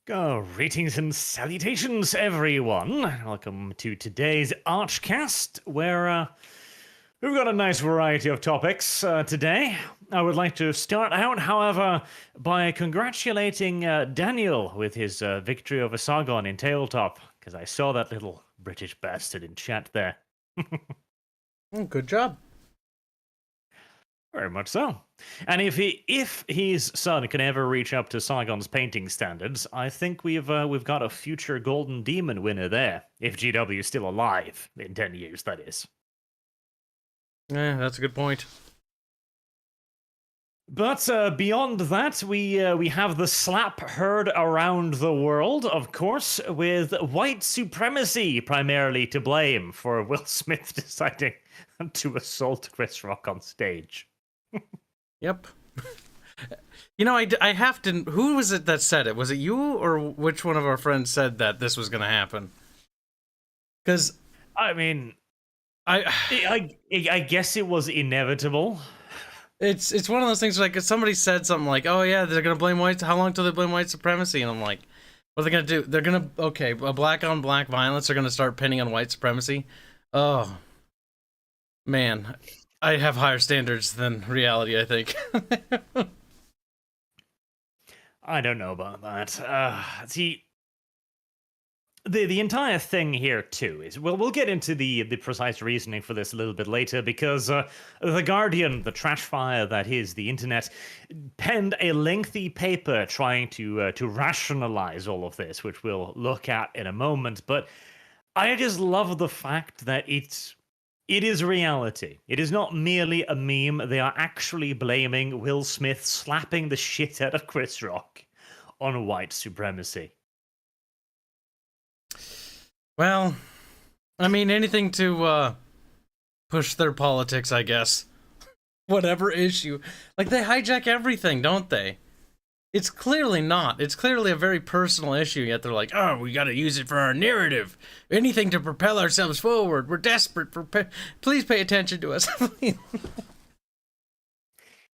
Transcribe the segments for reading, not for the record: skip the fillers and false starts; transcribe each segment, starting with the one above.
Greetings and salutations, everyone. Welcome to today's ArchCast, where we've got a nice variety of topics today. I would like to start out, however, by congratulating Daniel with his victory over Sargon in Tabletop, because I saw that little British bastard in chat there. Good job. Very much so. And if his son can ever reach up to Sargon's painting standards, I think we've got a future Golden Demon winner there. If GW is still alive in 10 years, that is. Yeah, that's a good point. But beyond that, we have the slap heard around the world, of course, with white supremacy primarily to blame for Will Smith deciding to assault Chris Rock on stage. Yep. You know, I have to... Who was it that said it? Was it you, or which one of our friends said that this was going to happen? Because... I mean... I guess it was inevitable. It's one of those things like if somebody said something like, oh yeah, they're going to blame white... How long till they blame white supremacy? And I'm like, what are they going to do? They're going to... Okay, black on black violence, they're going to start pinning on white supremacy. Oh. Man. I have higher standards than reality, I think. I don't know about that. See, the entire thing here, too, is... Well, we'll get into the precise reasoning for this a little bit later, because The Guardian, the trash fire that is the internet, penned a lengthy paper trying to rationalize all of this, which we'll look at in a moment. But I just love the fact that it is reality. It is not merely a meme. They are actually blaming Will Smith slapping the shit out of Chris Rock on white supremacy. Well, I mean, anything to push their politics, I guess. Whatever issue. Like, they hijack everything, don't they? It's clearly not. It's clearly a very personal issue, yet they're like, oh, we gotta use it for our narrative. Anything to propel ourselves forward. We're desperate for... Please pay attention to us.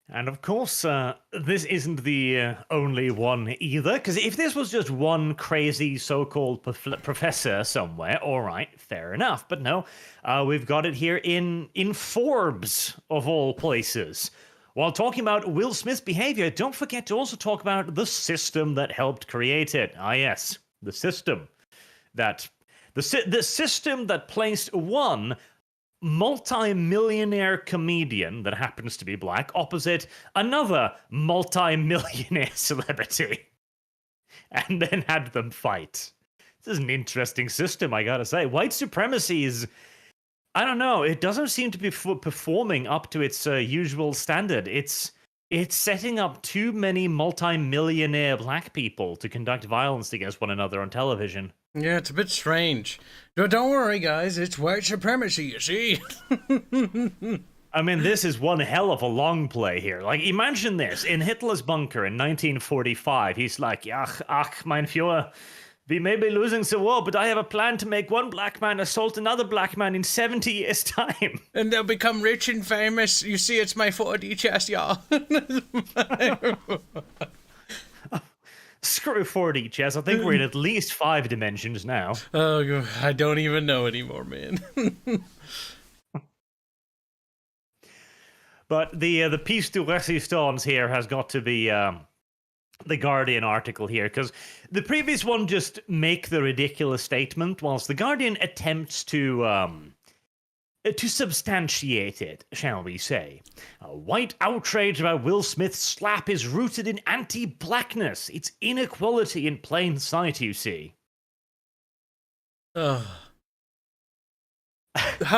And of course, this isn't the only one either, because if this was just one crazy so-called professor somewhere, all right, fair enough. But no, we've got it here in Forbes, of all places. While talking about Will Smith's behavior, don't forget to also talk about the system that helped create it. Ah, yes, the system that the system that placed one multi-millionaire comedian that happens to be black opposite another multi-millionaire celebrity, and then had them fight. This is an interesting system, I gotta say. White supremacy is... I don't know. It doesn't seem to be performing up to its usual standard. It's setting up too many multi-millionaire black people to conduct violence against one another on television. Yeah, it's a bit strange. Don't worry, guys. It's white supremacy, you see. I mean, this is one hell of a long play here. Like, imagine this. In Hitler's bunker in 1945, he's like, ach, mein Führer, we may be losing the war, but I have a plan to make one black man assault another black man in 70 years' time. And they'll become rich and famous. You see, it's my 4D chess, y'all. Screw 4D chess. I think we're in at least 5 dimensions now. Oh, I don't even know anymore, man. But the piece de resistance here has got to be... the Guardian article here, because the previous one just make the ridiculous statement, whilst the Guardian attempts to substantiate it, shall we say. A white outrage about Will Smith's slap is rooted in anti-blackness. It's inequality in plain sight, you see. How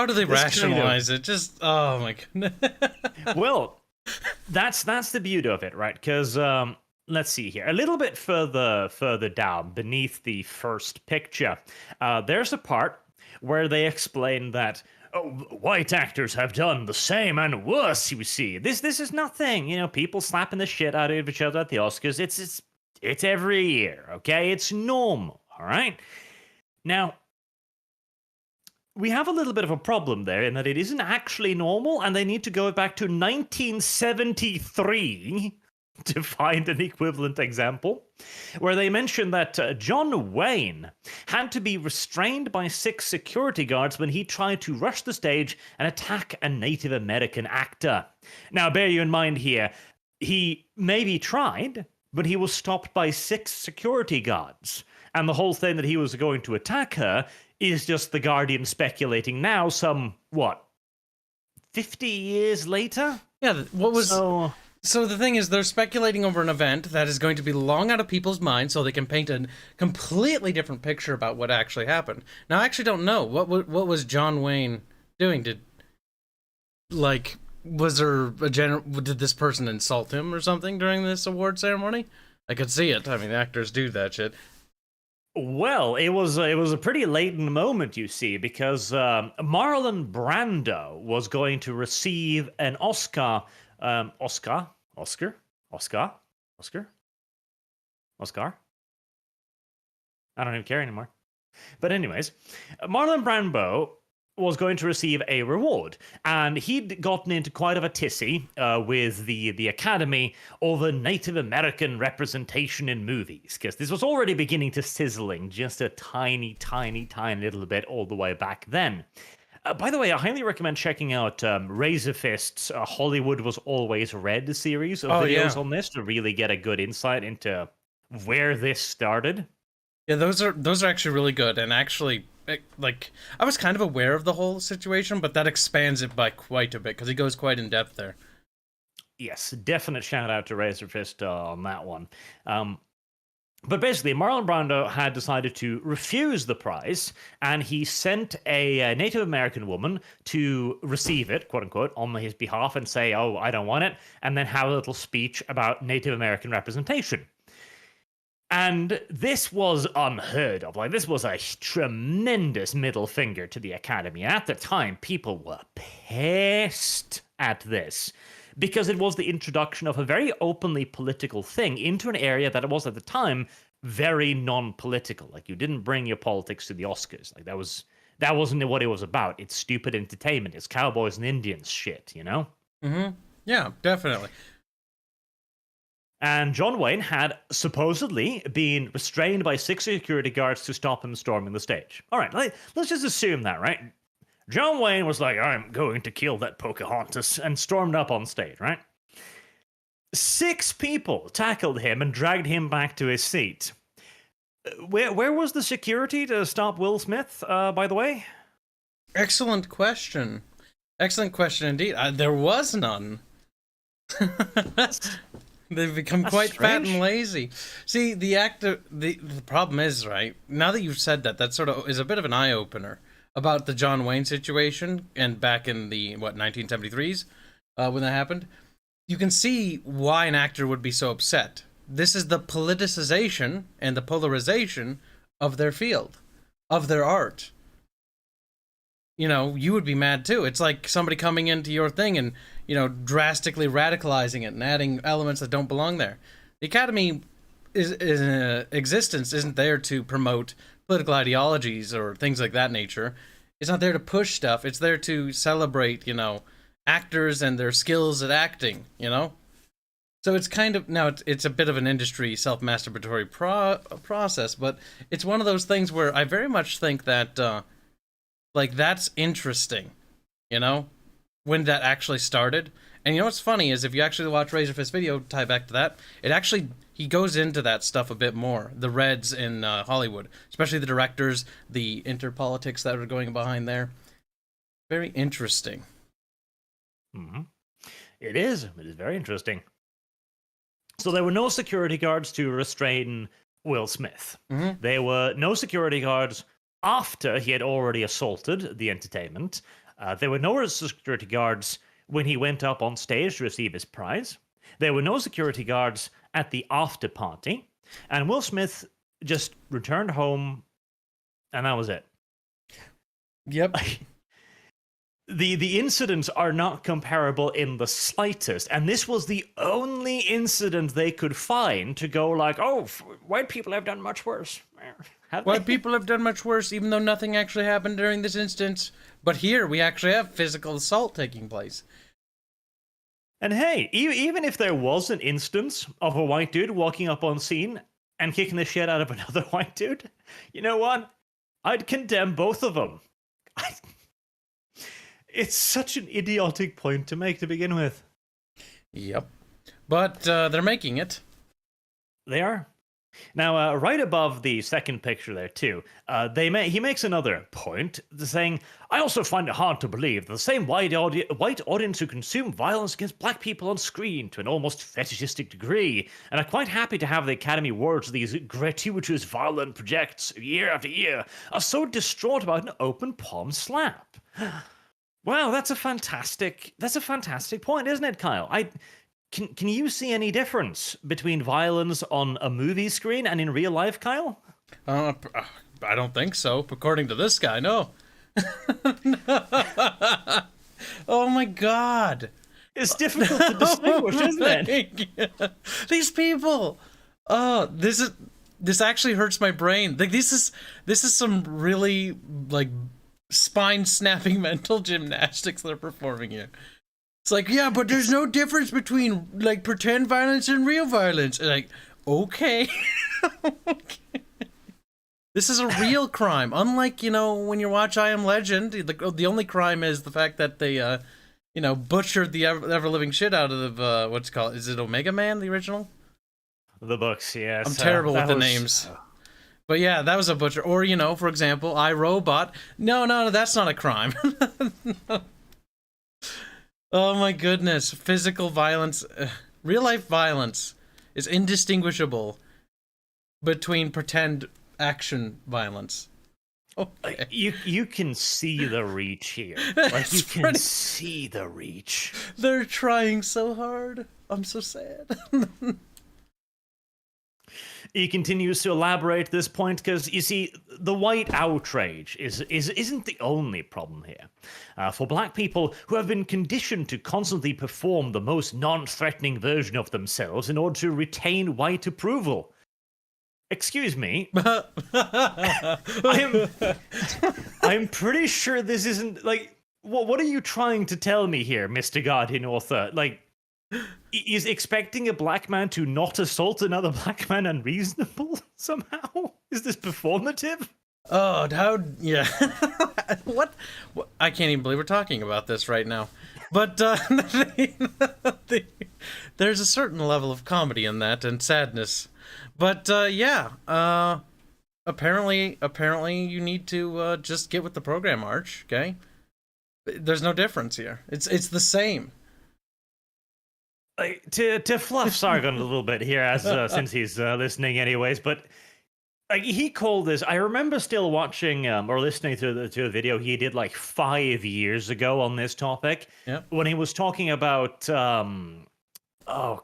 do they rationalize it? Just, oh my goodness. Well, that's the beauty of it, right? Because... let's see here. A little bit further down, beneath the first picture, there's a part where they explain that white actors have done the same and worse. You see, this is nothing. You know, people slapping the shit out of each other at the Oscars. It's every year. Okay, it's normal. All right. Now, we have a little bit of a problem there in that it isn't actually normal, and they need to go back to 1973 to find an equivalent example, where they mentioned that John Wayne had to be restrained by 6 security guards when he tried to rush the stage and attack a Native American actor. Now, bear you in mind here, he maybe tried, but he was stopped by 6 security guards. And the whole thing that he was going to attack her is just the Guardian speculating now, 50 years later? Yeah, what was... So the thing is, they're speculating over an event that is going to be long out of people's minds, so they can paint a completely different picture about what actually happened. Now, I actually don't know. What was John Wayne doing? Was there did this person insult him or something during this award ceremony? I could see it. I mean, actors do that shit. Well, it was a pretty latent moment, you see, because Marlon Brando was going to receive an Oscar. Oscar. I don't even care anymore. But anyways, Marlon Brando was going to receive a reward, and he'd gotten into quite of a tissy with the Academy over Native American representation in movies, because this was already beginning to sizzling just a tiny little bit all the way back then. By the way, I highly recommend checking out Razorfist's Hollywood Was Always Red series of videos on this to really get a good insight into where this started. Yeah, those are actually really good, and actually, like, I was kind of aware of the whole situation, but that expands it by quite a bit, because he goes quite in depth there. Yes, definite shout out to Razorfist on that one. But basically, Marlon Brando had decided to refuse the prize, and he sent a Native American woman to receive it, quote unquote, on his behalf and say, oh, I don't want it, and then have a little speech about Native American representation. And this was unheard of. Like, this was a tremendous middle finger to the Academy. At the time, people were pissed at this, because it was the introduction of a very openly political thing into an area that it was at the time very non-political. Like, you didn't bring your politics to the Oscars. Like, that wasn't what it was about. It's stupid entertainment. It's cowboys and Indians shit, you know? Mm-hmm. Yeah, definitely. And John Wayne had supposedly been restrained by 6 security guards to stop him storming the stage. All right, let's just assume that, right? John Wayne was like, I'm going to kill that Pocahontas, and stormed up on stage, right? 6 people tackled him and dragged him back to his seat. Where was the security to stop Will Smith, by the way? Excellent question. Excellent question indeed. There was none. They've become quite fat and lazy. See, the problem is, right, now that you've said that, that sort of is a bit of an eye-opener about the John Wayne situation, and back in the, 1973s, when that happened. You can see why an actor would be so upset. This is the politicization and the polarization of their field, of their art. You know, you would be mad too. It's like somebody coming into your thing and, drastically radicalizing it and adding elements that don't belong there. The Academy is existence isn't there to promote political ideologies or things like that nature. It's not there to push stuff. It's there to celebrate, actors and their skills at acting, So it's kind of, now it's a bit of an industry self-masturbatory process, but it's one of those things where I very much think that, that's interesting, when that actually started. And what's funny is if you actually watch Razorfist's video, tie back to that, he goes into that stuff a bit more. The Reds in Hollywood, especially the directors, the interpolitics that are going behind there. Very interesting. Mm-hmm. It is very interesting. So there were no security guards to restrain Will Smith. Mm-hmm. There were no security guards after he had already assaulted the entertainment. There were no security guards when he went up on stage to receive his prize. There were no security guards at the after party. And Will Smith just returned home, and that was it. Yep. The incidents are not comparable in the slightest, and this was the only incident they could find to go like, oh, white people have done much worse. White people have done much worse, even though nothing actually happened during this instance. But here, we actually have physical assault taking place. And hey, even if there was an instance of a white dude walking up on scene and kicking the shit out of another white dude, you know what? I'd condemn both of them. It's such an idiotic point to make to begin with. Yep. But they're making it. They are. Now, right above the second picture there, too, he makes another point, saying, I also find it hard to believe that the same white audience who consume violence against black people on screen to an almost fetishistic degree, and are quite happy to have the Academy awards these gratuitous violent projects year after year, are so distraught about an open palm slap. Wow, that's a fantastic point, isn't it, Kyle? Can you see any difference between violence on a movie screen and in real life, Kyle? I don't think so. According to this guy, no. Oh my god. It's difficult to distinguish, isn't it? These people. Oh, this actually hurts my brain. Like this is some really like spine-snapping mental gymnastics they're performing here. It's like, yeah, but there's no difference between, like, pretend violence and real violence. And like, okay. Okay. This is a real crime. Unlike, when you watch I Am Legend, the only crime is the fact that they, butchered the ever-living shit out of, what's it called? Is it Omega Man, the original? The books, yes. I'm terrible with the names. But yeah, that was a butcher. Or, for example, I, Robot. No, that's not a crime. No. Oh my goodness, physical violence, real life violence is indistinguishable between pretend action violence. Okay. You can see the reach here. Like, you can see the reach. They're trying so hard. I'm so sad. He continues to elaborate this point because, you see, the white outrage isn't the only problem here. For black people who have been conditioned to constantly perform the most non-threatening version of themselves in order to retain white approval. Excuse me. I'm pretty sure this isn't, like, what are you trying to tell me here, Mr. Guardian Author? Like, is expecting a black man to not assault another black man unreasonable somehow? Is this performative? Oh, yeah. What? I can't even believe we're talking about this right now. But there's a certain level of comedy in that and sadness. But yeah, apparently you need to just get with the program, Arch. Okay, there's no difference here. It's the same. To fluff Sargon a little bit here, as since he's listening anyways, but he called this. I remember still watching or listening to a video he did like 5 years ago on this topic. Yep. When he was talking about oh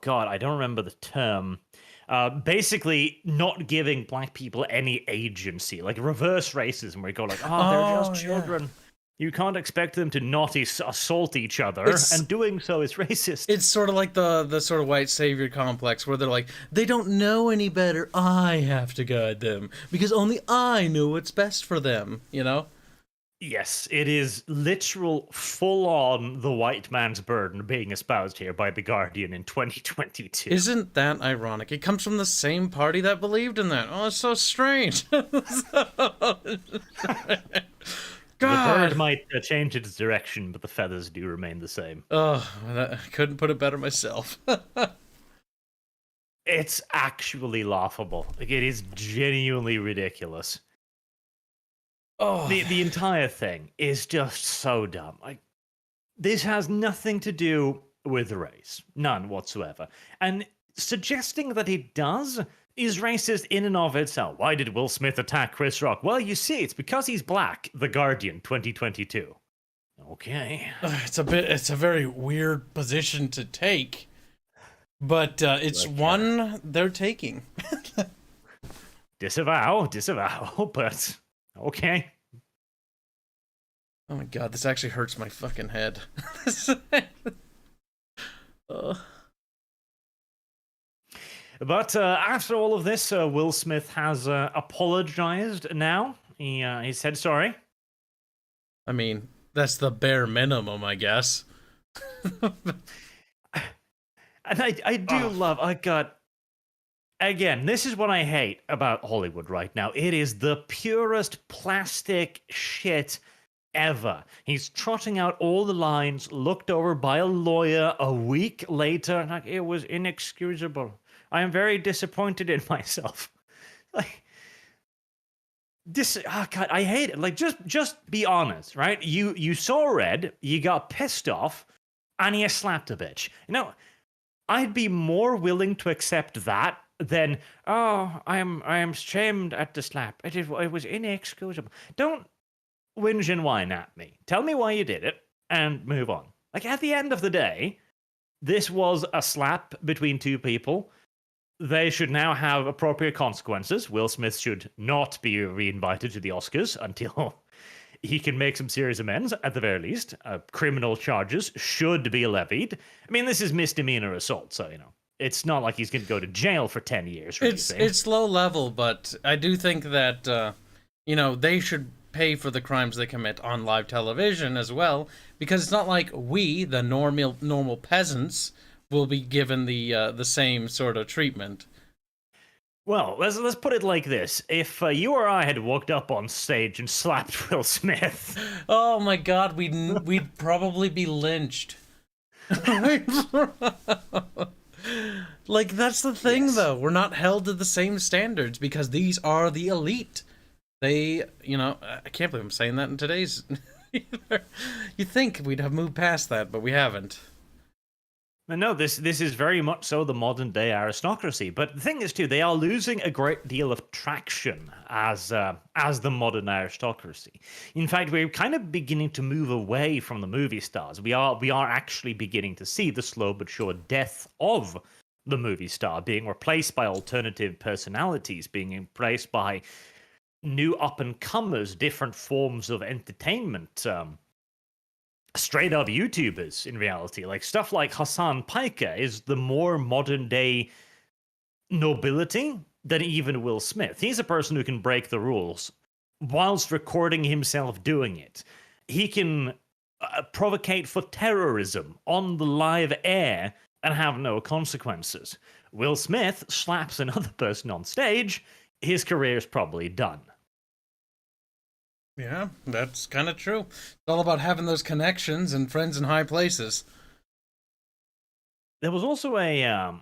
god, I don't remember the term. Basically, not giving black people any agency, like reverse racism, where you go like, they're just children. Yeah. You can't expect them to not assault each other, and doing so is racist. It's sort of like the sort of white savior complex, where they're like, they don't know any better, I have to guide them, because only I know what's best for them, Yes, it is literal, full-on the white man's burden being espoused here by The Guardian in 2022. Isn't that ironic? It comes from the same party that believed in that. Oh, it's so strange. God. The bird might change its direction, but the feathers do remain the same. Oh, I couldn't put it better myself. It's actually laughable. Like, it is genuinely ridiculous. Oh, the entire thing is just so dumb. Like, this has nothing to do with race. None whatsoever. And suggesting that it does is racist in and of itself. Why did Will Smith attack Chris Rock? Well, you see, it's because he's black. The Guardian, 2022. Okay. It's a very weird position to take, but it's one they're taking. Disavow, but okay. Oh my god, this actually hurts my fucking head. But after all of this, Will Smith has apologized now. He said sorry. I mean, that's the bare minimum, I guess. And I do love, again, this is what I hate about Hollywood right now. It is the purest plastic shit ever. He's trotting out all the lines, looked over by a lawyer a week later, and like, it was inexcusable. I am very disappointed in myself. Like, this, God, I hate it. Like, just be honest, right? You saw red, you got pissed off, and you slapped a bitch. You know, I'd be more willing to accept that than, oh, I am shamed at the slap. It was inexcusable. Don't whinge and whine at me. Tell me why you did it, and move on. Like, at the end of the day, this was a slap between two people. They should now have appropriate consequences. Will Smith should not be reinvited to the Oscars until he can make some serious amends, at the very least. Criminal charges should be levied. I mean, this is misdemeanor assault, so, you know, it's not like he's going to go to jail for 10 years. It's low level, but I do think that, you know, they should pay for the crimes they commit on live television as well, because it's not like we, the normal peasants, will be given the same sort of treatment. Well, let's put it like this: if you or I had walked up on stage and slapped Will Smith, oh my God, we'd probably be lynched. Like, that's the thing, though. We're not held to the same standards because these are the elite. They, you know, I can't believe I'm saying that in today's. You'd think we'd have moved past that, but we haven't. No, this is very much so the modern day aristocracy. But the thing is, too, they are losing a great deal of traction as the modern aristocracy. In fact, we're kind of beginning to move away from the movie stars. We are actually beginning to see the slow but sure death of the movie star being replaced by alternative personalities, being replaced by new up-and-comers, different forms of entertainment, straight-up YouTubers, in reality. Like, stuff like Hassan Piker is the more modern-day nobility than even Will Smith. He's a person who can break the rules whilst recording himself doing it. He can provocate for terrorism on the live air and have no consequences. Will Smith slaps another person on stage, his career's probably done. Yeah, that's kind of true. It's all about having those connections and friends in high places. There was also let's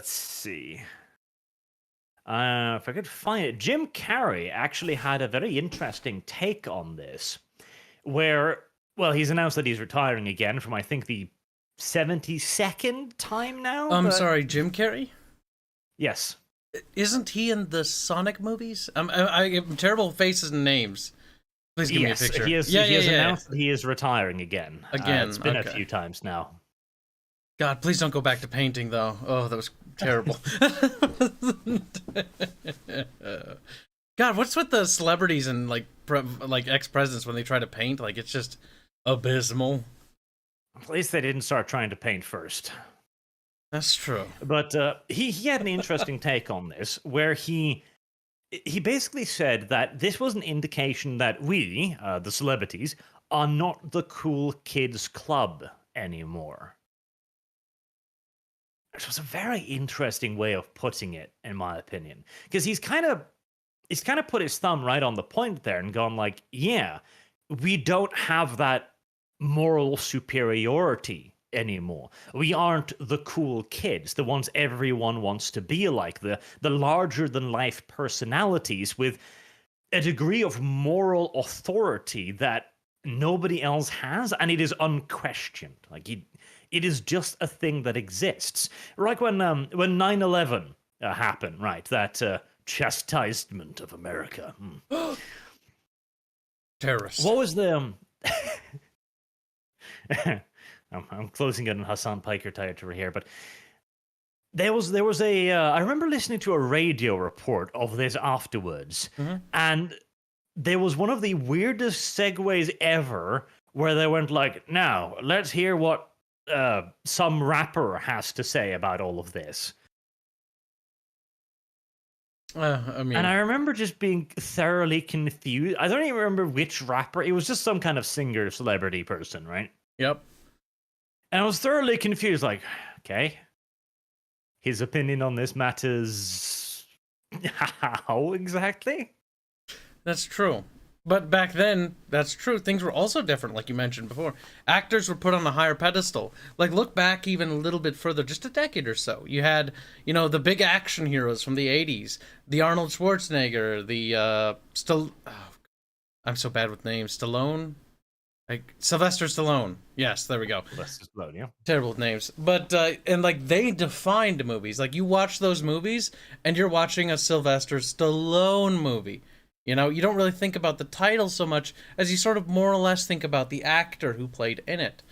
see. If I could find it, Jim Carrey actually had a very interesting take on this, where, well, he's announced that he's retiring again from, I think, the 72nd time now. I'm sorry, Jim Carrey? Yes. Isn't he in the Sonic movies? I'm terrible with faces and names. Please give me a picture. He has announced that he is retiring again. It's been a few times now. God, please don't go back to painting, though. Oh, that was terrible. God, what's with the celebrities and like ex-presidents when they try to paint? Like, it's just abysmal. At least they didn't start trying to paint first. That's true. But he had an interesting take on this, where he basically said that this was an indication that we, the celebrities, are not the cool kids club anymore. Which was a very interesting way of putting it, in my opinion. Because he's kind of put his thumb right on the point there and gone like, yeah, we don't have that moral superiority anymore. We aren't the cool kids, the ones everyone wants to be like, the larger-than-life personalities with a degree of moral authority that nobody else has, and it is unquestioned. Like, it is just a thing that exists. Like when 9/11 happened, right? That chastisement of America. Terrorists. What was the... I'm closing in on Hassan Piker territory here, but there was a... I remember listening to a radio report of this afterwards, and there was one of the weirdest segues ever where they went like, now, let's hear what some rapper has to say about all of this. And I remember just being thoroughly confused. I don't even remember which rapper. It was just some kind of singer, celebrity person, right? Yep. And I was thoroughly confused, like, okay, his opinion on this matters how exactly? That's true. But back then, that's true. Things were also different, like you mentioned before. Actors were put on a higher pedestal. Like, look back even a little bit further, just a decade or so. You had, the big action heroes from the 80s. The Arnold Schwarzenegger, I'm so bad with names. Stallone? Sylvester Stallone. Yes, there we go. Sylvester Stallone, yeah. Terrible with names. But, and like, they defined movies. Like, you watch those movies, and you're watching a Sylvester Stallone movie. You don't really think about the title so much as you sort of more or less think about the actor who played in it.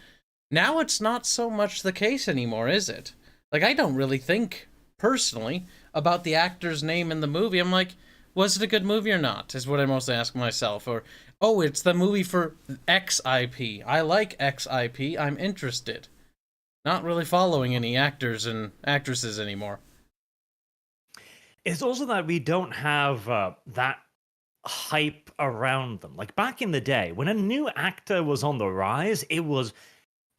Now it's not so much the case anymore, is it? Like, I don't really think, personally, about the actor's name in the movie. I'm like, was it a good movie or not, is what I mostly ask myself. Or, oh, it's the movie for X IP. I like X IP. I'm interested. Not really following any actors and actresses anymore. It's also that we don't have that hype around them. Like back in the day, when a new actor was on the rise, it was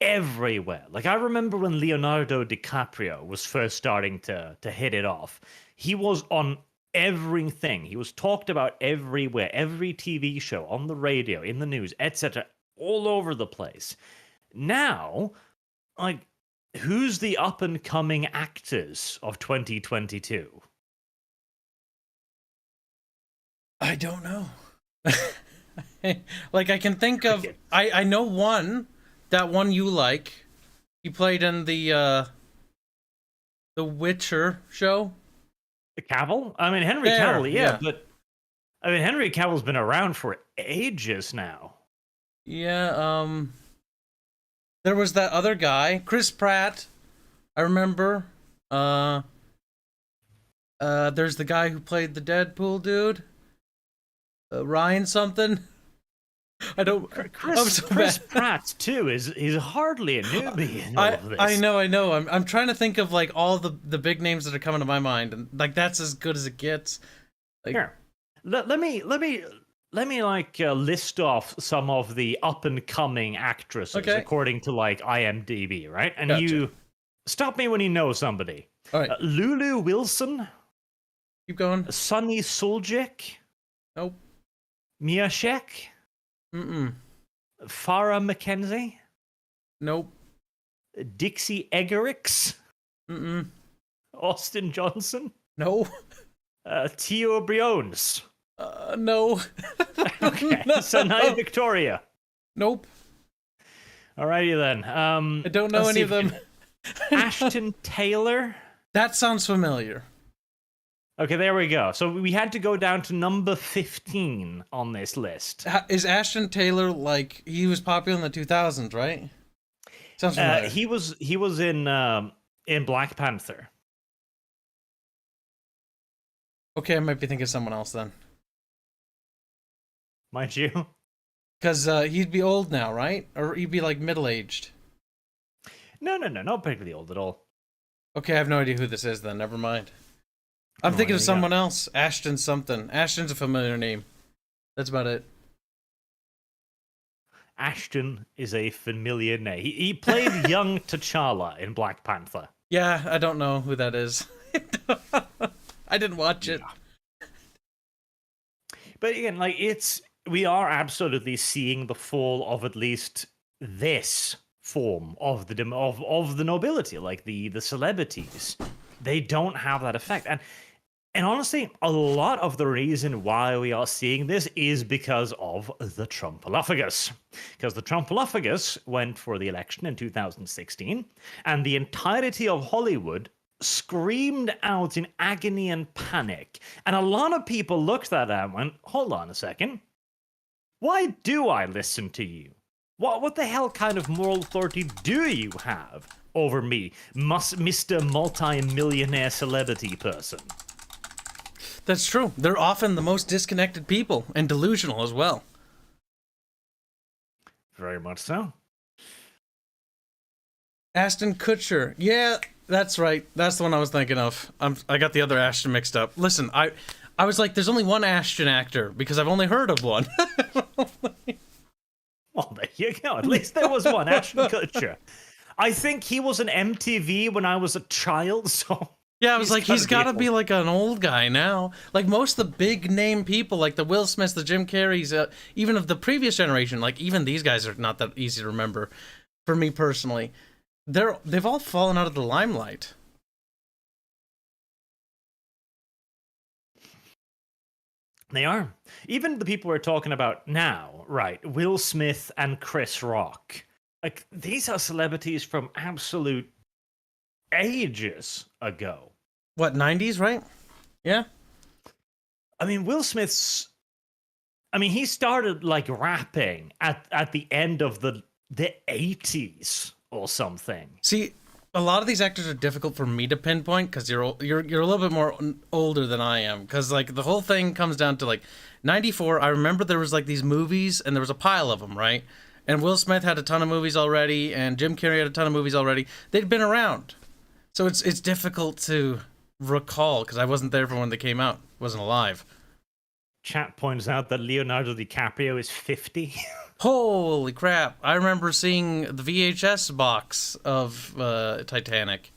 everywhere. Like I remember when Leonardo Dicaprio was first starting to hit it off. He was on everything. He was talked about everywhere, every TV show, on the radio, in the news, etc., all over the place. Now, like, who's the up and coming actors of 2022? I don't know. Like, I can think of... I know one. That one you like. He played in the Witcher show. Cavill? I mean, Henry Cavill, yeah, but... I mean, Henry Cavill's been around for ages now. Yeah, there was that other guy, Chris Pratt. I remember. There's the guy who played the Deadpool dude. Ryan something. I don't. Chris Pratt too is hardly a newbie in all of this. I know. I'm trying to think of like all the big names that are coming to my mind, and like that's as good as it gets. Like, here, let me like list off some of the up and coming actresses according to like IMDb, right? And gotcha. You stop me when you know somebody. All right. Lulu Wilson. Keep going. Sonny Suljic. Nope. Mia Sheck. Mm-mm. Farrah McKenzie. Nope. Dixie Eggerix. Mm-mm. Austin Johnson. No. Theo Briones. No. Okay. No. Sanai Victoria. Nope. Alrighty then. I don't know any of them. Ashton Taylor. That sounds familiar. Okay, there we go. So we had to go down to number 15 on this list. Is Ashton Taylor like he was popular in the 2000s, right? Sounds familiar. He was in Black Panther. Okay, I might be thinking of someone else then. Might you? Because he'd be old now, right? Or he'd be like middle-aged. No, not particularly old at all. Okay, I have no idea who this is then. Never mind. I'm thinking of someone else. Ashton something. Ashton's a familiar name. That's about it. Ashton is a familiar name. He played young T'Challa in Black Panther. Yeah, I don't know who that is. I didn't watch it. Yeah. But again, like we are absolutely seeing the fall of at least this form of the nobility, like the celebrities. They don't have that effect, and honestly, a lot of the reason why we are seeing this is because of the Trumpalophagus. Because the Trumpalophagus went for the election in 2016, and the entirety of Hollywood screamed out in agony and panic. And a lot of people looked at that and went, hold on a second. Why do I listen to you? What the hell kind of moral authority do you have over me, Mr. Multi-millionaire celebrity person? That's true. They're often the most disconnected people, and delusional as well. Very much so. Ashton Kutcher. Yeah, that's right. That's the one I was thinking of. I got the other Ashton mixed up. Listen, I was like, there's only one Ashton actor, because I've only heard of one. Well, there you go. At least there was one, Ashton Kutcher. I think he was an MTV when I was a child, so Yeah, I was like, he's got to old. be like an old guy now. Like most of the big name people, like the Will Smiths, the Jim Carreys, even of the previous generation, like even these guys are not that easy to remember. For me personally, they've all fallen out of the limelight. They are. Even the people we're talking about now, right? Will Smith and Chris Rock. Like, these are celebrities from absolute ages ago. What, 90s, right? Yeah. I mean, Will Smith's... I mean, he started, like, rapping at the end of the 80s or something. See, a lot of these actors are difficult for me to pinpoint because you're a little bit more older than I am. Because like the whole thing comes down to like 94. I remember there was like these movies and there was a pile of them, right? And Will Smith had a ton of movies already, and Jim Carrey had a ton of movies already. They'd been around, so it's difficult to recall because I wasn't there for when they came out. Wasn't alive. Chat points out that Leonardo DiCaprio is 50. Holy crap! I remember seeing the VHS box of Titanic.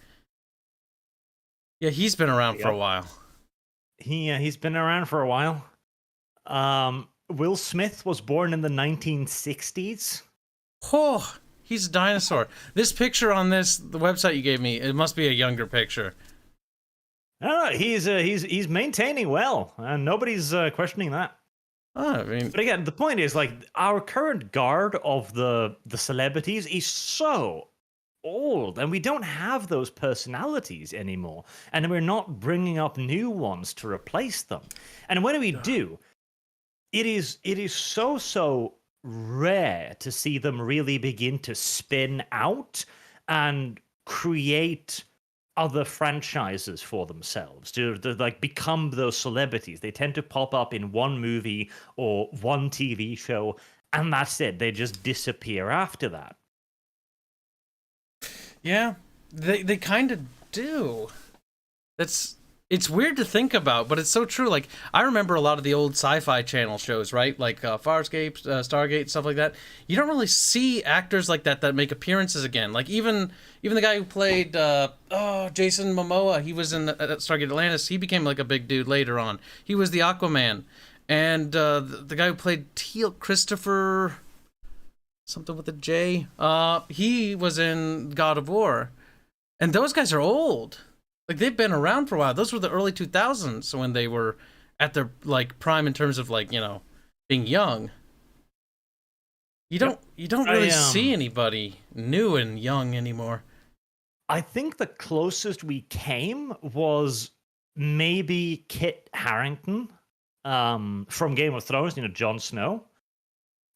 Yeah, he's been around for a while. He's been around for a while. Will Smith was born in the 1960s. Oh, he's a dinosaur. This picture on the website you gave me, it must be a younger picture. Oh, he's maintaining well, and nobody's questioning that. Oh, I mean, but again, the point is, like, our current guard of the celebrities is so old, and we don't have those personalities anymore, and we're not bringing up new ones to replace them. And when we do, it is so rare to see them really begin to spin out and create other franchises for themselves to like become those celebrities. They tend to pop up in one movie or one TV show, and that's it. They just disappear after that. Yeah, they kind of do. It's weird to think about, but it's so true. Like, I remember a lot of the old Sci-Fi Channel shows, right? Like Farscape, Stargate, stuff like that. You don't really see actors like that make appearances again. Like, even the guy who played Jason Momoa, he was in Stargate Atlantis. He became like a big dude later on. He was the Aquaman. And the guy who played Teal, Christopher... something with a J. He was in God of War. And those guys are old. Like, they've been around for a while. Those were the early 2000s when they were at their, like, prime in terms of, like, you know, being young. You don't really see anybody new and young anymore. I think the closest we came was maybe Kit Harington from Game of Thrones, you know, Jon Snow.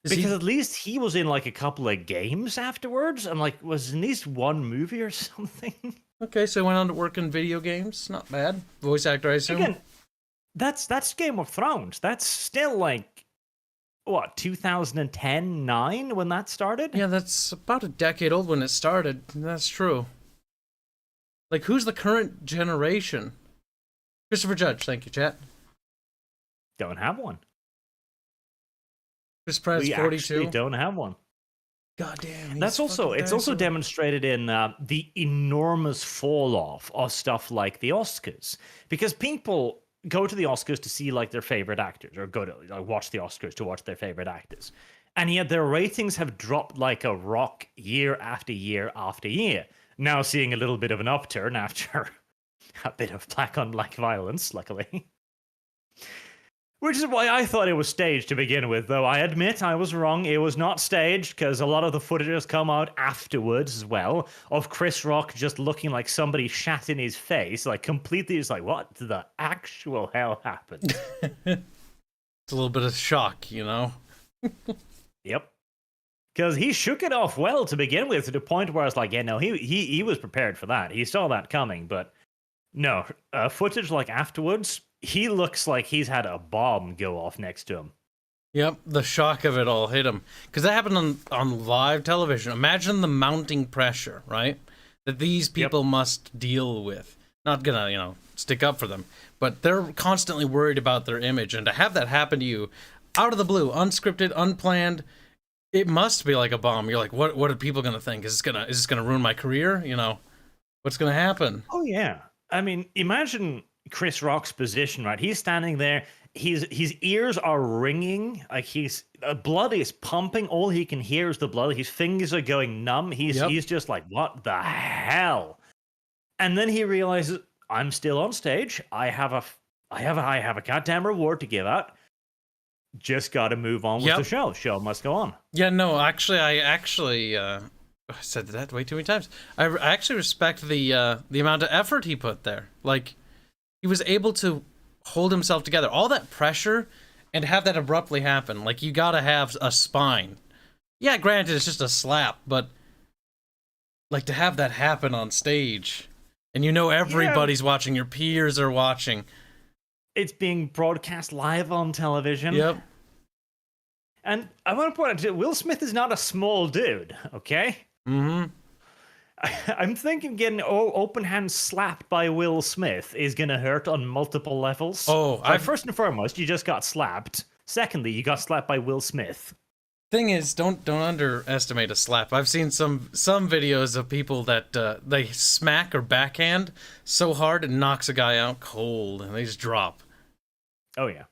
Because at least he was in, like, a couple of games afterwards, and, like, was in at least one movie or something. Okay, so he went on to work in video games. Not bad. Voice actor, I assume. Again, that's Game of Thrones. That's still, like, what, 2010, 9 when that started? Yeah, that's about a decade old when it started. That's true. Like, who's the current generation? Christopher Judge, thank you, chat. Don't have one. Chris Pratt is 42. Actually don't have one. God damn. It's also demonstrated in the enormous fall off of stuff like the Oscars, because people go to the Oscars to see like their favorite actors, or go to watch the Oscars to watch their favorite actors, and yet their ratings have dropped like a rock year after year after year. Now seeing a little bit of an upturn after a bit of black on black violence, luckily. Which is why I thought it was staged to begin with, though I admit I was wrong. It was not staged, because a lot of the footage has come out afterwards as well, of Chris Rock just looking like somebody shat in his face, like completely just like, what the actual hell happened? It's a little bit of shock, you know? Yep. Because he shook it off well to begin with, to the point where I was like, yeah, no, he was prepared for that. He saw that coming, but no, footage like afterwards, he looks like he's had a bomb go off next to him. Yep, the shock of it all hit him. Because that happened on live television. Imagine the mounting pressure, right? That these people must deal with. Not gonna, stick up for them. But they're constantly worried about their image. And to have that happen to you, out of the blue, unscripted, unplanned, It must be like a bomb. You're like, what are people gonna think? Is this gonna ruin my career? You know, what's gonna happen? Oh yeah. I mean, imagine Chris Rock's position, right? He's standing there. His ears are ringing. Like he's blood is pumping. All he can hear is the blood. His fingers are going numb. He's just like, what the hell? And then he realizes, I'm still on stage. I have a goddamn reward to give out. Just got to move on with the show. Show must go on. Yeah, no, actually, I said that way too many times. I actually respect the amount of effort he put there. Like, he was able to hold himself together. All that pressure, and have that abruptly happen. Like, you gotta have a spine. Yeah, granted, it's just a slap, but like to have that happen on stage, and you know everybody's watching, your peers are watching. It's being broadcast live on television. Yep. And I want to point out, Will Smith is not a small dude, okay? Mm-hmm. I'm thinking getting open hand slapped by Will Smith is going to hurt on multiple levels. Oh, first and foremost, you just got slapped. Secondly, you got slapped by Will Smith. Thing is, don't underestimate a slap. I've seen some videos of people that they smack or backhand so hard it knocks a guy out cold, and they just drop. Oh yeah.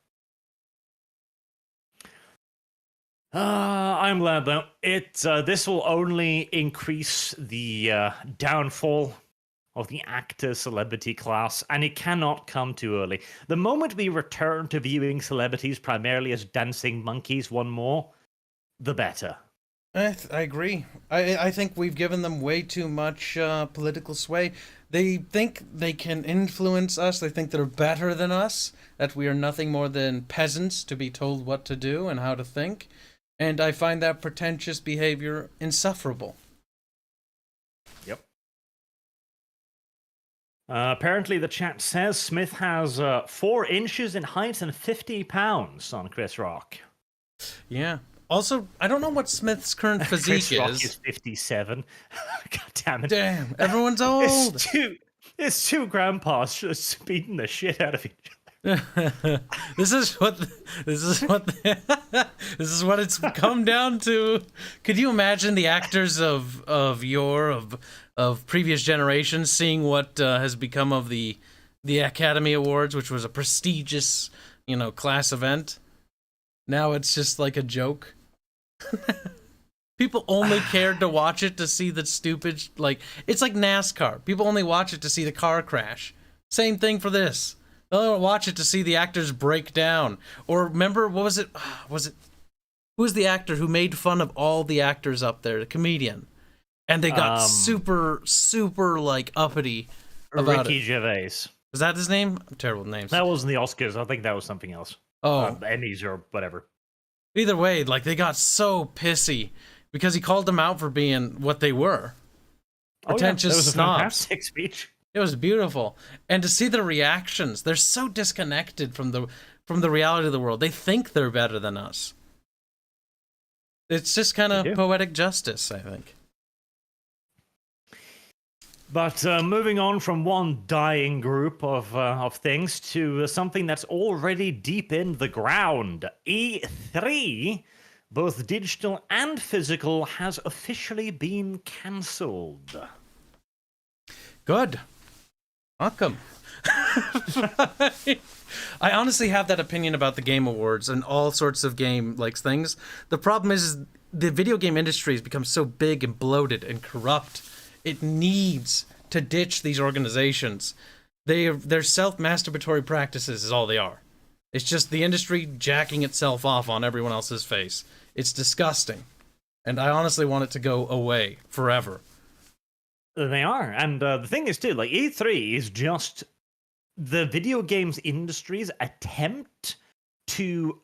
I'm glad though. This will only increase the downfall of the actor celebrity class, and it cannot come too early. The moment we return to viewing celebrities primarily as dancing monkeys, one more, the better. I agree. I think we've given them way too much political sway. They think they can influence us. They think they're better than us, that we are nothing more than peasants to be told what to do and how to think. And I find that pretentious behavior insufferable. Yep. Apparently, the chat says Smith has 4 inches in height and 50 pounds on Chris Rock. Yeah. Also, I don't know what Smith's current physique Chris Rock is 57. God damn it. Damn, everyone's old. It's two grandpas just beating the shit out of each other. This is what it's come down to. Could you imagine the actors of previous generations seeing what has become of the Academy Awards, which was a prestigious, class event? Now it's just like a joke. People only cared to watch it to see the stupid, it's like NASCAR. People only watch it to see the car crash. Same thing for this. They'll watch it to see the actors break down. Or remember, what was it? Who was the actor who made fun of all the actors up there? The comedian. And they got super uppity about Ricky it. Gervais. Is that his name? I'm terrible with names. That wasn't the Oscars. I think that was something else. Oh. Emmys or whatever. Either way, they got so pissy because he called them out for being what they were. Pretentious It was a snobs. fantastic speech. It was beautiful. And to see the reactions, they're so disconnected from the reality of the world. They think they're better than us. It's just kind of poetic justice, I think. But moving on from one dying group of things to something that's already deep in the ground. E3, both digital and physical, has officially been cancelled. Good. Welcome. I honestly have that opinion about the Game Awards and all sorts of game things. The problem is the video game industry has become so big and bloated and corrupt. It needs to ditch these organizations. They're self-masturbatory practices is all they are. It's just the industry jacking itself off on everyone else's face. It's disgusting. And I honestly want it to go away forever. They are. And the thing is, too, E3 is just the video games industry's attempt to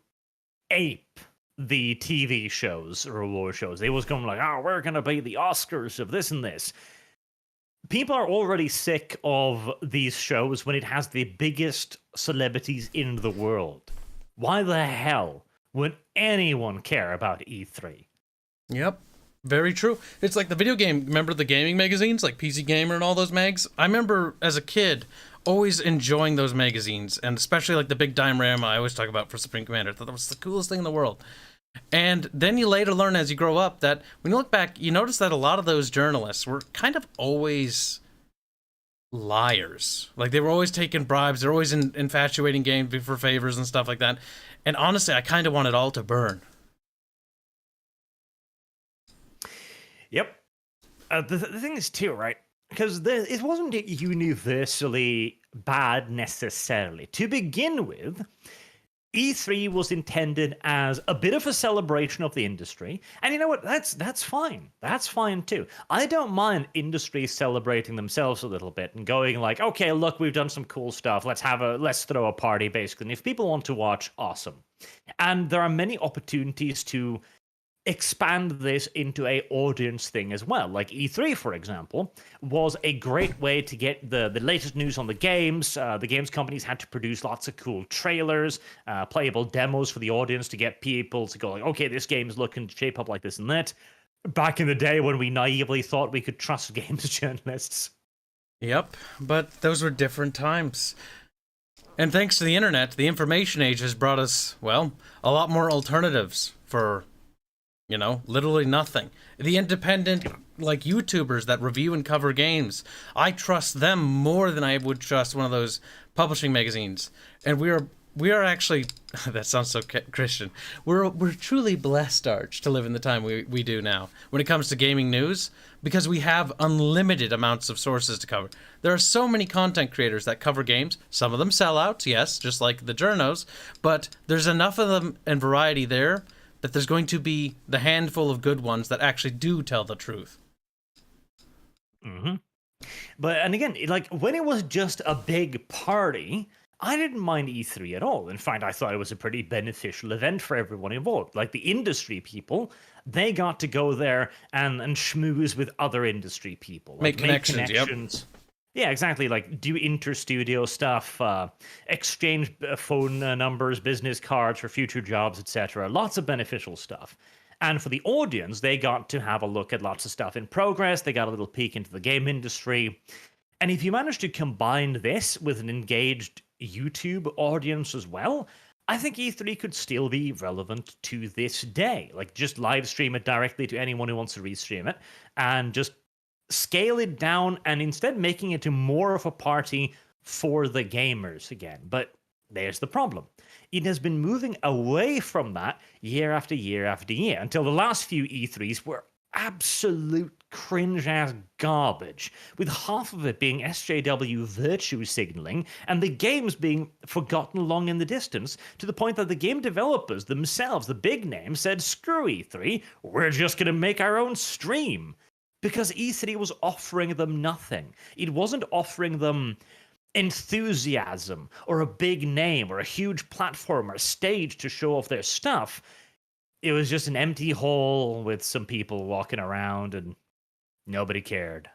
ape the TV shows or award shows. They was going we're going to be the Oscars of this and this. People are already sick of these shows when it has the biggest celebrities in the world. Why the hell would anyone care about E3? Yep. Very true. It's like the video game, remember the gaming magazines, like PC Gamer and all those mags? I remember as a kid always enjoying those magazines, and especially the big diorama I always talk about for Supreme Commander. I thought that was the coolest thing in the world. And then you later learn as you grow up that when you look back, you notice that a lot of those journalists were kind of always liars. Like, they were always taking bribes. They're always infatuating games for favors and stuff like that. And honestly, I kind of want it all to burn. Yep. The thing is, too, right? Because it wasn't universally bad necessarily. To begin with, E3 was intended as a bit of a celebration of the industry, and you know what? That's fine. That's fine too. I don't mind industry celebrating themselves a little bit and going like, okay, look, we've done some cool stuff. Let's throw a party, basically. And if people want to watch, awesome. And there are many opportunities to expand this into a audience thing as well. Like E3, for example, was a great way to get the latest news on the games. The games companies had to produce lots of cool trailers, playable demos for the audience to get people to go like, okay, this game's looking to shape up like this and that. Back in the day when we naively thought we could trust games journalists. Yep, but those were different times. And thanks to the internet, the information age has brought us, well, a lot more alternatives for, you know, literally nothing. The independent, like, YouTubers that review and cover games, I trust them more than I would trust one of those publishing magazines. And we are actually, that sounds so Christian, we're truly blessed, Arch, to live in the time we do now when it comes to gaming news, because we have unlimited amounts of sources to cover. There are so many content creators that cover games. Some of them sell out, yes, just like the journos, but there's enough of them and variety there that there's going to be the handful of good ones that actually do tell the truth. Mm-hmm. But, and again, like, when it was just a big party, I didn't mind E3 at all. In fact, I thought it was a pretty beneficial event for everyone involved. Like, the industry people, they got to go there and schmooze with other industry people. Like, make connections. Yep. Yeah, exactly. Like, do inter-studio stuff, exchange phone numbers, business cards for future jobs, etc. Lots of beneficial stuff. And for the audience, they got to have a look at lots of stuff in progress. They got a little peek into the game industry. And if you manage to combine this with an engaged YouTube audience as well, I think E3 could still be relevant to this day. Like, just live stream it directly to anyone who wants to restream it, and just scale it down and instead making it to more of a party for the gamers again. But there's the problem. It has been moving away from that year after year after year until the last few E3s were absolute cringe-ass garbage, with half of it being SJW virtue signaling and the games being forgotten long in the distance, to the point that the game developers themselves, the big names, said, screw E3, we're just going to make our own stream. Because E3 was offering them nothing. It wasn't offering them enthusiasm or a big name or a huge platform or a stage to show off their stuff. It was just an empty hole with some people walking around and nobody cared.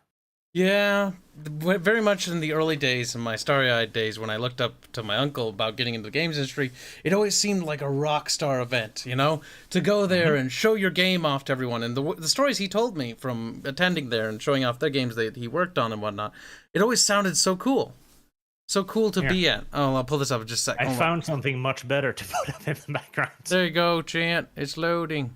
Yeah, very much in the early days, in my starry-eyed days, when I looked up to my uncle about getting into the games industry, it always seemed like a rock star event, you know? To go there and show your game off to everyone. And the stories he told me from attending there and showing off their games that he worked on and whatnot, it always sounded so cool. So cool to be at. Oh, I'll pull this up in just a second. I found something much better to put up in the background. There you go, chat. It's loading.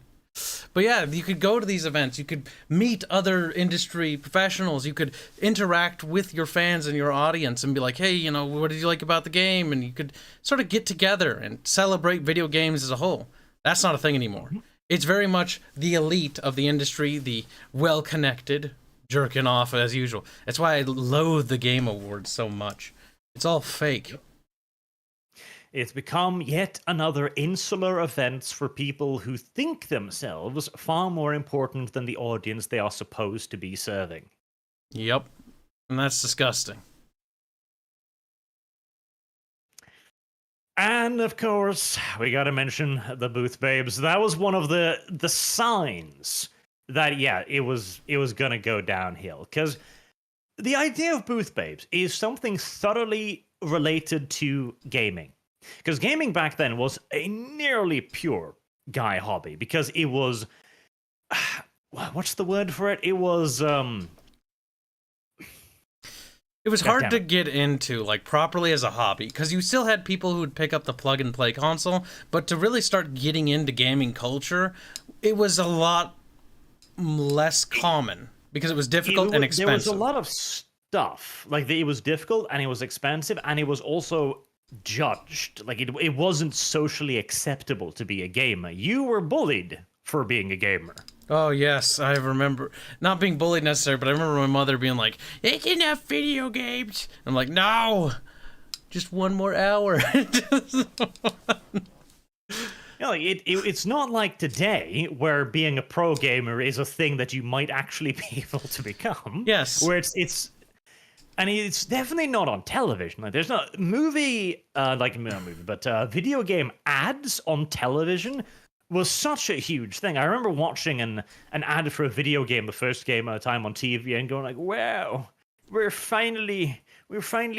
But yeah, you could go to these events, you could meet other industry professionals, you could interact with your fans and your audience and be like, hey, you know, what did you like about the game? And you could sort of get together and celebrate video games as a whole. That's not a thing anymore. It's very much the elite of the industry, the well-connected, jerking off as usual. That's why I loathe the Game Awards so much. It's all fake. It's become yet another insular event for people who think themselves far more important than the audience they are supposed to be serving. Yep. And that's disgusting. And of course, we gotta mention the booth babes. That was one of the signs that, yeah, it was gonna go downhill. Because the idea of booth babes is something thoroughly related to gaming. Because gaming back then was a nearly pure guy hobby, because it was, what's the word for it? It was It was hard to Goddammit. get into, like, properly as a hobby, because you still had people who would pick up the plug-and-play console, but to really start getting into gaming culture, it was a lot less common, because it was difficult and expensive. There was a lot of stuff. Like, it was difficult, and it was expensive, and it was also judged. Like, it wasn't socially acceptable to be a gamer. You were bullied for being a gamer. Oh, yes, I remember. Not being bullied necessarily, but I remember my mother being like, "It's enough video games." I'm like, no, just one more hour. Like it's not like today where being a pro gamer is a thing that you might actually be able to become. Yes. Where and it's definitely not on television. Like, there's not movie, not movie, but video game ads on television was such a huge thing. I remember watching an ad for a video game, the first game at a time on TV, and going like, "Wow, we're finally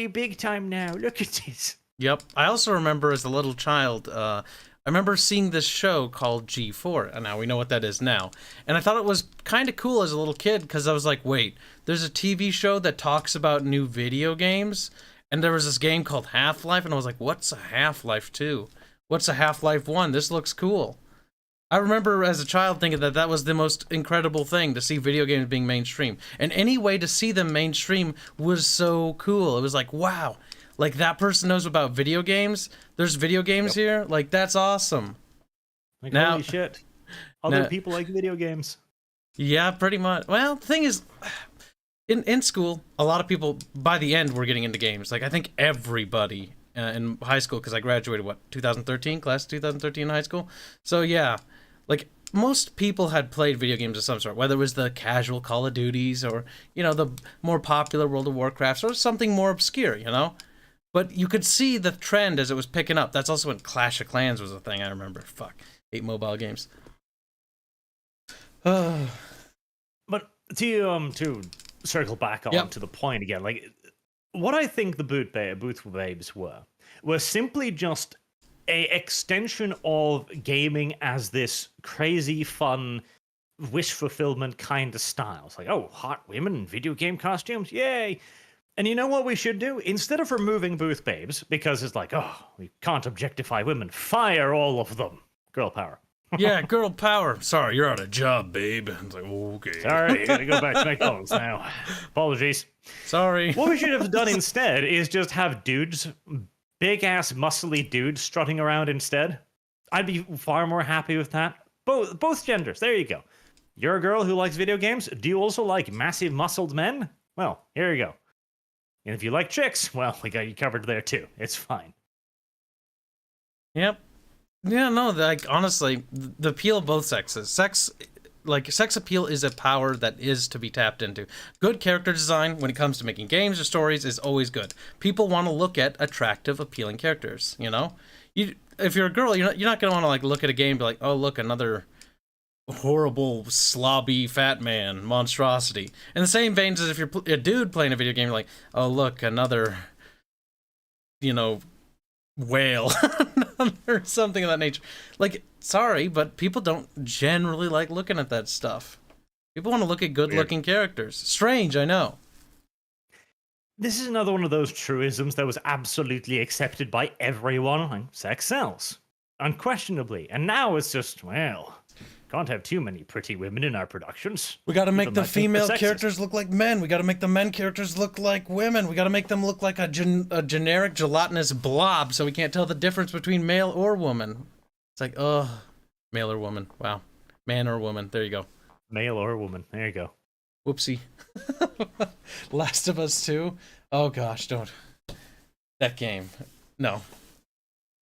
big time now. Look at this." Yep. I also remember as a little child, I remember seeing this show called G4, and now we know what that is now. And I thought it was kind of cool as a little kid, because I was like, wait, there's a TV show that talks about new video games, and there was this game called Half-Life, and I was like, what's a Half-Life 2? What's a Half-Life 1? This looks cool. I remember as a child thinking that that was the most incredible thing, to see video games being mainstream. And any way to see them mainstream was so cool. It was like, wow, like that person knows about video games. There's video games here. Like, that's awesome. Like, Now- holy shit. Other now- people like video games. Yeah, pretty much. Well, the thing is, in school, a lot of people, by the end, were getting into games. Like, I think everybody in high school, because I graduated, 2013? Class 2013 in high school? So, yeah. Like, most people had played video games of some sort, whether it was the casual Call of Duties or, the more popular World of Warcrafts or something more obscure, But you could see the trend as it was picking up. That's also when Clash of Clans was a thing, I remember. Fuck. 8 mobile games. But to circle back on Yep. to the point again, like, what I think the Booth Babes were simply just a extension of gaming as this crazy, fun, wish fulfillment kind of style. It's like, oh, hot women in video game costumes, yay! And you know what we should do? Instead of removing Booth Babes, because it's like, oh, we can't objectify women, fire all of them. Girl power. Yeah, girl power. Sorry, you're out of job, babe. It's like, okay. Sorry, gotta go back to McDonald's now. Apologies. Sorry. What we should have done instead is just have dudes, big-ass, muscly dudes strutting around instead. I'd be far more happy with that. Both genders, there you go. You're a girl who likes video games. Do you also like massive, muscled men? Well, here you go. And if you like chicks, well, we got you covered there too. It's fine. Yep. Yeah, no, like, honestly, the appeal of both sexes. Sex appeal is a power that is to be tapped into. Good character design, when it comes to making games or stories, is always good. People want to look at attractive, appealing characters, If you're a girl, you're not going to want to, like, look at a game and be like, oh, look, another horrible, slobby, fat man, monstrosity. In the same veins as if you're a dude playing a video game, you're like, oh, look, another, whale or something of that nature. Like, sorry, but people don't generally like looking at that stuff. People want to look at good-looking characters. Strange, I know. This is another one of those truisms that was absolutely accepted by everyone. Like, sex sells. Unquestionably. And now it's just, well, can't have too many pretty women in our productions. We gotta make Even the might think female they're sexist. characters look like men. We gotta make the men characters look like women. We gotta make them look like a generic gelatinous blob so we can't tell the difference between male or woman. It's like, male or woman. Wow. Man or woman. There you go. Male or woman. There you go. Whoopsie. Last of Us 2? Oh gosh, don't. That game. No.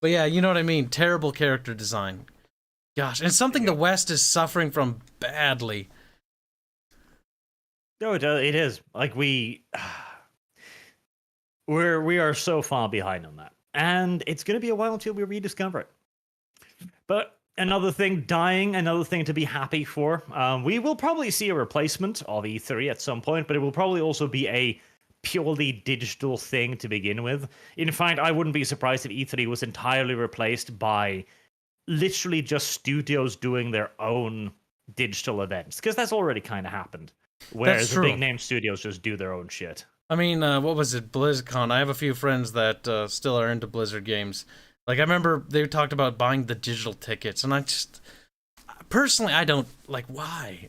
But yeah, you know what I mean. Terrible character design. Gosh, and something the West is suffering from badly. No, it is. Like, we are so far behind on that. And it's going to be a while until we rediscover it. But another thing dying, another thing to be happy for. We will probably see a replacement of E3 at some point, but it will probably also be a purely digital thing to begin with. In fact, I wouldn't be surprised if E3 was entirely replaced by literally just studios doing their own digital events, because that's already kind of happened, where That's the true. big name studios just do their own shit. I mean, what was it, BlizzCon? I have a few friends that still are into Blizzard games. Like, I remember they talked about buying the digital tickets, and I just... Personally, I don't... Like, why?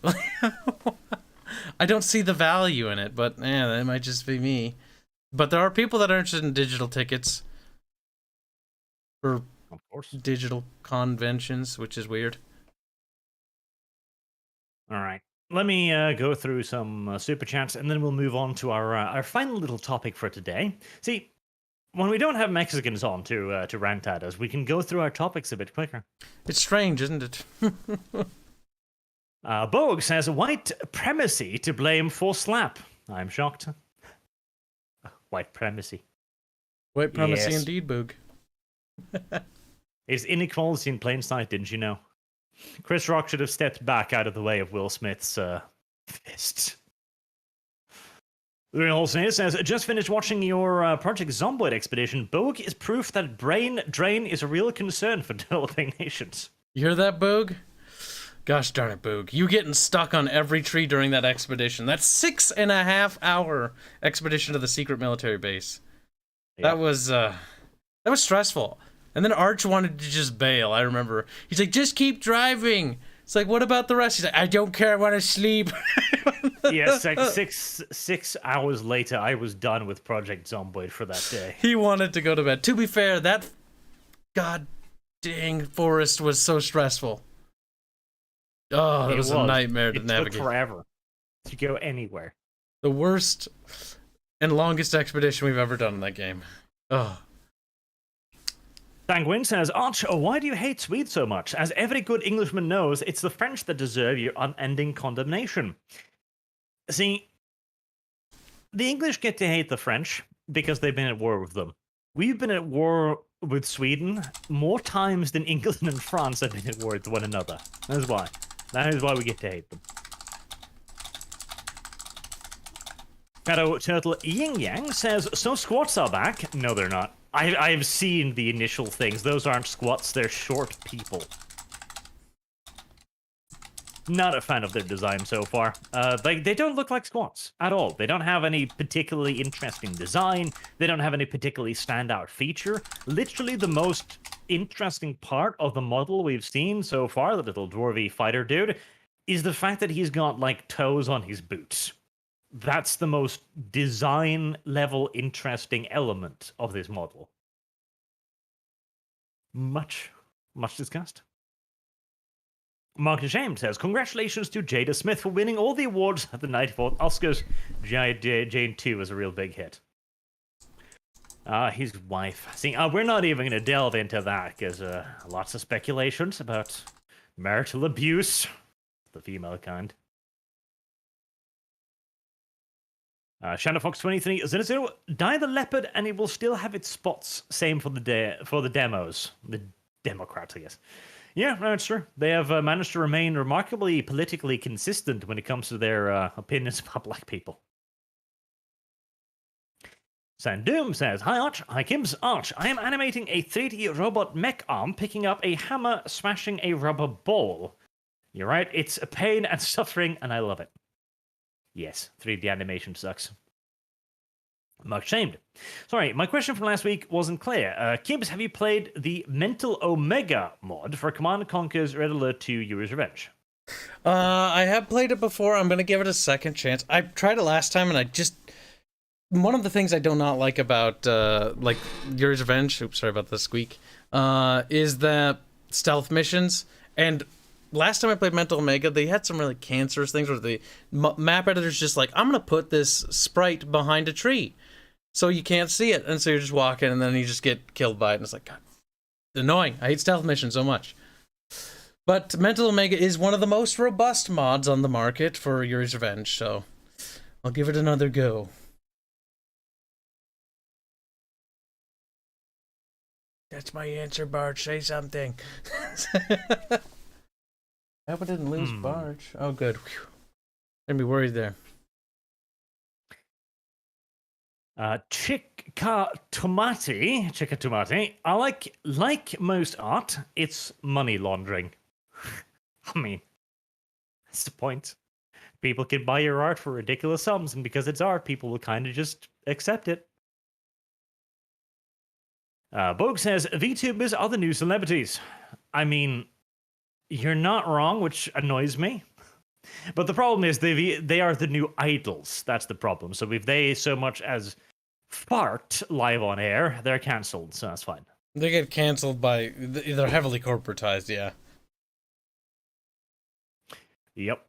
I don't see the value in it, but, that might just be me. But there are people that are interested in digital tickets for Of course. digital conventions, which is weird. All right. Let me go through some super chats, and then we'll move on to our final little topic for today. See, when we don't have Mexicans on to rant at us, we can go through our topics a bit quicker. It's strange, isn't it? Bogue says, white primacy to blame for slap. I'm shocked. White primacy. White primacy Yes. indeed, Boog. It's inequality in plain sight, didn't you know? Chris Rock should have stepped back out of the way of Will Smith's fist. Louis Holson says, just finished watching your Project Zomboid expedition. Bogue is proof that brain drain is a real concern for developing nations. You hear that, Boog? Gosh darn it, Boog. You getting stuck on every tree during that expedition. That 6.5 hour expedition to the secret military base. Yeah. That was stressful. And then Arch wanted to just bail, I remember. He's like, just keep driving. It's like, what about the rest? He's like, I don't care, I want to sleep. Yes, like 6 hours later, I was done with Project Zomboid for that day. He wanted to go to bed. To be fair, that god dang forest was so stressful. Oh, that was a nightmare to navigate. It took forever to go anywhere. The worst and longest expedition we've ever done in that game. Oh. Sanguine says, Arch, why do you hate Swedes so much? As every good Englishman knows, it's the French that deserve your unending condemnation. See, the English get to hate the French because they've been at war with them. We've been at war with Sweden more times than England and France have been at war with one another. That is why. That is why we get to hate them. Shadow Turtle Yin Yang says, so squats are back? No, they're not. I've seen the initial things. Those aren't squats, they're short people. Not a fan of their design so far. They don't look like squats at all. They don't have any particularly interesting design. They don't have any particularly standout feature. Literally the most interesting part of the model we've seen so far, the little dwarvy fighter dude, is the fact that he's got, like, toes on his boots. That's the most design level interesting element of this model. Much discussed. Mark Shame says, congratulations to Jada Smith for winning all the awards at the 94th Oscars. Jane 2 was a real big hit. His wife. See, we're not even going to delve into that because lots of speculations about marital abuse, the female kind. Shanna Fox 23 Zinazero, dye the leopard and it will still have its spots. Same for the demos. The Democrats, I guess. Yeah, no, it's true. They have managed to remain remarkably politically consistent when it comes to their opinions about black people. Sandoom says, hi Arch, hi Kims. Arch, I am animating a 3D robot mech arm picking up a hammer smashing a rubber ball. You're right, it's a pain and suffering and I love it. Yes, 3D animation sucks. Much shamed. Sorry, my question from last week wasn't clear. Kibbs, have you played the Mental Omega mod for Command & Conquer's Red Alert 2 Yuri's Revenge? I have played it before. I'm going to give it a second chance. I tried it last time, and I just... One of the things I do not like about, like, Yuri's Revenge... Oops, sorry about the squeak. Is the stealth missions, and... Last time I played Mental Omega, they had some really cancerous things where the map editor's just like, I'm going to put this sprite behind a tree so you can't see it. And so you're just walking and then you just get killed by it. And it's like, God, it's annoying. I hate stealth missions so much. But Mental Omega is one of the most robust mods on the market for Yuri's Revenge, so I'll give it another go. That's my answer, Bart. Say something. I hope I didn't lose Barge. Oh, good. Whew. I'd be worried there. Chica Tomati. I like most art, it's money laundering. I mean, that's the point. People can buy your art for ridiculous sums, and because it's art, people will kind of just accept it. Bogue says, VTubers are the new celebrities. I mean, you're not wrong, which annoys me. But the problem is they are the new idols. That's the problem. So if they so much as fart live on air, they're cancelled, so that's fine. They get cancelled by... They're heavily corporatized, yeah. Yep.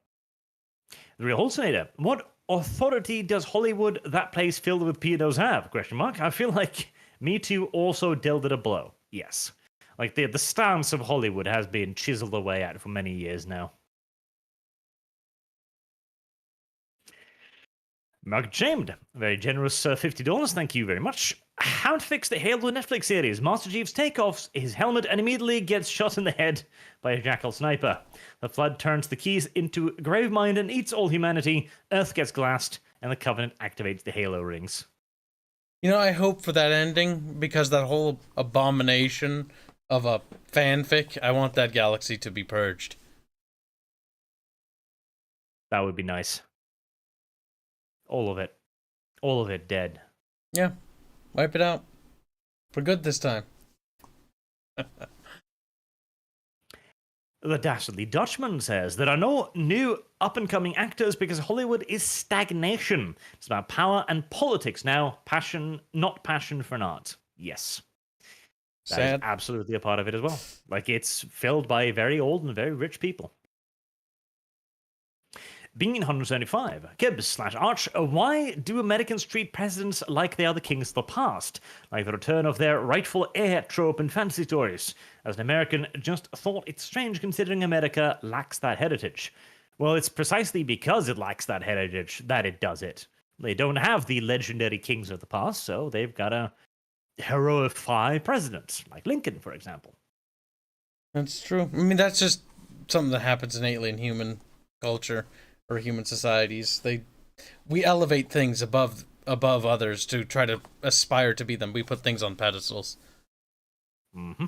The Real Hallucinator. What authority does Hollywood, that place filled with pedos, have? Question mark. I feel like Me Too also dealt it a blow. Yes. Like the stance of Hollywood has been chiseled away at for many years now. Mark Jamed, very generous $50. Thank you very much. How to fix the Halo Netflix series. Master Chief's takeoffs his helmet and immediately gets shot in the head by a jackal sniper. The Flood turns the keys into a Gravemind and eats all humanity. Earth gets glassed, and the Covenant activates the Halo rings. You know, I hope for that ending, because that whole abomination of a fanfic, I want that galaxy to be purged. That would be nice. All of it. All of it dead. Yeah. Wipe it out. For good this time. The Dastardly Dutchman says, there are no new up-and-coming actors because Hollywood is stagnation. It's about power and politics now. Passion, not passion for an art. Yes. That is absolutely a part of it as well. Like, it's filled by very old and very rich people. Being in 175, Gibbs/Arch, why do Americans treat presidents like they are the kings of the past? Like the return of their rightful heir trope in fantasy stories. As an American, just thought it's strange considering America lacks that heritage. Well, it's precisely because it lacks that heritage that it does it. They don't have the legendary kings of the past, so they've got to heroify presidents, like Lincoln, for example. That's true. I mean, that's just something that happens innately in human culture. Or human societies. We elevate things above others to try to aspire to be them. We put things on pedestals. Mm-hmm.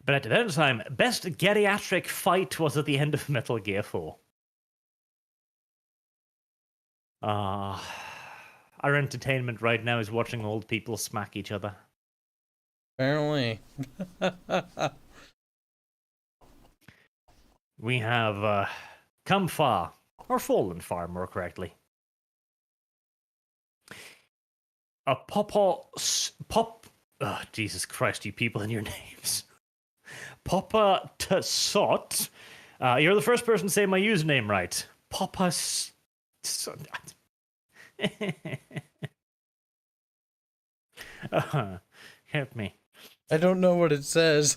But at that time, best geriatric fight was at the end of Metal Gear 4. Our entertainment right now is watching old people smack each other. Apparently. We have come far, or fallen far, more correctly. A Jesus Christ, you people and your names. Papa Tassot. You're the first person to say my username right. Papa help me. I don't know what it says.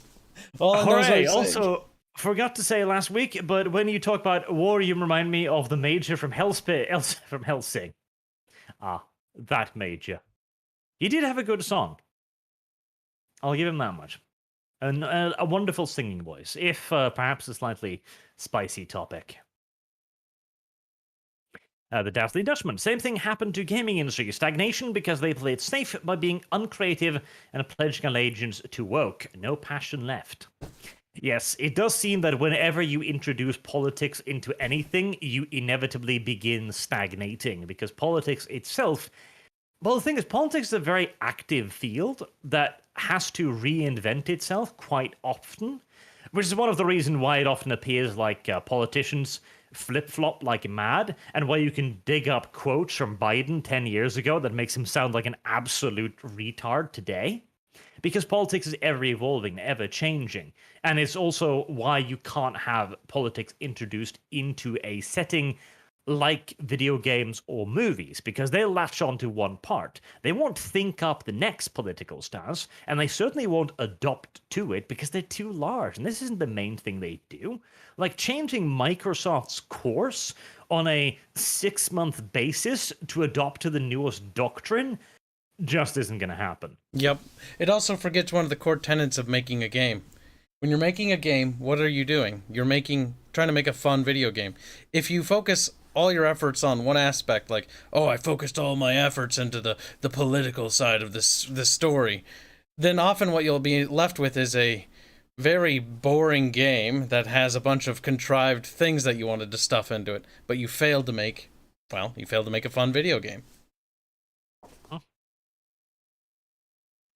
Hooray! Also, forgot to say last week, but when you talk about war, you remind me of the Major from Hellsing. Ah, that Major. He did have a good song. I'll give him that much. And a wonderful singing voice, if perhaps a slightly spicy topic. The Daphne Dutchman. Same thing happened to gaming industry. Stagnation because they played safe by being uncreative and pledging allegiance to woke. No passion left. Yes, it does seem that whenever you introduce politics into anything, you inevitably begin stagnating, because politics itself... Well, the thing is, politics is a very active field that has to reinvent itself quite often, which is one of the reasons why it often appears like politicians flip-flop like mad, and why you can dig up quotes from Biden 10 years ago that makes him sound like an absolute retard today. Because politics is ever-evolving, ever-changing. And it's also why you can't have politics introduced into a setting like video games or movies, because they'll latch on to one part. They won't think up the next political stance, and they certainly won't adopt to it because they're too large. And this isn't the main thing they do. Like changing Microsoft's course on a 6-month basis to adopt to the newest doctrine just isn't going to happen. Yep. It also forgets one of the core tenets of making a game. When you're making a game, what are you doing? You're trying to make a fun video game. If you focus all your efforts on one aspect, like, oh, I focused all my efforts into the political side of this story, then often what you'll be left with is a very boring game that has a bunch of contrived things that you wanted to stuff into it, but you failed to make, well, you failed to make a fun video game.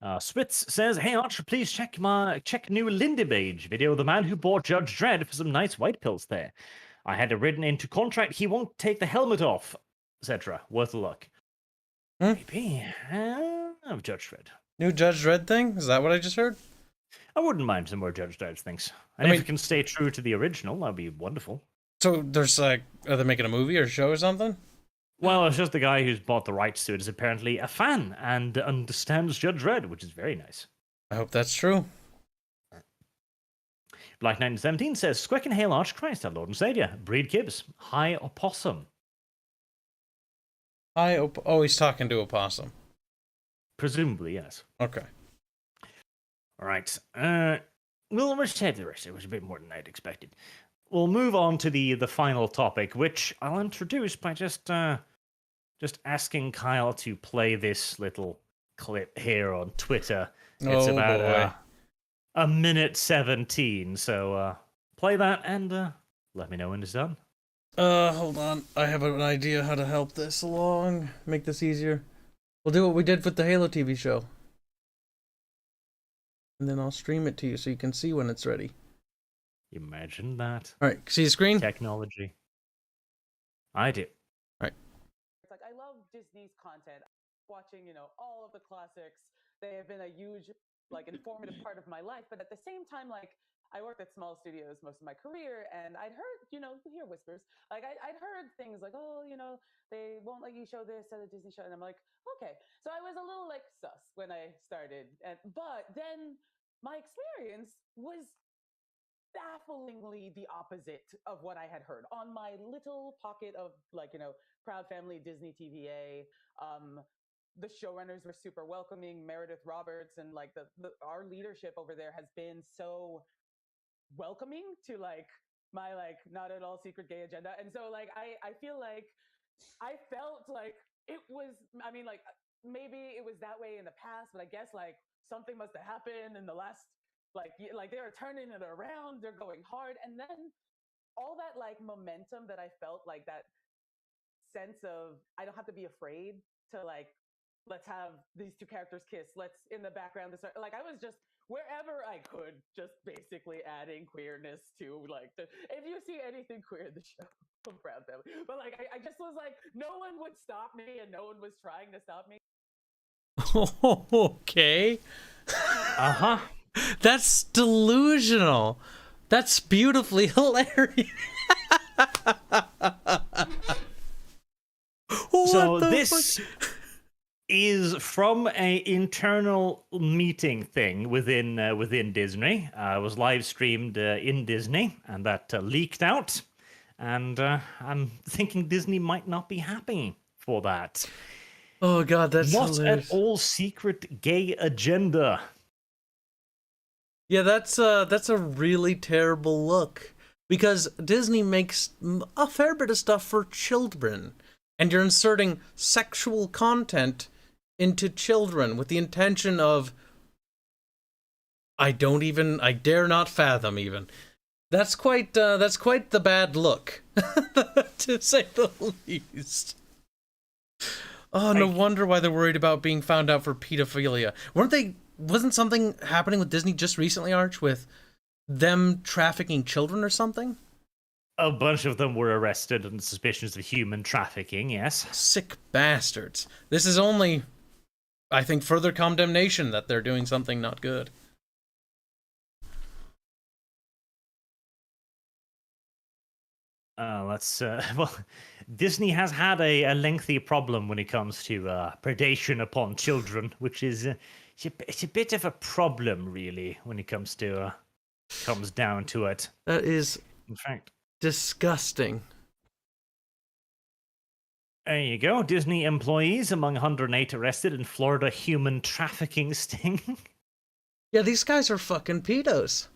Switz says, "Hey Arch, please check new Lindy Mage video. The man who bought Judge Dredd for some nice white pills there. I had it written into contract he won't take the helmet off, etc. Worth a look." Maybe. Of Judge Dredd. New Judge Dredd thing? Is that what I just heard? I wouldn't mind some more Judge Dredd things. And if it can stay true to the original, that'd be wonderful. So there's like, are they making a movie or a show or something? Well, it's just the guy who's bought the rights to it is apparently a fan and understands Judge Dredd, which is very nice. I hope that's true. Black1917 says, "Squick and Hail Arch Christ, our Lord and Savior. Breed Gibbs. Hi, Opossum." Oh, he's talking to a possum. Presumably, yes. Okay. All right. We'll save the rest. It was a bit more than I'd expected. We'll move on to the final topic, which I'll introduce by just asking Kyle to play this little clip here on Twitter. It's about a minute 17, so play that and let me know when it's done. Hold on. I have an idea how to help this along. Make this easier. We'll do what we did with the Halo TV show. And then I'll stream it to you so you can see when it's ready. Imagine that. Alright, see the screen? Technology. I do. Alright. It's like, I love Disney's content. Watching, all of the classics. They have been a huge, informative part of my life. But at the same time, I worked at small studios most of my career, and I'd heard, you hear whispers. I'd heard things like, oh, they won't let you show this at a Disney show. And I'm like, okay. So I was a little, sus when I started. But then my experience was bafflingly the opposite of what I had heard on my little pocket of proud family Disney TVA. The showrunners were super welcoming. Meredith Roberts and our leadership over there has been so welcoming to my not at all secret gay agenda. And so I feel like I felt like it was, maybe it was that way in the past, but I guess something must have happened in the last they are turning it around, they're going hard. And then all that momentum that I felt, that sense of I don't have to be afraid to let's have these two characters kiss, let's in the background start, I was just wherever I could just basically adding queerness to if you see anything queer in the show, I'm proud of it. But I just was no one would stop me and no one was trying to stop me. Okay. Uh-huh. That's delusional. That's beautifully hilarious. So this is from a internal meeting thing within Disney. It was live streamed in Disney, and that leaked out. And I'm thinking Disney might not be happy for that. Oh God, that's not hilarious. at all secret gay agenda. Yeah, that's a really terrible look, because Disney makes a fair bit of stuff for children, and you're inserting sexual content into children with the intention of I dare not fathom even. That's quite the bad look, to say the least. Oh, no wonder why they're worried about being found out for pedophilia. Wasn't something happening with Disney just recently, Arch, with them trafficking children or something? A bunch of them were arrested on suspicions of human trafficking, yes. Sick bastards. This is only, I think, further condemnation that they're doing something not good. Well, Disney has had a lengthy problem when it comes to predation upon children, which is it's a bit of a problem, really, when it comes down to it. That is, in fact, disgusting. There you go. Disney employees among 108 arrested in Florida human trafficking sting. Yeah, these guys are fucking pedos.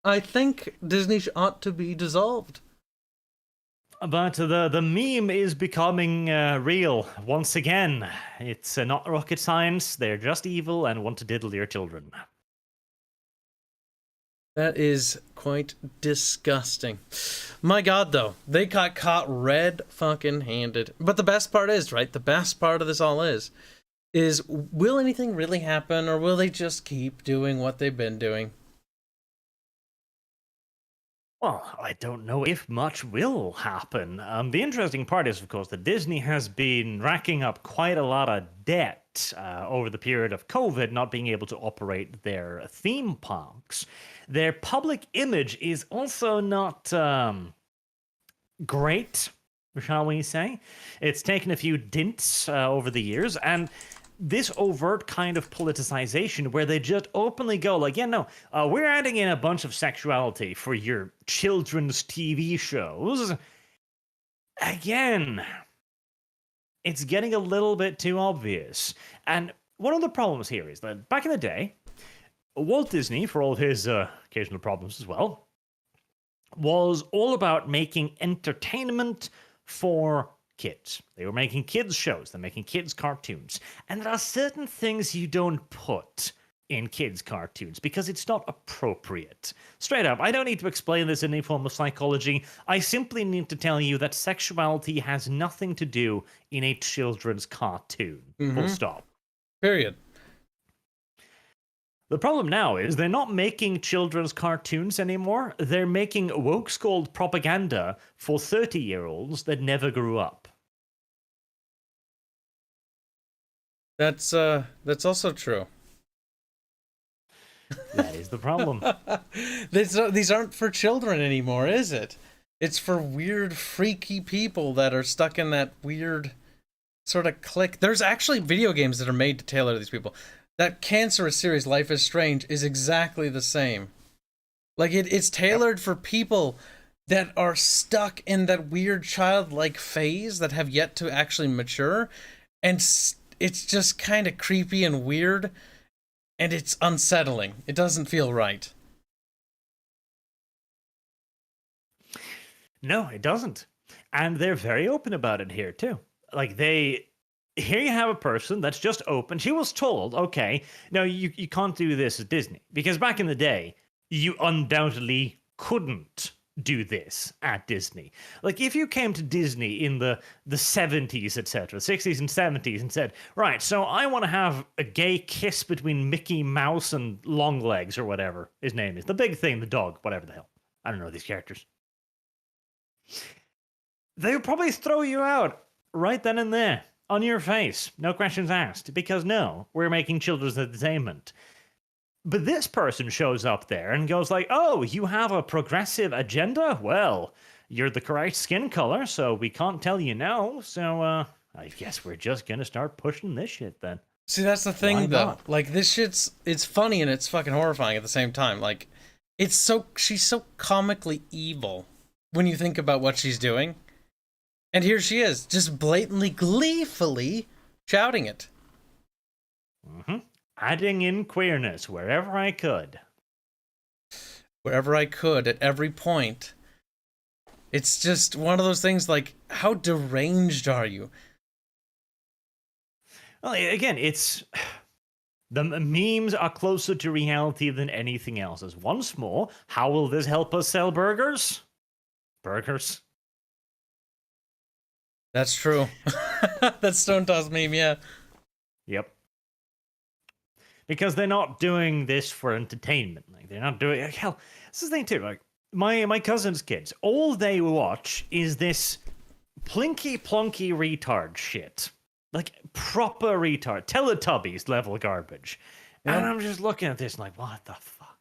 I think Disney ought to be dissolved. But the meme is becoming real once again. It's not rocket science. They're just evil and want to diddle your children. That is quite disgusting. My God, though, they got caught red fucking handed. But the best part is, right? The best part of this all is will anything really happen, or will they just keep doing what they've been doing? Well, I don't know if much will happen. The interesting part is, of course, that Disney has been racking up quite a lot of debt over the period of COVID, not being able to operate their theme parks. Their public image is also not great, shall we say. It's taken a few dints over the years, and this overt kind of politicization where they just openly go like, yeah, no, we're adding in a bunch of sexuality for your children's TV shows. Again, it's getting a little bit too obvious. And one of the problems here is that back in the day, Walt Disney, for all of his occasional problems as well, was all about making entertainment for kids. They were making kids shows, they're making kids cartoons. And there are certain things you don't put in kids cartoons because it's not appropriate. Straight up, I don't need to explain this in any form of psychology. I simply need to tell you that sexuality has nothing to do in a children's cartoon. Full stop. Period. The problem now is they're not making children's cartoons anymore. They're making woke-scold propaganda for 30-year-olds that never grew up. That's also true. That is the problem. These aren't for children anymore, is it? It's for weird, freaky people that are stuck in that weird sort of clique. There's actually video games that are made to tailor to these people. That cancerous series, Life is Strange, is exactly the same. Like, it's tailored for people that are stuck in that weird childlike phase that have yet to actually mature. And it's just kind of creepy and weird. And it's unsettling. It doesn't feel right. No, it doesn't. And they're very open about it here, too. Like, here you have a person that's just open. She was told, okay, no, you can't do this at Disney. Because back in the day, you undoubtedly couldn't do this at Disney. Like, if you came to Disney in the 70s, etc., 60s and 70s, and said, right, so I want to have a gay kiss between Mickey Mouse and Longlegs, or whatever his name is. The big thing, the dog, whatever the hell. I don't know these characters. They would probably throw you out right then and there. On your face, no questions asked, because no, we're making children's entertainment. But this person shows up there and goes like, oh, you have a progressive agenda? Well, you're the correct skin color, so we can't tell you no, so I guess we're just gonna start pushing this shit then. See, that's the thing, though. Like, this it's funny and it's fucking horrifying at the same time. Like, she's so comically evil when you think about what she's doing. And here she is, just blatantly, gleefully shouting it. Adding in queerness wherever I could. Wherever I could, at every point. It's just one of those things like, how deranged are you? Well, again, it's... The memes are closer to reality than anything else. As once more, how will this help us sell burgers? Burgers. That's true. That's Stone Toss meme, yeah. Yep. Because they're not doing this for entertainment. Like, they're not doing... Hell, this is the thing, too. Like, my cousin's kids, all they watch is this plinky-plonky retard shit. Like, proper retard. Teletubbies level garbage. Yeah. And I'm just looking at this like, what the fuck?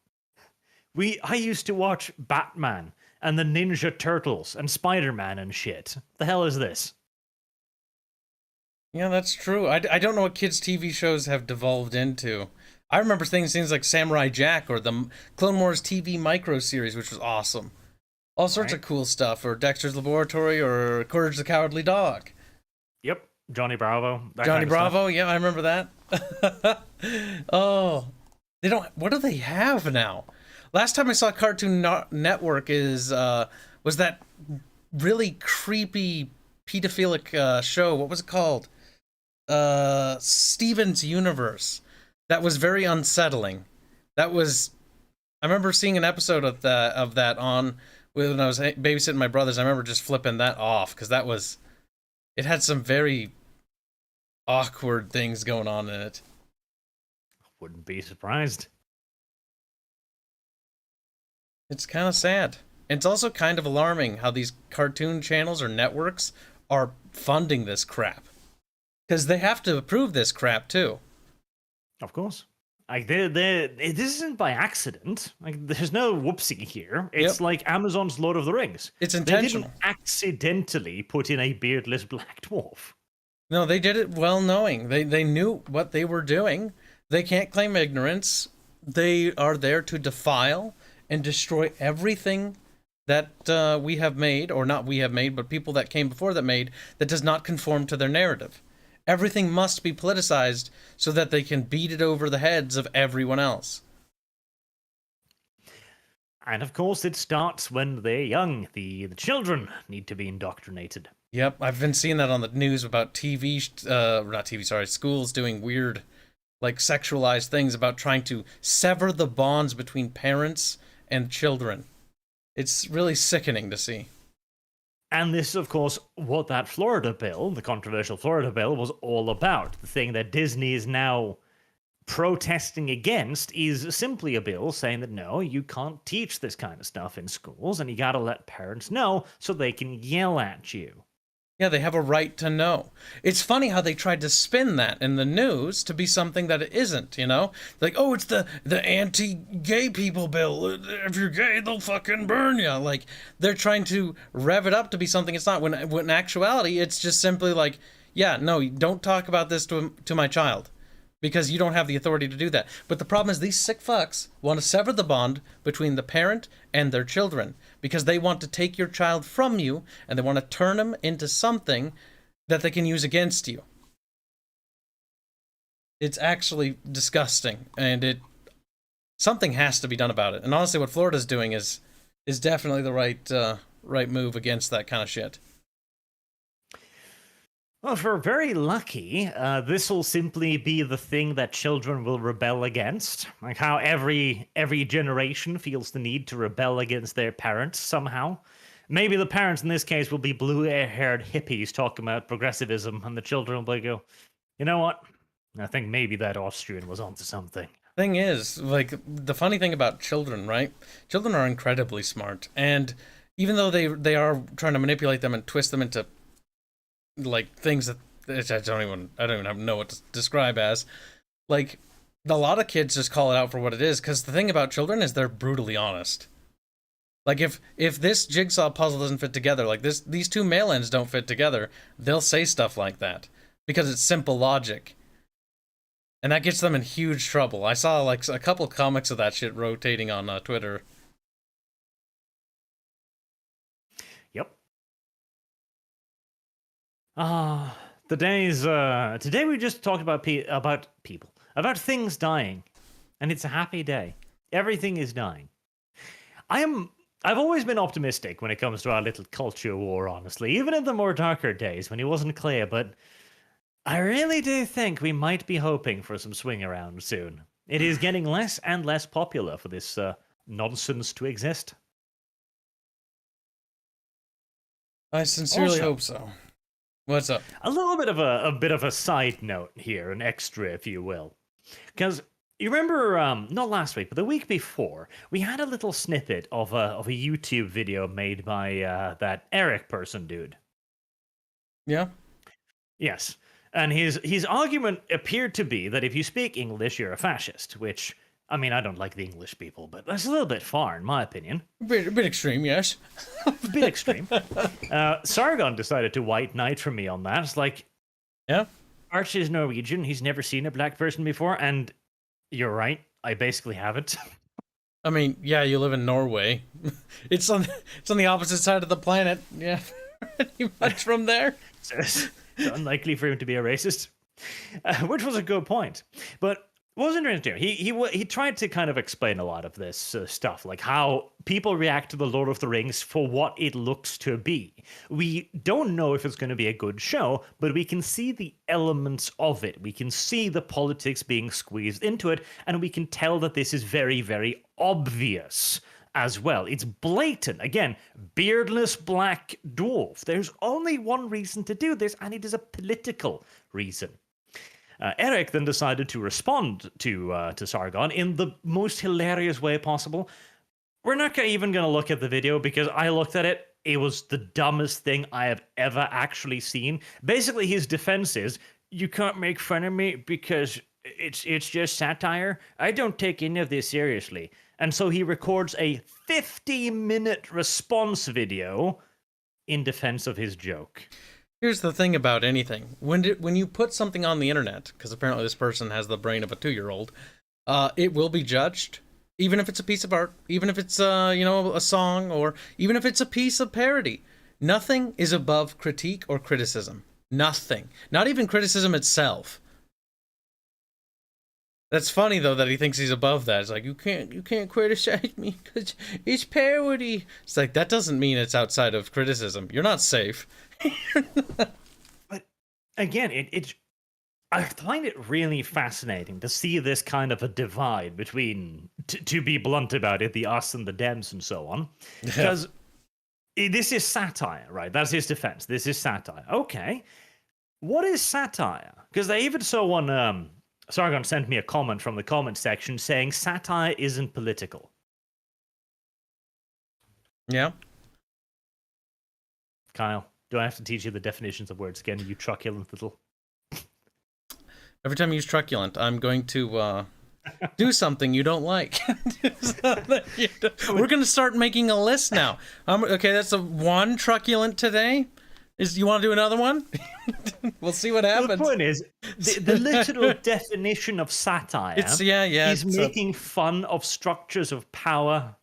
I used to watch Batman and the Ninja Turtles and Spider-Man and shit. The hell is this? Yeah, that's true. I don't know what kids' TV shows have devolved into. I remember things like Samurai Jack or the Clone Wars TV micro series, which was awesome. All sorts of cool stuff, or Dexter's Laboratory, or Courage the Cowardly Dog. Yep, Johnny Bravo. Johnny Bravo, yeah, I remember that. Oh, they don't. What do they have now? Last time I saw Cartoon Network was that really creepy pedophilic show. What was it called? Steven's Universe. That was very unsettling. That was I remember seeing an episode of that on when I was babysitting my brothers. I remember just flipping that off because it had some very awkward things going on in it. Wouldn't be surprised. It's kind of sad. And it's also kind of alarming how these cartoon channels or networks are funding this crap. Because they have to approve this crap too. Of course. Like this isn't by accident. Like there's no whoopsie here. It's like Amazon's Lord of the Rings. It's intentional. They didn't accidentally put in a beardless black dwarf. No, they did it well knowing. They knew what they were doing. They can't claim ignorance. They are there to defile and destroy everything that we have made, or not we have made, but people that came before that made, that does not conform to their narrative. Everything must be politicized so that they can beat it over the heads of everyone else. And of course, it starts when they're young. The children need to be indoctrinated. Yep, I've been seeing that on the news about schools doing weird, like sexualized things about trying to sever the bonds between parents and children. It's really sickening to see. And this is, of course, what that Florida bill, the controversial Florida bill, was all about. The thing that Disney is now protesting against is simply a bill saying that no, you can't teach this kind of stuff in schools, and you gotta let parents know so they can yell at you. Yeah, they have a right to know. It's funny how they tried to spin that in the news to be something that it isn't, you know? Like, oh, it's the anti-gay people bill. If you're gay, they'll fucking burn you. Like, they're trying to rev it up to be something it's not, when in actuality, it's just simply like, yeah, no, don't talk about this to my child, because you don't have the authority to do that. But the problem is these sick fucks want to sever the bond between the parent and their children, because they want to take your child from you, and they want to turn them into something that they can use against you. It's actually disgusting, and something has to be done about it. And honestly, what Florida's doing is definitely the right move against that kind of shit. Well, if we're very lucky, this will simply be the thing that children will rebel against. Like how every generation feels the need to rebel against their parents somehow. Maybe the parents in this case will be blue-haired hippies talking about progressivism, and the children will go, you know what? I think maybe that Austrian was onto something. Thing is, like, the funny thing about children, right? Children are incredibly smart, and even though they are trying to manipulate them and twist them into like things that I don't even know what to describe as, like, a lot of kids just call it out for what it is, because the thing about children is they're brutally honest. Like, if this jigsaw puzzle doesn't fit together, like these two male ends don't fit together, they'll say stuff like that because it's simple logic, and that gets them in huge trouble. I saw like a couple comics of that shit rotating on Twitter. Today we just talked about people, about things dying, and it's a happy day. Everything is dying. I've always been optimistic when it comes to our little culture war, honestly, even in the more darker days when he wasn't clear, but I really do think we might be hoping for some swing around soon. It is getting less and less popular for this nonsense to exist. I sincerely hope so. What's up? A little bit of a side note here, an extra, if you will, because you remember not last week, but the week before, we had a little snippet of a YouTube video made by that Eric person dude. Yeah. Yes, and his argument appeared to be that if you speak English, you're a fascist. Which, I mean, I don't like the English people, but that's a little bit far, in my opinion. A bit extreme, yes. A bit extreme. Sargon decided to white knight for me on that. It's like, yeah, Arch is Norwegian. He's never seen a black person before, and you're right. I basically haven't. I mean, yeah, you live in Norway. It's on the opposite side of the planet. Yeah, pretty much from there. It's unlikely for him to be a racist, which was a good point. But What was interesting? He tried to kind of explain a lot of this stuff, like how people react to the Lord of the Rings for what it looks to be. We don't know if it's going to be a good show, but we can see the elements of it. We can see the politics being squeezed into it, and we can tell that this is very, very obvious as well. It's blatant. Again, beardless black dwarf. There's only one reason to do this, and it is a political reason. Eric then decided to respond to Sargon in the most hilarious way possible. We're not even going to look at the video because I looked at it. It was the dumbest thing I have ever actually seen. Basically, his defense is, you can't make fun of me because it's just satire. I don't take any of this seriously. And so he records a 50-minute response video in defense of his joke. Here's the thing about anything. When you put something on the internet, because apparently this person has the brain of a 2-year-old, it will be judged. Even if it's a piece of art, even if it's a song, or even if it's a piece of parody. Nothing is above critique or criticism. Nothing. Not even criticism itself. That's funny though that he thinks he's above that. It's like, you can't criticize me because it's parody. It's like, that doesn't mean it's outside of criticism. You're not safe. But again, I find it really fascinating to see this kind of a divide between, to be blunt about it, the us and the Dems and so on. Because this is satire, right? That's his defense. This is satire. Okay. What is satire? Because they even saw one, Sargon sent me a comment from the comment section saying satire isn't political. Yeah. Kyle, do I have to teach you the definitions of words again, you truculent little... Every time you use truculent, I'm going to do something you don't like. We're going to start making a list now. Okay, that's one truculent today. You want to do another one? We'll see what happens. Well, the point is, the literal definition of satire is making fun of structures of power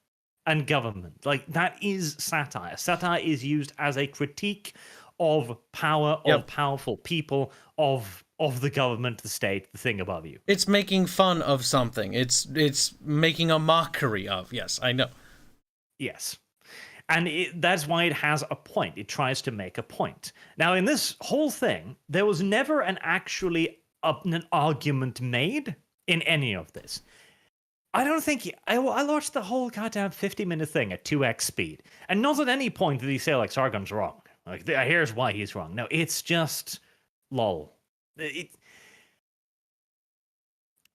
and government. Like, that is satire. Satire is used as a critique of power, of powerful people, of the government, the state, the thing above you. It's making fun of something. It's making a mockery of. Yes, I know. Yes. And that's why it has a point. It tries to make a point. Now, in this whole thing, there was never an argument made in any of this. I don't think... I watched the whole goddamn 50-minute thing at 2x speed. And not at any point did he say, like, Sargon's wrong. Like, here's why he's wrong. No, it's just... lol.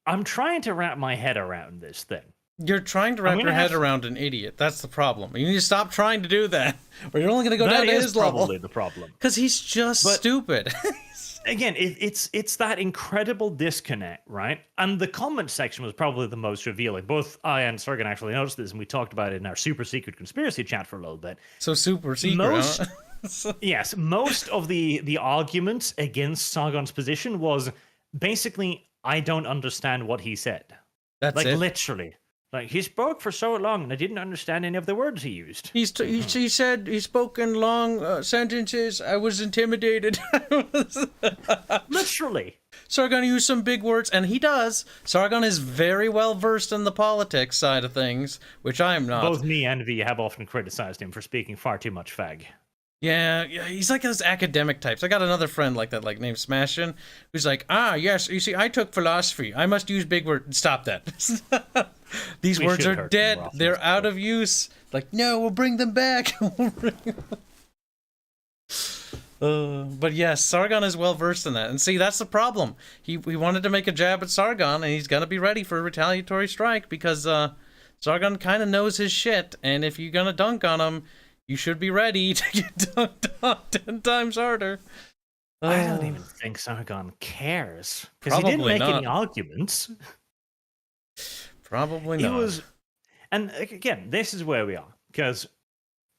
I'm trying to wrap my head around this thing. You're trying to wrap your head around an idiot. That's the problem. You need to stop trying to do that, or you're only going to go down to his level. That is probably the problem. Because he's just stupid. Again, it's that incredible disconnect, right? And the comment section was probably the most revealing. Both I and Sargon actually noticed this, and we talked about it in our super secret conspiracy chat for a little bit. So super secret, Yes, most of the arguments against Sargon's position was basically, I don't understand what he said. That's like, it. Literally. Like, he spoke for so long, and I didn't understand any of the words he used. He said he spoke in long sentences. I was intimidated. Literally. Sargon used some big words, and he does. Sargon is very well versed in the politics side of things, which I am not. Both me and V have often criticized him for speaking far too much fag. Yeah, he's like those academic types. I got another friend like that, like named Smashin, who's like, yes, you see, I took philosophy. I must use big words. Stop that. These words are dead. They're out of use. Like, no, we'll bring them back. But yes, Sargon is well versed in that. And see, that's the problem. He wanted to make a jab at Sargon, and he's gonna be ready for a retaliatory strike because Sargon kind of knows his shit. And if you're gonna dunk on him, you should be ready to get dunked on 10 times harder. I don't even think Sargon cares. Because he didn't make any arguments. Probably not. And again, this is where we are. Because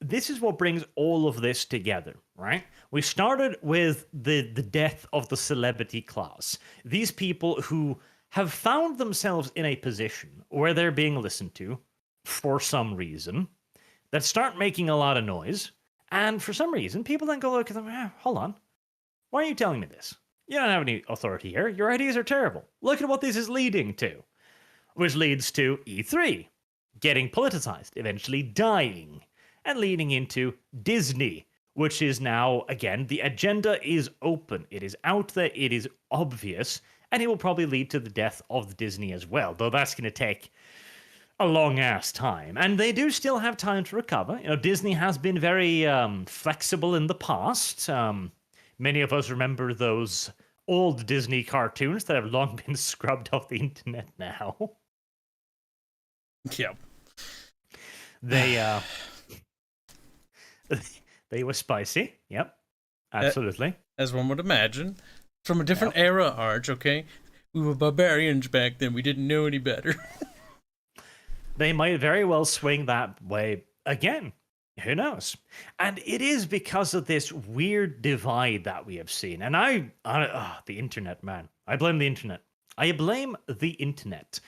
this is what brings all of this together, right? We started with the death of the celebrity class. These people who have found themselves in a position where they're being listened to for some reason, that start making a lot of noise, and for some reason, people then go look at them, hold on, why are you telling me this? You don't have any authority here. Your ideas are terrible. Look at what this is leading to. Which leads to E3 getting politicized, eventually dying, and leading into Disney, which is now, again, the agenda is open. It is out there, it is obvious, and it will probably lead to the death of Disney as well, though that's going to take a long ass time. And they do still have time to recover. You know, Disney has been very flexible in the past. Many of us remember those old Disney cartoons that have long been scrubbed off the internet now. Yep. They they were spicy. Yep. Absolutely. As one would imagine. From a different era, Arch, okay? We were barbarians back then. We didn't know any better. They might very well swing that way again. Who knows? And it is because of this weird divide that we have seen. And the internet, man. I blame the internet. I blame the internet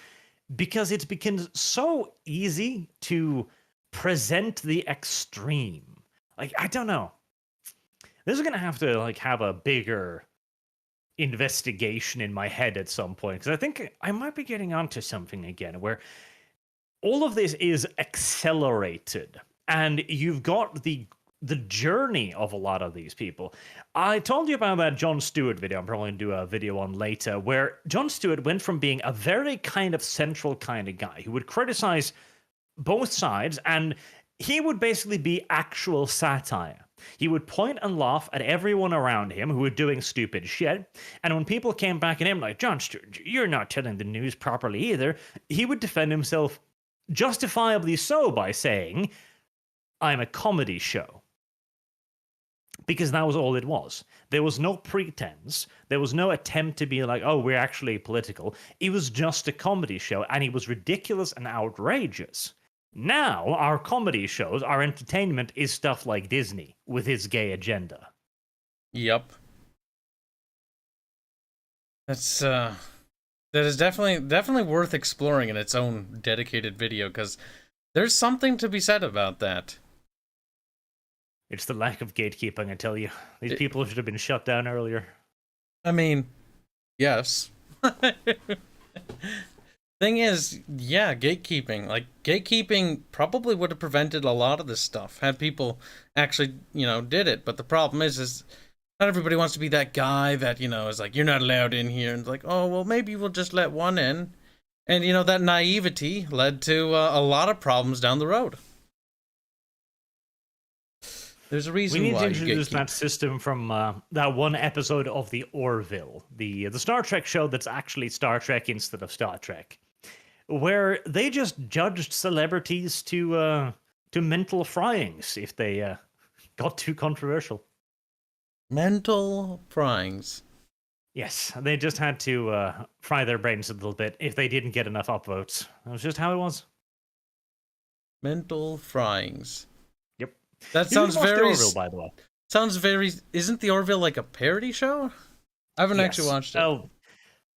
because it's become so easy to present the extreme. Like, I don't know. This is going to have to have a bigger investigation in my head at some point, because I think I might be getting onto something again where all of this is accelerated, and you've got the journey of a lot of these people. I told you about that Jon Stewart video. I'm probably going to do a video on later, where Jon Stewart went from being a very kind of central kind of guy who would criticize both sides, and he would basically be actual satire. He would point and laugh at everyone around him who were doing stupid shit. And when people came back at him like, Jon Stewart, you're not telling the news properly either, he would defend himself justifiably so by saying, I'm a comedy show. Because that was all it was. There was no pretense. There was no attempt to be like, oh, we're actually political. It was just a comedy show, and it was ridiculous and outrageous. Now, our comedy shows, our entertainment is stuff like Disney with its gay agenda. Yep. That is definitely worth exploring in its own dedicated video, because there's something to be said about that. It's the lack of gatekeeping, I tell you. These people should have been shut down earlier. I mean, yes. Thing is, yeah, gatekeeping. Like, gatekeeping probably would have prevented a lot of this stuff had people actually, did it. But the problem is not everybody wants to be that guy that, is like, you're not allowed in here. And it's like, oh, well, maybe we'll just let one in. And, that naivety led to a lot of problems down the road. There's a reason why we need to introduce that system from that one episode of the Orville, the Star Trek show that's actually Star Trek instead of Star Trek, where they just judged celebrities to mental fryings if they got too controversial. Mental fryings. Yes, they just had to fry their brains a little bit if they didn't get enough upvotes. That was just how it was. Mental fryings. Yep. That sounds very... Orville, by the way. Sounds very... Isn't the Orville like a parody show? I haven't actually watched it. Oh,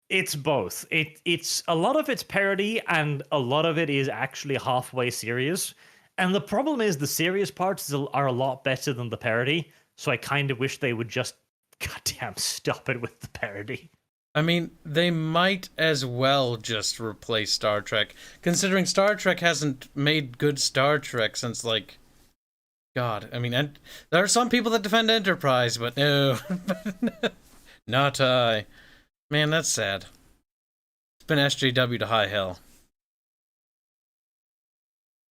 it's both. It's a lot of it's parody, and a lot of it is actually halfway serious. And the problem is the serious parts are a lot better than the parody, so I kind of wish they would just goddamn stop it with the parody. I mean, they might as well just replace Star Trek, considering Star Trek hasn't made good Star Trek since, like... God, I mean, there are some people that defend Enterprise, but no. Not I. Man, that's sad. It's been SJW to high hell.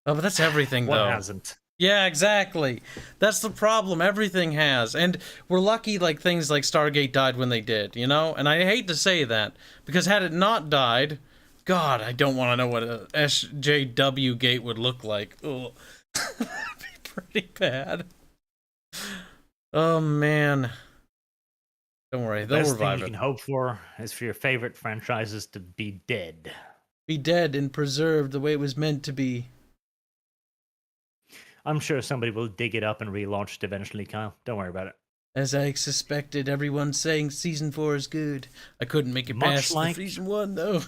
Oh, but that's everything, though. What hasn't? Yeah, exactly. That's the problem. Everything has. And we're lucky, like, things like Stargate died when they did, And I hate to say that, because had it not died, God, I don't want to know what a SJW gate would look like. Ugh. That'd be pretty bad. Oh, man. Don't worry, they'll Best revive thing you it. can hope for is for your favorite franchises to be dead. Be dead and preserved the way it was meant to be. I'm sure somebody will dig it up and relaunch it eventually, Kyle. Don't worry about it. As I suspected, everyone's saying Season 4 is good. I couldn't make it past the Season 1, though.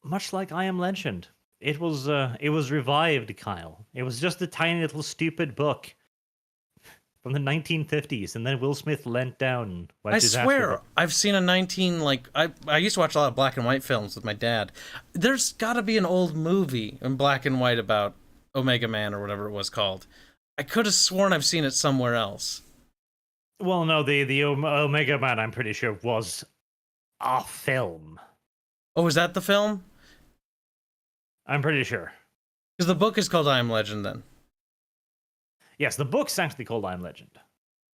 Much like I Am Legend. It was revived, Kyle. It was just a tiny little stupid book. from the 1950s, and then Will Smith leant down and wiped I his ass swear, with it. I've seen a 19 like I used to watch a lot of black and white films with my dad. There's got to be an old movie in black and white about Omega Man or whatever it was called. I could have sworn I've seen it somewhere else. Well, no, the Omega Man, I'm pretty sure, was a film. Oh, is that the film? I'm pretty sure. Because the book is called I Am Legend then. Yes, the book's actually called I'm Legend.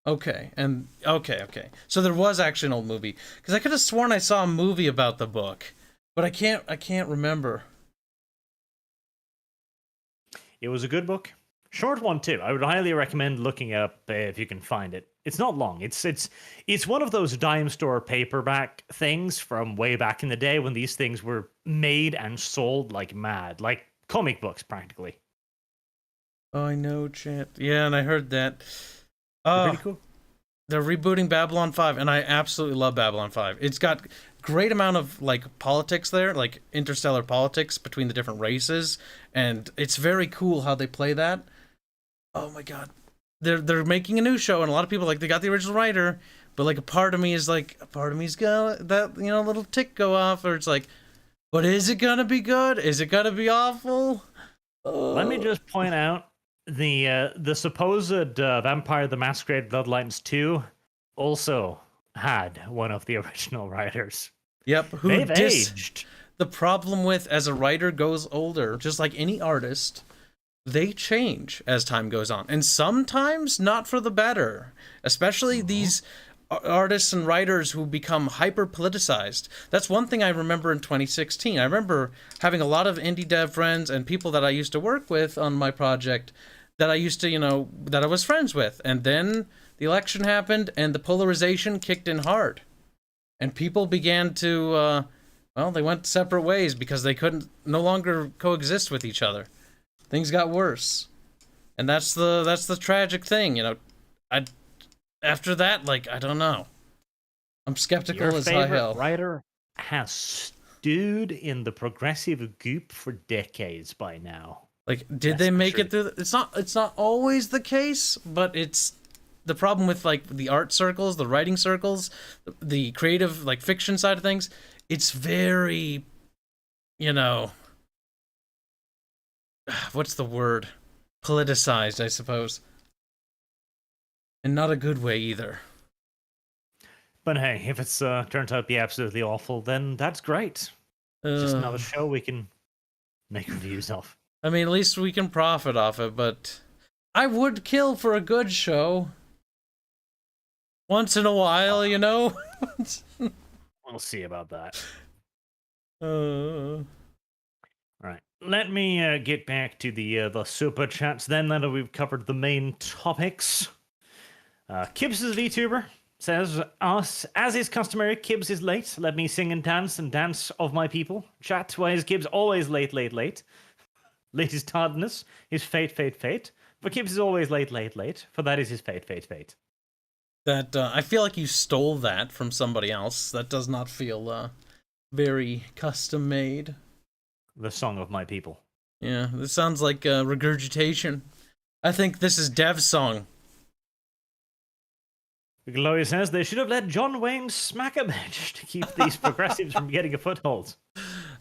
Okay, and okay. So there was actually an old movie because I could have sworn I saw a movie about the book, but I can't remember. It was a good book. Short one too. I would highly recommend looking up if you can find it. It's not long. It's one of those dime store paperback things from way back in the day when these things were made and sold like mad, like comic books practically. Oh, I know, chat. Yeah, and I heard that. They're pretty cool. They're rebooting Babylon 5, and I absolutely love Babylon 5. It's got great amount of like politics there, like interstellar politics between the different races, and it's very cool how they play that. Oh my god. They're making a new show, and a lot of people like they got the original writer, but like a part of me's got that, you know, little tick go off, or it's like, but is it gonna be good? Is it gonna be awful? Let me just point out the supposed Vampire the Masquerade Bloodlines 2 also had one of the original writers. Yep, They've aged. The problem with as a writer goes older, just like any artist, they change as time goes on, and sometimes not for the better. Especially these artists and writers who become hyper politicized. That's one thing I remember in 2016. I remember having a lot of indie dev friends and people that I used to work with on my project that I used to, you know, that I was friends with. And then the election happened and the polarization kicked in hard. And people began to, they went separate ways because they couldn't no longer coexist with each other. Things got worse. And that's the tragic thing, you know. After that, like, I don't know. I'm skeptical Your as hell. favorite writer has stewed in the progressive goop for decades by now. Like, did they make it through? It's not always the case, but it's the problem with like the art circles, the writing circles, the creative like fiction side of things. It's very, you know, what's the word? Politicized, I suppose. And not a good way either. But hey, if it's turns out to be absolutely awful, then that's great. It's just another show we can make reviews of. I mean, at least we can profit off it, but I would kill for a good show. Once in a while, you know? We'll see about that. Uh... Right. Let me get back to the super chats then, now that we've covered the main topics. Kibbs is VTuber says, as is customary, Kibbs is late. Let me sing and dance of my people. Chat, why is Kibbs always late? Late is tardiness, his fate. For Kibbs is always late. For that is his fate. That, I feel like you stole that from somebody else. That does not feel, very custom made. The song of my people. Yeah, this sounds like regurgitation. I think this is Dev's song. Gloria says they should have let John Wayne smack a bitch to keep these progressives from getting a foothold.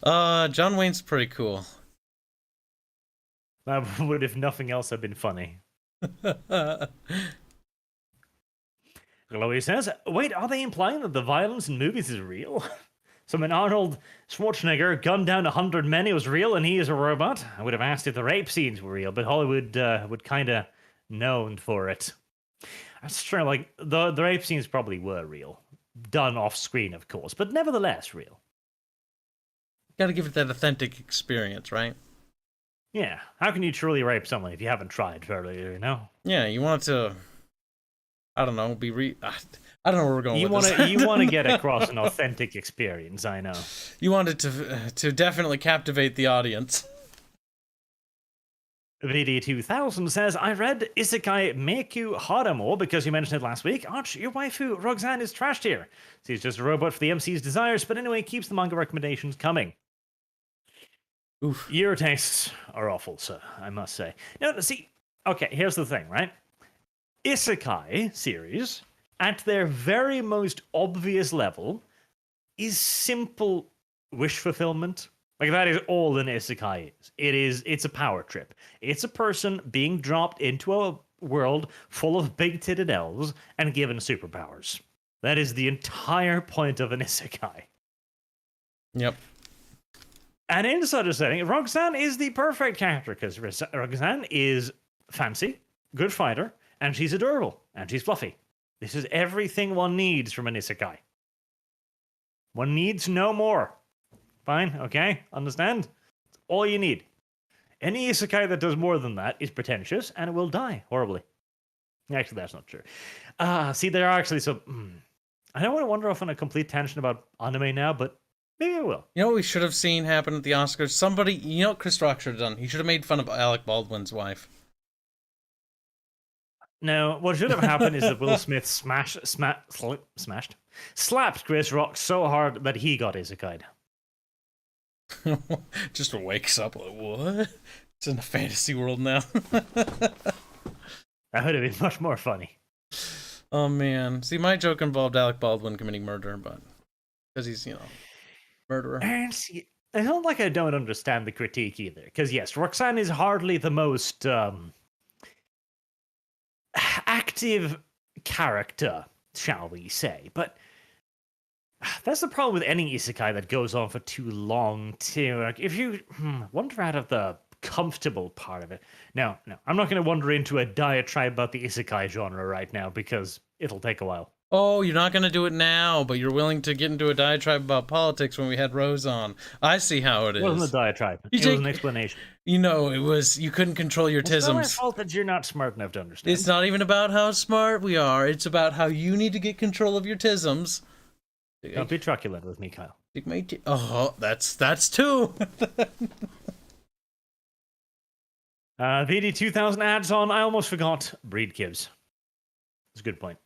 John Wayne's pretty cool. That would, if nothing else, have been funny. Gloria says, wait, are they implying that the violence in movies is real? So when Arnold Schwarzenegger gunned down 100 men, it was real and he is a robot? I would have asked if the rape scenes were real, but Hollywood would kind of known for it. That's true, like, the rape scenes probably were real. Done off-screen, of course, but nevertheless real. Gotta give it that authentic experience, right? Yeah, how can you truly rape someone if you haven't tried earlier, you know? Yeah, you want it to, I don't know, I don't know where we're going with this. You want to get across an authentic experience, I know. You want it to definitely captivate the audience. VD2000 says, I read Isekai Meiku Haramo because you mentioned it last week. Arch, your waifu, Roxanne, is trashed here. She's just a robot for the MC's desires, but anyway, keeps the manga recommendations coming. Oof. Your tastes are awful, sir, I must say. No, see, okay, here's the thing, right? isekai series, at their very most obvious level, is simple wish fulfillment. Like, that is all an isekai is. It's a power trip. It's a person being dropped into a world full of big-titted elves and given superpowers. That is the entire point of an isekai. Yep. And in such a setting, Roxanne is the perfect character, because Roxanne is fancy, good fighter, and she's adorable, and she's fluffy. This is everything one needs from an isekai. One needs no more. Fine, okay, understand? It's all you need. Any isekai that does more than that is pretentious, and it will die horribly. Actually, that's not true. See, there are actually some... I don't want to wander off on a complete tangent about anime now, but maybe I will. You know what we should have seen happen at the Oscars? Somebody, you know what Chris Rock should have done? He should have made fun of Alec Baldwin's wife. No, what should have happened is that Will Smith slapped Chris Rock so hard that he got isekai'd. Just wakes up like, what? It's in a fantasy world now. That would have been much more funny. Oh, man. See, my joke involved Alec Baldwin committing murder, but... Because he's, murderer. And see, I don't understand the critique either. Because, yes, Roxanne is hardly the most active character, shall we say. But that's the problem with any isekai that goes on for too long, too. Like, if you wander out of the comfortable part of it. No, I'm not going to wander into a diatribe about the isekai genre right now, because it'll take a while. Oh, you're not going to do it now, but you're willing to get into a diatribe about politics when we had Rose on. I see how it is. It wasn't a diatribe. It was an explanation. It was, you couldn't control your tisms. It's not my fault that you're not smart enough to understand. It's not even about how smart we are. It's about how you need to get control of your tisms. Don't be truculent with me, Kyle. Oh, that's two. VD 2000 adds on, I almost forgot, breed kids. It's a good point.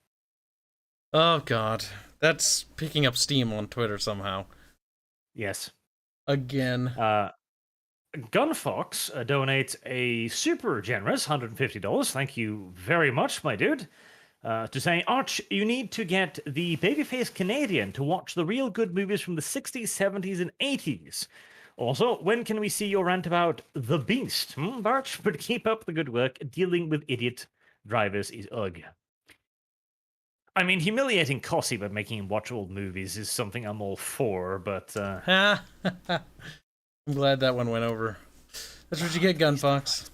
Oh, God. That's picking up steam on Twitter somehow. Yes. Again. Gunfox donates a super generous $150. Thank you very much, my dude. To say, Arch, you need to get the babyface Canadian to watch the real good movies from the 60s, 70s, and 80s. Also, when can we see your rant about The Beast? Barch, but keep up the good work. Dealing with idiot drivers is ugh. I mean, humiliating Cossie by making him watch old movies is something I'm all for, but... I'm glad that one went over. That's what you get, Gunfox.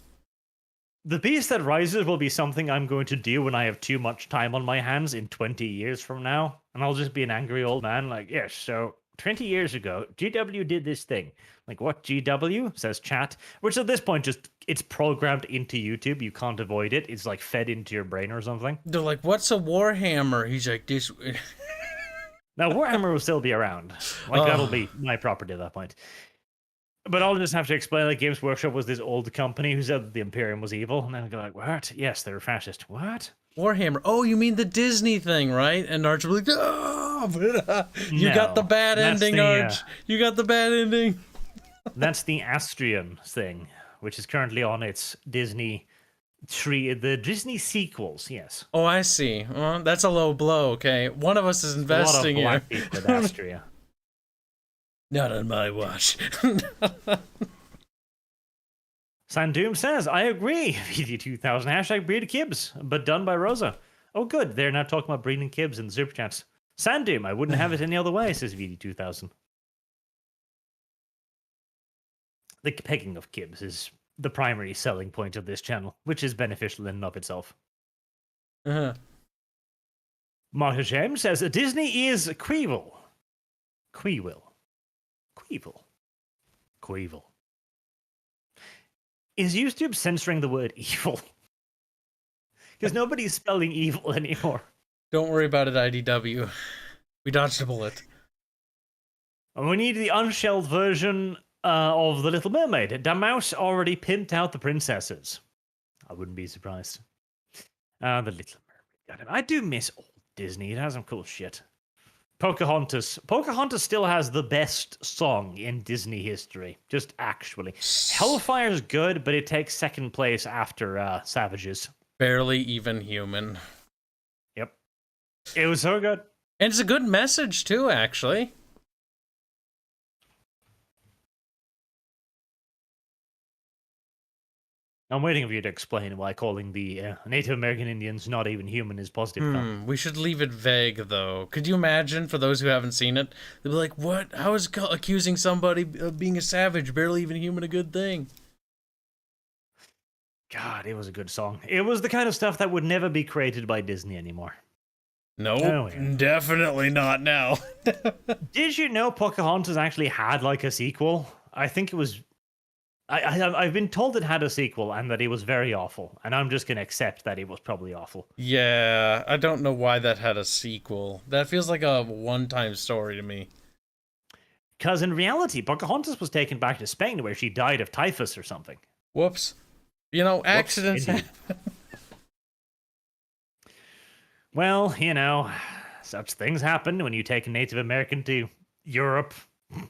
The Beast That Rises will be something I'm going to do when I have too much time on my hands in 20 years from now. And I'll just be an angry old man like, yes, so 20 years ago, GW did this thing. Like, what, GW? Says chat. Which at this point, just, it's programmed into YouTube. You can't avoid it. It's like fed into your brain or something. They're like, what's a Warhammer? He's like, this... Now, Warhammer will still be around. Like, that'll be my property at that point. But I'll just have to explain that Games Workshop was this old company who said that the Imperium was evil. And then I'll go like, what? Yes, they're fascist. What? Warhammer. Oh, you mean the Disney thing, right? And Arch will be like, oh, you got the bad ending, Arch. You got the bad ending. That's the Astrian thing, which is currently on its Disney tree, the Disney sequels, yes. Oh, I see. Well, that's a low blow, okay? One of us is investing here. A lot of here. black people with Astria. Not on my watch. Sandoom says, I agree. VD2000 hashtag breed Kibs, but done by Rosa. Oh, good. They're now talking about breeding Kibs in the super chats. Sandoom, I wouldn't have it any other way, says VD2000. The pegging of Kibs is the primary selling point of this channel, which is beneficial in and of itself. Martha James says, Disney is Queevil. Queevil. Is YouTube censoring the word evil? Because nobody's spelling evil anymore. Don't worry about it, IDW. We dodged a bullet. And we need the unshelled version of The Little Mermaid. Damouse already pimped out the princesses. I wouldn't be surprised. The Little Mermaid. I do miss old Disney. It has some cool shit. Pocahontas. Pocahontas still has the best song in Disney history. Just actually. Hellfire's good, but it takes second place after Savages. Barely even human. Yep. It was so good. And it's a good message, too, actually. I'm waiting for you to explain why calling the Native American Indians not even human is positive. We should leave it vague, though. Could you imagine, for those who haven't seen it, they'll be like, what? How is accusing somebody of being a savage, barely even human, a good thing? God, it was a good song. It was the kind of stuff that would never be created by Disney anymore. Nope, Oh, yeah. definitely not now. Did you know Pocahontas actually had like a sequel? I think it was. I've been told it had a sequel and that it was very awful, and I'm just gonna accept that it was probably awful. Yeah, I don't know why that had a sequel. That feels like a one-time story to me. Because in reality, Pocahontas was taken back to Spain where she died of typhus or something. Whoops. You know, accidents indeed. happen. Well, you know, such things happen when you take a Native American to Europe.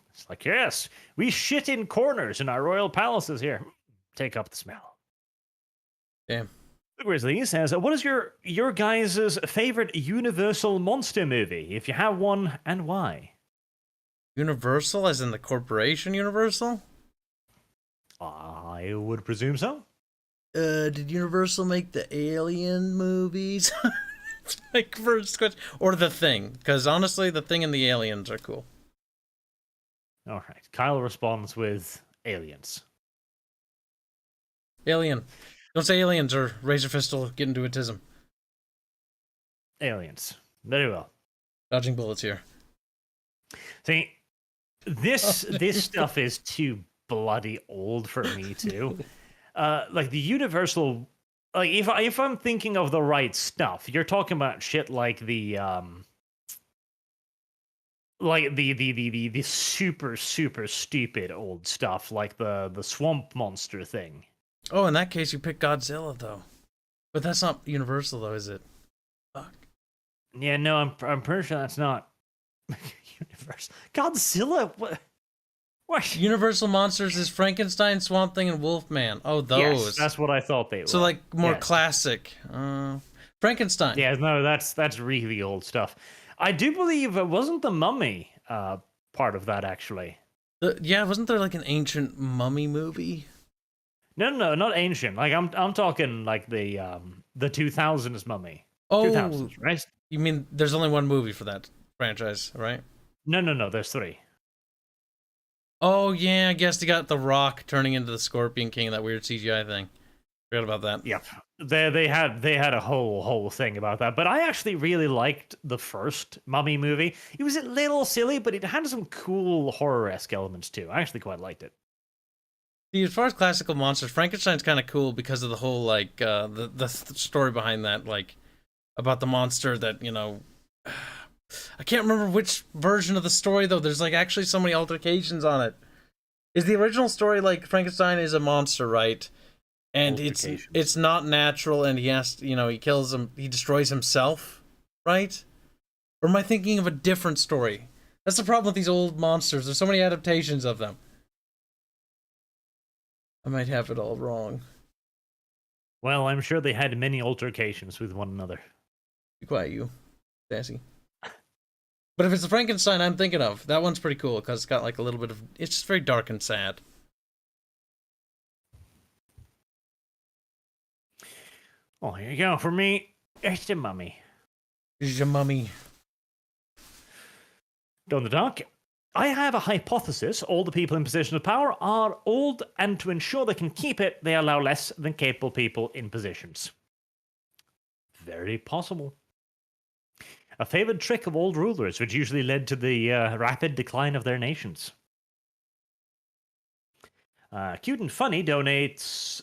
It's like, yes, we shit in corners in our royal palaces here. Take up the smell. Damn. The Grizzly says, what is your guys' favorite Universal monster movie? If you have one, and why? Universal, as in the corporation Universal? I would presume so. Did Universal make the Alien movies? Like, first question. Or The Thing, because honestly, The Thing and the Aliens are cool. All right. Kyle responds with Aliens. Alien. Don't say aliens or Razor Fist will get into autism. Aliens. Very well. Dodging bullets here. See, this stuff is too bloody old for me too. Like the Universal, like if I'm thinking of the right stuff, you're talking about shit like the super stupid old stuff, like the swamp monster thing. Oh, in that case, you pick Godzilla, though. But that's not Universal, though, is it? Fuck. Yeah, no, I'm pretty sure that's not Universal. Godzilla, what? What? Universal monsters is Frankenstein, Swamp Thing, and Wolfman. Oh, those. Yes, that's what I thought they were. So, like, more Yes. classic. Frankenstein. Yeah, no, that's really old stuff. I do believe it wasn't the Mummy part of that actually. Yeah, wasn't there like an ancient mummy movie? No, not ancient. Like I'm talking like the 2000s Mummy. Oh, 2000s, right? you mean there's only one movie for that franchise, right? No, there's 3. Oh, yeah, I guess they got The Rock turning into the Scorpion King, that weird CGI thing. Forgot about that. Yep. They had a whole thing about that. But I actually really liked the first Mummy movie. It was a little silly, but it had some cool horror-esque elements too. I actually quite liked it. See, as far as classical monsters, Frankenstein's kind of cool because of the whole, like, the story behind that, like, about the monster that, you know... I can't remember which version of the story, though. There's, like, actually so many altercations on it. Is the original story, like, Frankenstein is a monster, right? And it's not natural, and he has to, you know, he kills him, he destroys himself, right? Or am I thinking of a different story? That's the problem with these old monsters. There's so many adaptations of them. I might have it all wrong. Well, I'm sure they had many altercations with one another. Be quiet, you. Sassy. But if it's the Frankenstein I'm thinking of, that one's pretty cool, because it's got like a little bit of... It's just very dark and sad. Oh, here you go. For me, it's the Mummy. This is your mummy. Don the Dark. I have a hypothesis. All the people in position of power are old, and to ensure they can keep it, they allow less than capable people in positions. Very possible. A favored trick of old rulers, which usually led to the rapid decline of their nations. Cute and Funny donates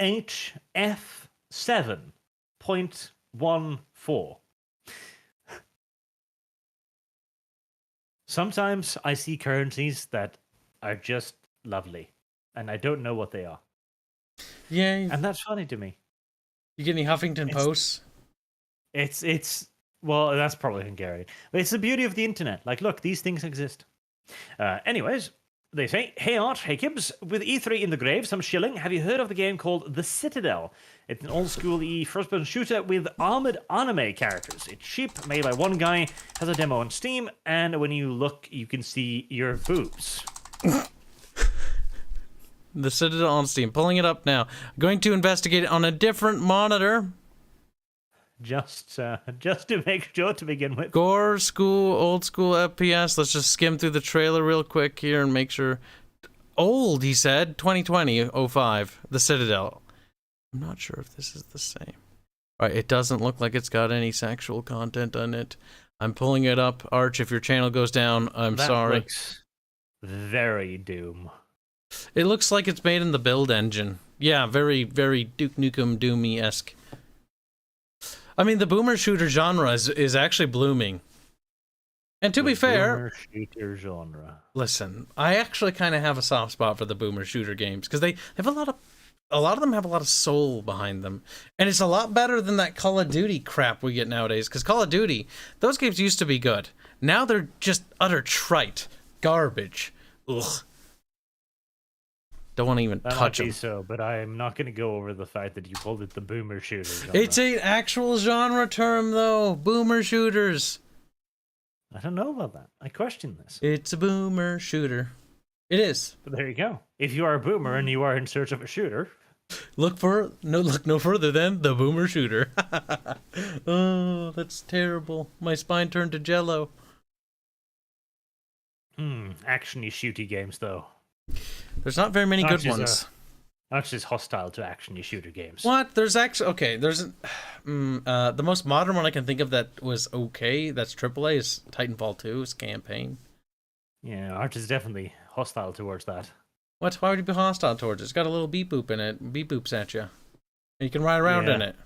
GHF7.14. Sometimes I see currencies that are just lovely, and I don't know what they are. Yeah. And that's funny to me. You get any Huffington Posts? It's well, that's probably Hungarian. But it's the beauty of the internet. Like, look, these things exist. Anyways, They say, "Hey Art, hey Gibbs, with E3 in the grave, some shilling, have you heard of the game called The Citadel? It's an old school first-person shooter with armored anime characters. It's cheap, made by one guy, has a demo on Steam, and when you look, you can see your boobs." The Citadel on Steam. Pulling it up now. Going to investigate it on a different monitor. Just to make sure to begin with. Gore, old school FPS. Let's just skim through the trailer real quick here and make sure. Old, he said. 2020, 05. The Citadel. I'm not sure if this is the same. All right, it doesn't look like it's got any sexual content on it. I'm pulling it up. Arch, if your channel goes down, I'm sorry. Looks very Doom. It looks like it's made in the build engine. Yeah, very, very Duke Nukem Doomy-esque. I mean, the boomer shooter genre is actually blooming. And to be fair, boomer shooter genre. Listen, I actually kind of have a soft spot for the boomer shooter games because they have a lot of them have a lot of soul behind them, and it's a lot better than that Call of Duty crap we get nowadays. Because Call of Duty, those games used to be good. Now they're just utter trite garbage. Ugh. Don't want to even touch them. So, but I'm not going to go over the fact that you called it the boomer shooter genre. It's an actual genre term, though. Boomer shooters. I don't know about that. I question this. It's a boomer shooter. It is. But there you go. If you are a boomer and you are in search of a shooter, look no further than the boomer shooter. Oh, that's terrible. My spine turned to jello. Actiony shooty games though. There's not very many good ones. Arch is hostile to actiony shooter games. What? There's actually there's the most modern one I can think of that was okay. That's AAA is Titanfall 2. It's campaign. Yeah, Arch is definitely hostile towards that. What? Why would you be hostile towards it? It's got a little beep boop in it. Beep boops at you. And you can ride around in it.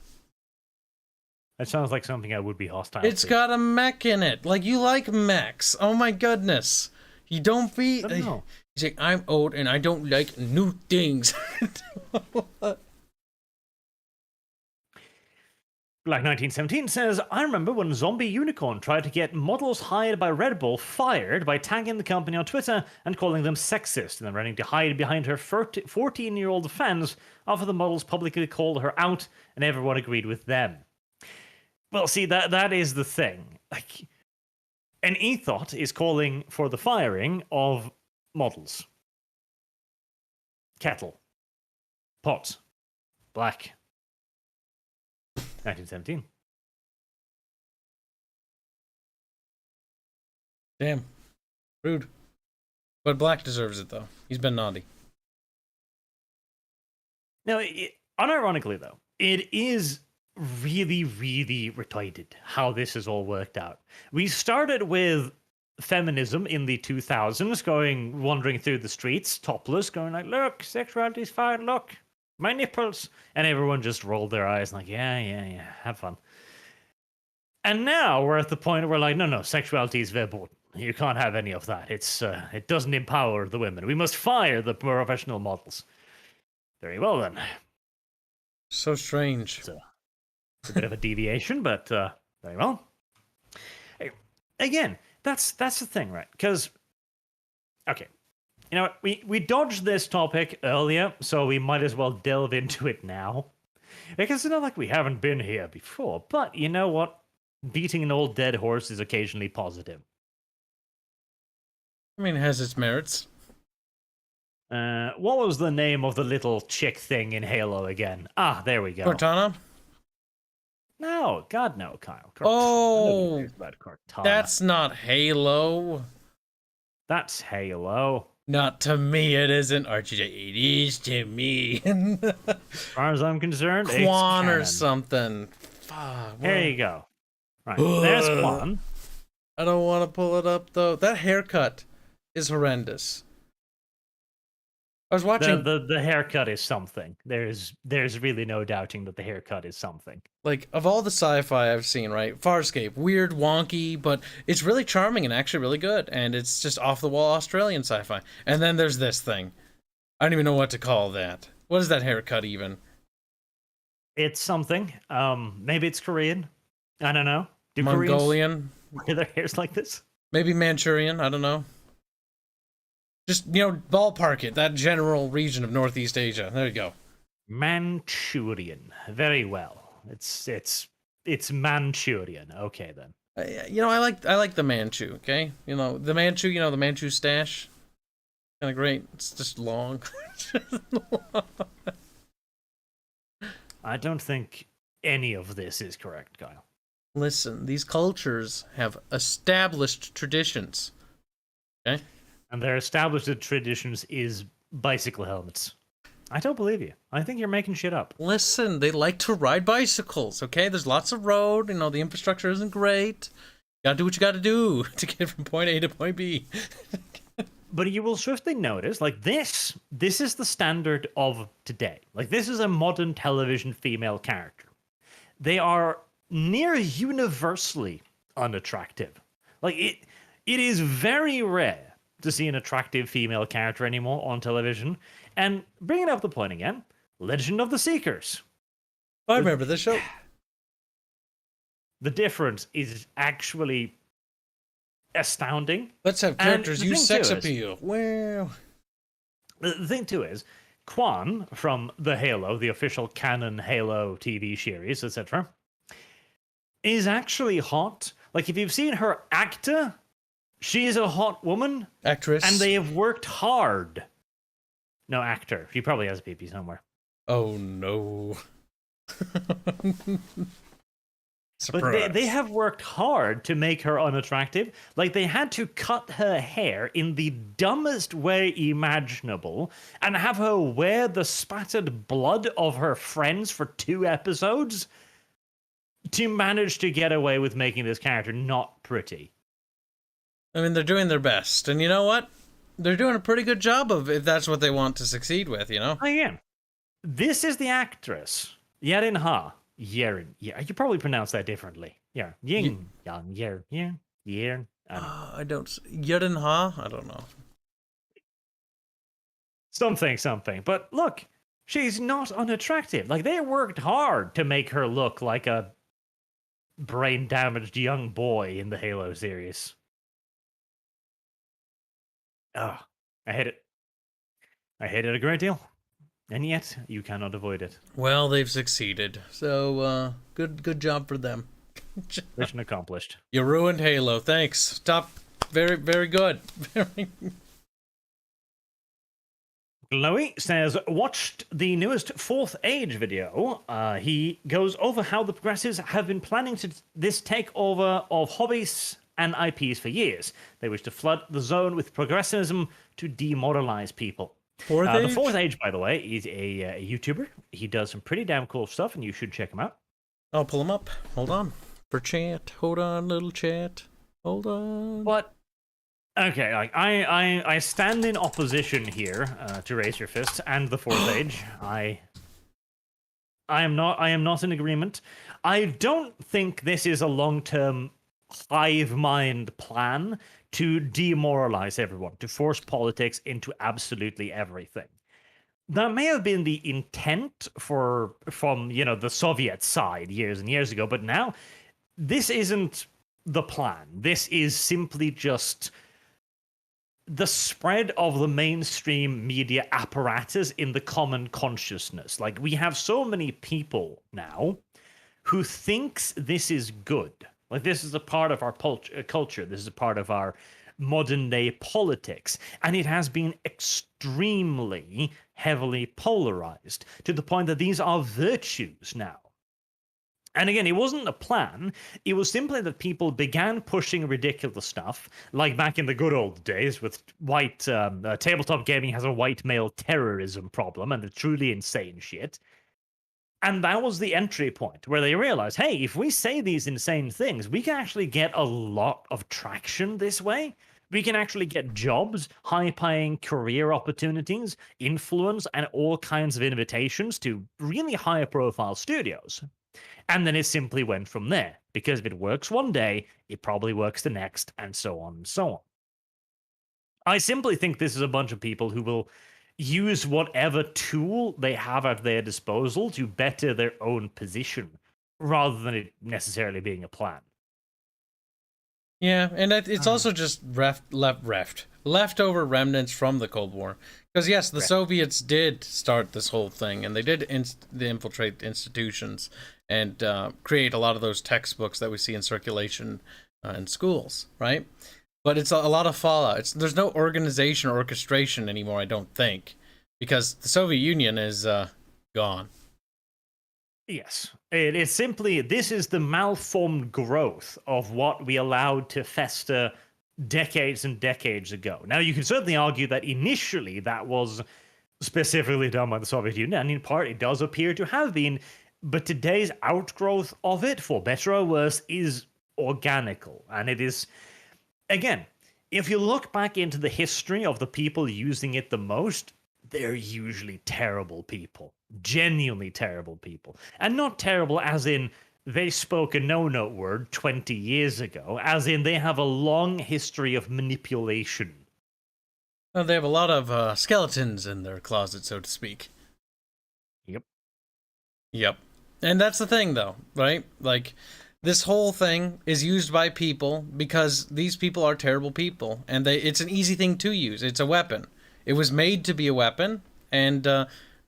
That sounds like something I would be hostile It's to. got a mech in it. Like, you like mechs. Oh my goodness. You don't be... No. He's like, I'm old and I don't like new things. Black 1917 says, "I remember when Zombie Unicorn tried to get models hired by Red Bull fired by tagging the company on Twitter and calling them sexist, and then running to hide behind her 14-year-old fans after the models publicly called her out and everyone agreed with them." Well, see, that is the thing. Like, an ethot is calling for the firing of models. Kettle. Pot. Black. 1917. Damn. Rude. But Black deserves it, though. He's been naughty. Now, unironically, though, it is really, really retarded how this has all worked out. We started with feminism in the 2000s, wandering through the streets, topless, going like, "Look, sexuality's fine, look, my nipples." And everyone just rolled their eyes like, yeah, have fun. And now we're at the point where we're like, no, sexuality is verboten. You can't have any of that. It doesn't empower the women. We must fire the professional models. Very well, then. So strange. It's a bit of a deviation, but very well. Again, that's the thing, right? Because, okay, you know what? We dodged this topic earlier, so we might as well delve into it now. Because it's not like we haven't been here before, but you know what? Beating an old dead horse is occasionally positive. I mean, it has its merits. What was the name of the little chick thing in Halo again? Ah, there we go. Cortana? No, God no, Kyle. Oh, about Cortana. That's not Halo. That's Halo. Not to me, it isn't. RJ, it is to me. As far as I'm concerned, it's Quan or canon. something. Fuck. There you go. Right, there's Quan. I don't want to pull it up, though. That haircut is horrendous. I was watching... The haircut is something. There's really no doubting that the haircut is something. Like, of all the sci-fi I've seen, right? Farscape, weird, wonky, but it's really charming and actually really good. And it's just off-the-wall Australian sci-fi. And then there's this thing. I don't even know what to call that. What is that haircut, even? It's something. Maybe it's Korean. I don't know. Do Mongolian? Koreans wear their hairs like this? Maybe Manchurian, I don't know. Just, you know, ballpark it, that general region of Northeast Asia. There you go. Manchurian. Very well. It's Manchurian. Okay then. You know, I like the Manchu, okay? You know, the Manchu stash. Kind of great. It's just long. I don't think any of this is correct, Kyle. Listen, these cultures have established traditions. Okay? And their established traditions is bicycle helmets. I don't believe you. I think you're making shit up. Listen, they like to ride bicycles, okay? There's lots of road, you know, the infrastructure isn't great. You gotta do what you gotta do to get from point A to point B. But you will swiftly notice, like, this is the standard of today. Like, this is a modern television female character. They are near universally unattractive. Like, it is very rare to see an attractive female character anymore on television. And bringing up the point again, Legend of the Seekers. I remember this show. The difference is actually astounding. Let's have characters use sex is, appeal. Well, the thing too is, Quan from the Halo, the official canon Halo TV series, etc., is actually hot. Like, if you've seen her actor, she is a hot woman. Actress. And they have worked hard. No, actor. She probably has a PP somewhere. Oh, no. But they have worked hard to make her unattractive. Like, they had to cut her hair in the dumbest way imaginable and have her wear the spattered blood of her friends for 2 episodes to manage to get away with making this character not pretty. I mean, they're doing their best. And you know what? They're doing a pretty good job of if that's what they want to succeed with, you know? Again, this is the actress, Yerin Ha. Yerin. Yeah, you probably pronounce that differently. Yeah. Ying. Yang. Yer. Yeah. Yer. I don't... Yerin Ha? I don't know. Something. But look, she's not unattractive. Like, they worked hard to make her look like a brain-damaged young boy in the Halo series. Oh, I hate it. I hate it a great deal. And yet, you cannot avoid it. Well, they've succeeded. So, good job for them. Mission accomplished. You ruined Halo. Thanks. Top. Very, very good. Very... Chloe says, watched the newest Fourth Age video. He goes over how the progressives have been planning this takeover of hobbies and IPs for years. They wish to flood the zone with progressivism to demoralize people. The Fourth Age, by the way, is a YouTuber. He does some pretty damn cool stuff, and you should check him out. I'll pull him up. Hold on. For chat. Hold on, little chat. Hold on. What? Okay, like I stand in opposition here to Raise Your Fist and the Fourth Age. I am not in agreement. I don't think this is a long-term hive mind plan to demoralize everyone, to force politics into absolutely everything. That may have been the intent from the Soviet side years and years ago, but now this isn't the plan. This is simply just the spread of the mainstream media apparatus in the common consciousness. Like, we have so many people now who thinks this is good. Like, this is a part of our culture. This is a part of our modern day politics. And it has been extremely heavily polarized to the point that these are virtues now. And again, it wasn't a plan. It was simply that people began pushing ridiculous stuff, like back in the good old days with tabletop gaming has a white male terrorism problem and the truly insane shit. And that was the entry point where they realized, hey, if we say these insane things, we can actually get a lot of traction this way. We can actually get jobs, high-paying career opportunities, influence, and all kinds of invitations to really high-profile studios. And then it simply went from there, because if it works one day, it probably works the next, and so on and so on. I simply think this is a bunch of people who will use whatever tool they have at their disposal to better their own position, rather than it necessarily being a plan. Yeah, and it's also just leftover remnants from the Cold War. Because yes, the Soviets did start this whole thing, and they did infiltrate institutions and create a lot of those textbooks that we see in circulation in schools, right? But it's a lot of fallout. There's no organization or orchestration anymore, I don't think, because the Soviet Union is gone. Yes. It is simply, this is the malformed growth of what we allowed to fester decades and decades ago. Now, you can certainly argue that initially that was specifically done by the Soviet Union, and in part it does appear to have been, but today's outgrowth of it, for better or worse, is organical. And it is, again, if you look back into the history of the people using it the most, they're usually terrible people. Genuinely terrible people. And not terrible as in they spoke a no-note word 20 years ago, as in they have a long history of manipulation. Well, they have a lot of skeletons in their closet, so to speak. Yep. And that's the thing, though, right? Like, this whole thing is used by people because these people are terrible people, and it's an easy thing to use. It's a weapon. It was made to be a weapon, and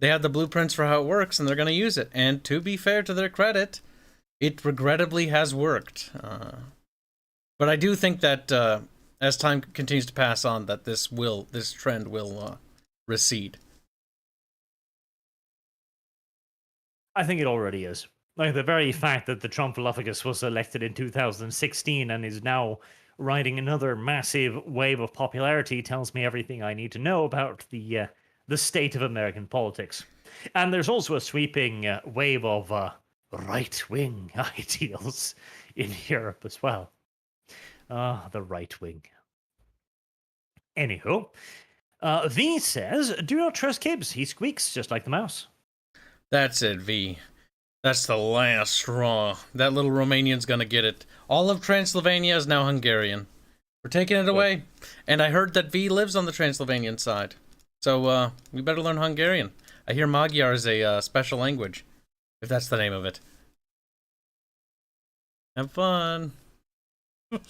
they have the blueprints for how it works, and they're going to use it. And to be fair to their credit, it regrettably has worked. But I do think that as time continues to pass on, that this trend will recede. I think it already is. Like, the very fact that the Trumpolophagus was elected in 2016 and is now riding another massive wave of popularity tells me everything I need to know about the state of American politics. And there's also a sweeping wave of right-wing ideals in Europe as well. The right wing. Anywho, V says, do not trust Kibbs. He squeaks just like the mouse. That's it, V. That's the last straw. That little Romanian's gonna get it. All of Transylvania is now Hungarian. We're taking it away. And I heard that V lives on the Transylvanian side. So, we better learn Hungarian. I hear Magyar is a special language, if that's the name of it. Have fun.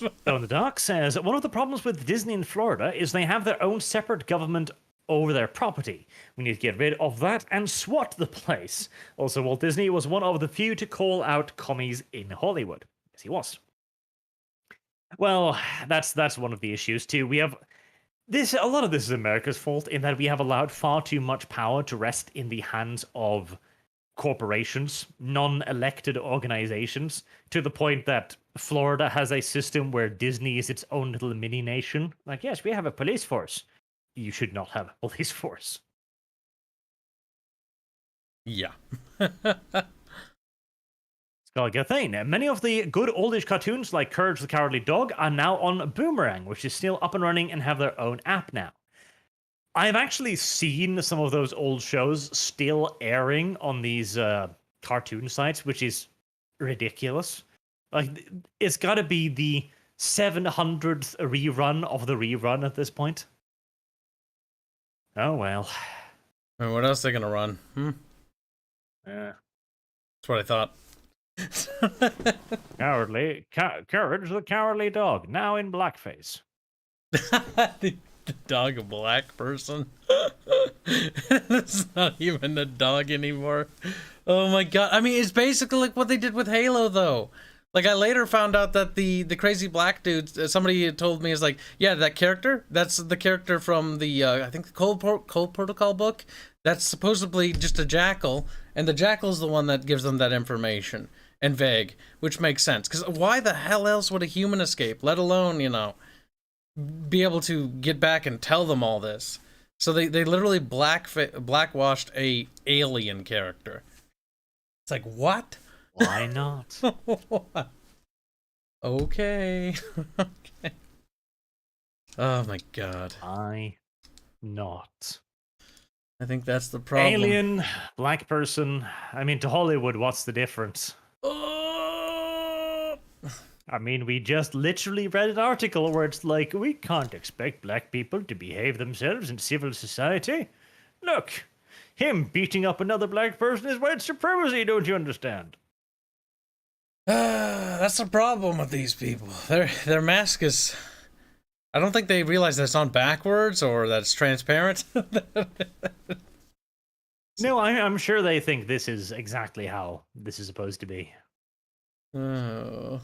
So the Doc says, one of the problems with Disney in Florida is they have their own separate government over their property. We need to get rid of that and SWAT the place. Also, Walt Disney was one of the few to call out commies in Hollywood. Yes, he was. Well, that's one of the issues too. We have this. A lot of this is America's fault in that we have allowed far too much power to rest in the hands of corporations, non-elected organizations, to the point that Florida has a system where Disney is its own little mini nation. Like, yes, we have a police force. You should not have a police force. Yeah. Skalgathane. Many of the good oldish cartoons like Courage the Cowardly Dog are now on Boomerang, which is still up and running and have their own app now. I've actually seen some of those old shows still airing on these cartoon sites, which is ridiculous. Like, it's got to be the 700th rerun of the rerun at this point. Oh, well. And what else are they gonna run? Yeah. That's what I thought. Courage the Cowardly Dog, now in blackface. the dog, a black person. It's not even a dog anymore. Oh my god. I mean, it's basically like what they did with Halo, though. Like, I later found out that the crazy black dude, somebody told me, is like, yeah, that character, that's the character from the, I think the Cold Protocol book. That's supposedly just a jackal, and the jackal's the one that gives them that information. And vague, which makes sense. Because why the hell else would a human escape, let alone, be able to get back and tell them all this? So they literally blackwashed a alien character. It's like, what? Why not? Okay. Okay. Oh my god. Why not? I think that's the problem. Alien, black person. I mean, to Hollywood, what's the difference? Oh. I mean, we just literally read an article where it's like, we can't expect black people to behave themselves in civil society. Look, him beating up another black person is white supremacy, don't you understand? That's the problem with these people. Their mask is. I don't think they realize that it's on backwards or that it's transparent. No, I'm sure they think this is exactly how this is supposed to be. Oh.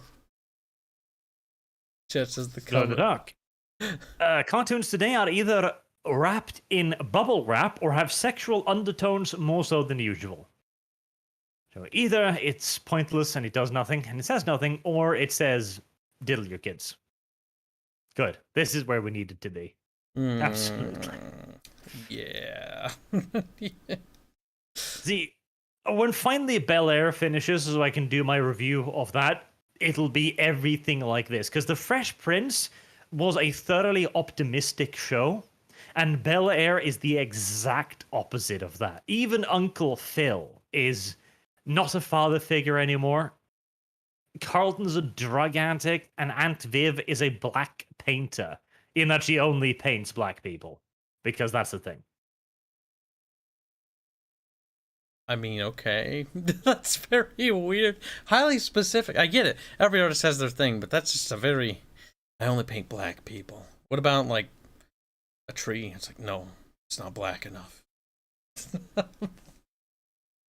Just as the Glow in the cover. dark. Cartoons today are either wrapped in bubble wrap or have sexual undertones more so than usual. So either it's pointless and it does nothing and it says nothing, or it says diddle your kids. Good. This is where we need it to be. Absolutely. Yeah. See, when finally Bel Air finishes, so I can do my review of that, it'll be everything like this. Because The Fresh Prince was a thoroughly optimistic show, and Bel Air is the exact opposite of that. Even Uncle Phil is not a father figure anymore. Carlton's a drug addict, and Aunt Viv is a black painter, in that she only paints black people. Because that's the thing. I mean, okay. That's very weird. Highly specific. I get it. Every artist has their thing, but that's just a very... I only paint black people. What about, like, a tree? It's like, no, it's not black enough.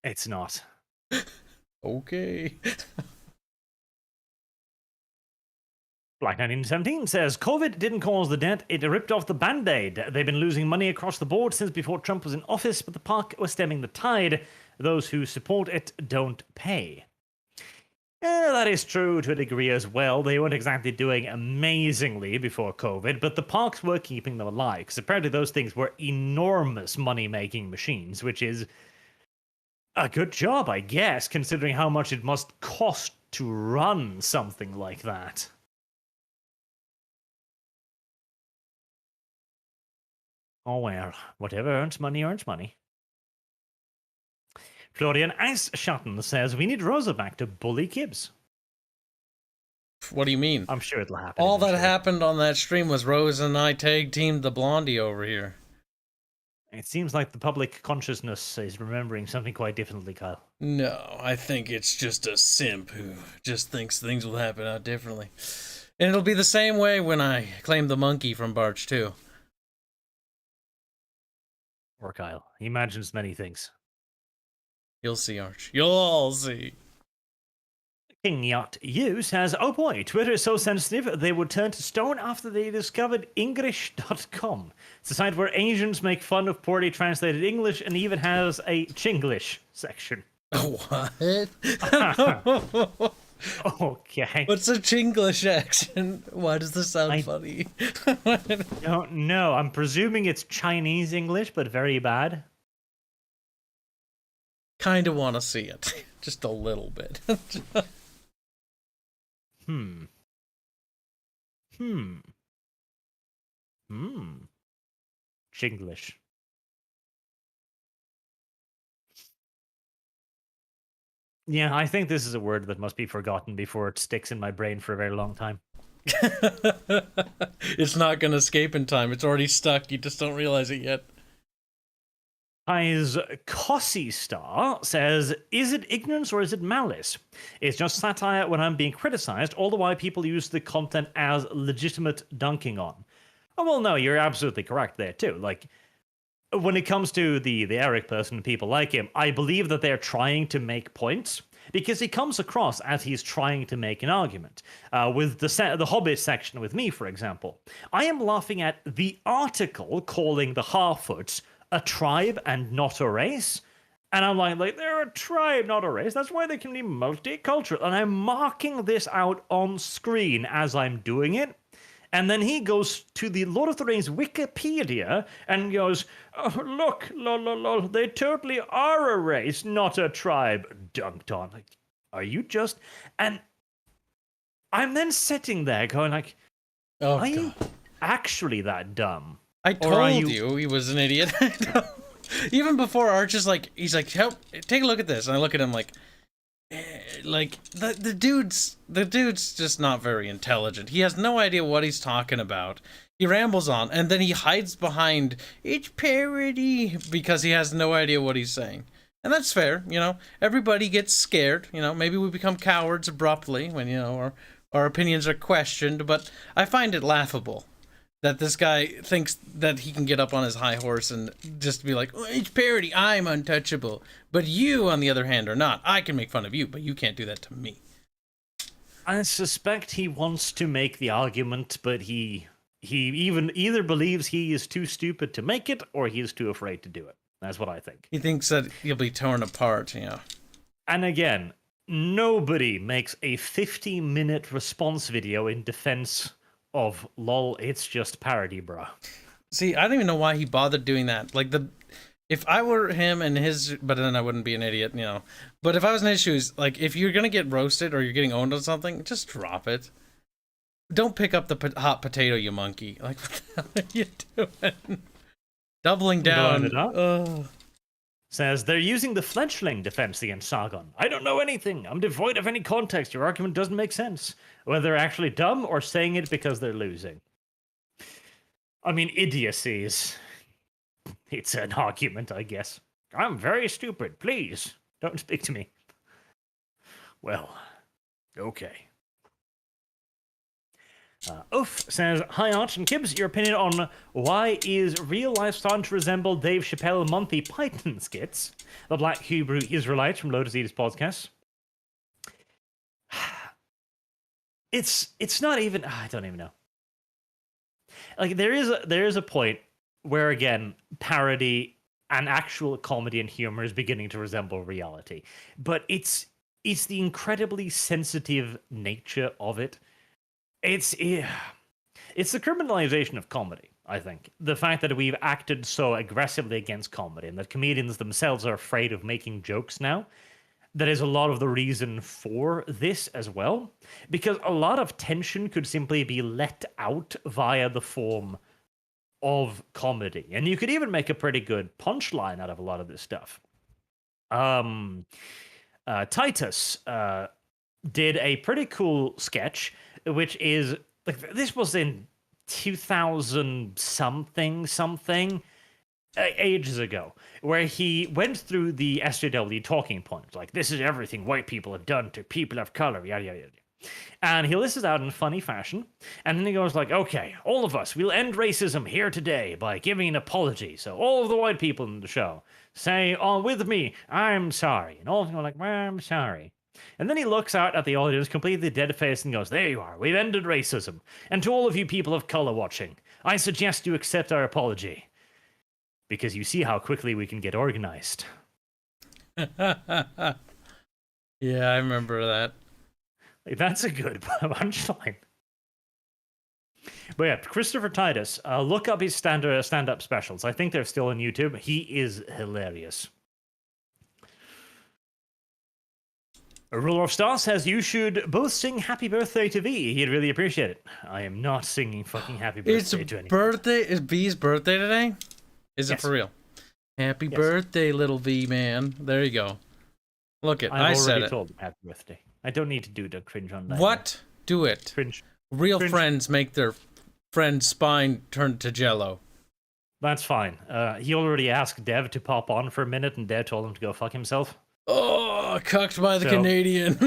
It's not. Okay. Black 1917 says, COVID didn't cause the debt, it ripped off the band-aid. They've been losing money across the board since before Trump was in office, but the park was stemming the tide. Those who support it don't pay. That is true to a degree as well. They weren't exactly doing amazingly before COVID, but the parks were keeping them alive, because apparently those things were enormous money-making machines, which is a good job, I guess, considering how much it must cost to run something like that. Oh well, whatever earns money earns money. Florian Ice Shutton says, we need Rosa back to bully Gibbs. What do you mean? I'm sure it'll happen. All that eventually. happened on that stream was Rose and I tag teamed the blondie over here. It seems like the public consciousness is remembering something quite differently, Kyle. No, I think it's just a simp who just thinks things will happen out differently. And it'll be the same way when I claim the monkey from Barch too. Or Kyle. He imagines many things. You'll see, Arch. You'll all see. King Yacht U says, oh boy, Twitter is so sensitive they would turn to stone after they discovered English.com. It's a site where Asians make fun of poorly translated English and even has a Chinglish section. What? Okay. What's a Chinglish accent? Why does this sound funny? Don't know. I'm presuming it's Chinese English, but very bad. Kind of want to see it. Just a little bit. Chinglish. Yeah, I think this is a word that must be forgotten before it sticks in my brain for a very long time. It's not going to escape in time. It's already stuck. You just don't realize it yet. His Cossie Star says, is it ignorance or is it malice? It's just satire when I'm being criticized, all the while people use the content as legitimate dunking on. Oh, well, no, you're absolutely correct there, too. Like, when it comes to the Eric person and people like him, I believe that they're trying to make points, because he comes across as he's trying to make an argument. With the Hobbit section with me, for example, I am laughing at the article calling the Harfoots a tribe and not a race. And I'm like, they're a tribe, not a race. That's why they can be multicultural. And I'm marking this out on screen as I'm doing it. And then he goes to the Lord of the Rings Wikipedia and goes, oh, look, lol, they totally are a race, not a tribe. Dunked on. Like, are you just... And I'm then sitting there going like, are you actually that dumb? I told you he was an idiot. Even before Arch is like, he's like, help, take a look at this. And I look at him like the dude's just not very intelligent. He has no idea what he's talking about. He rambles on, and then he hides behind, it's parody, because he has no idea what he's saying. And that's fair, you know. Everybody gets scared, you know. Maybe we become cowards abruptly when, you know, our opinions are questioned, but I find it laughable that this guy thinks that he can get up on his high horse and just be like, oh, it's parody, I'm untouchable. But you, on the other hand, are not. I can make fun of you, but you can't do that to me. I suspect he wants to make the argument, but he either believes he is too stupid to make it, or he is too afraid to do it. That's what I think. He thinks that he'll be torn apart, you know. And again, nobody makes a 50-minute response video in defense of lol, it's just parody, bro. See, I don't even know why he bothered doing that. Like, if I were him and his, but then I wouldn't be an idiot, you know. But if I was in his shoes, like, if you're gonna get roasted or you're getting owned on something, just drop it. Don't pick up the hot potato, you monkey. Like, what the hell are you doing? Doubling down. Says, they're using the fledgling defense against Sargon. I don't know anything. I'm devoid of any context. Your argument doesn't make sense. Whether they're actually dumb or saying it because they're losing. I mean, idiocy is... It's an argument, I guess. I'm very stupid. Please, don't speak to me. Well, okay. Oof says, hi Arch and Kibbs, your opinion on why is real life starting to resemble Dave Chappelle Monty Python skits? The Black Hebrew Israelites from Lotus Eaters podcast. It's not even, I don't even know. Like there is a point where again parody and actual comedy and humor is beginning to resemble reality, but it's the incredibly sensitive nature of it. It's the criminalization of comedy, I think. The fact that we've acted so aggressively against comedy and that comedians themselves are afraid of making jokes now, that is a lot of the reason for this as well. Because a lot of tension could simply be let out via the form of comedy. And you could even make a pretty good punchline out of a lot of this stuff. Titus did a pretty cool sketch, which is like this was in 2000 something ages ago, where he went through the SJW talking points, like this is everything white people have done to people of color, yada yada yada. And he lists it out in funny fashion, and then he goes like, okay, all of us, we'll end racism here today by giving an apology. So all of the white people in the show say, oh, with me, I'm sorry. And all of them are like, well, I'm sorry. And then he looks out at the audience, completely dead-faced, and goes, there you are, we've ended racism. And to all of you people of color watching, I suggest you accept our apology. Because you see how quickly we can get organized. Yeah, I remember that. Like, that's a good punchline. But yeah, Christopher Titus, look up his stand-up specials. I think they're still on YouTube. He is hilarious. A Ruler of Stars says you should both sing Happy Birthday to V. He'd really appreciate it. I am not singing fucking Happy Birthday to anyone. Is V's birthday today? Is it for real? Happy birthday, little V man. There you go. Look it. I said it. Told him happy birthday. I don't need to do the cringe on that. What? Do it. Cringe. Real friends make their friend's spine turn to jello. That's fine. He already asked Dev to pop on for a minute, and Dev told him to go fuck himself. Oh, cucked by the Canadian.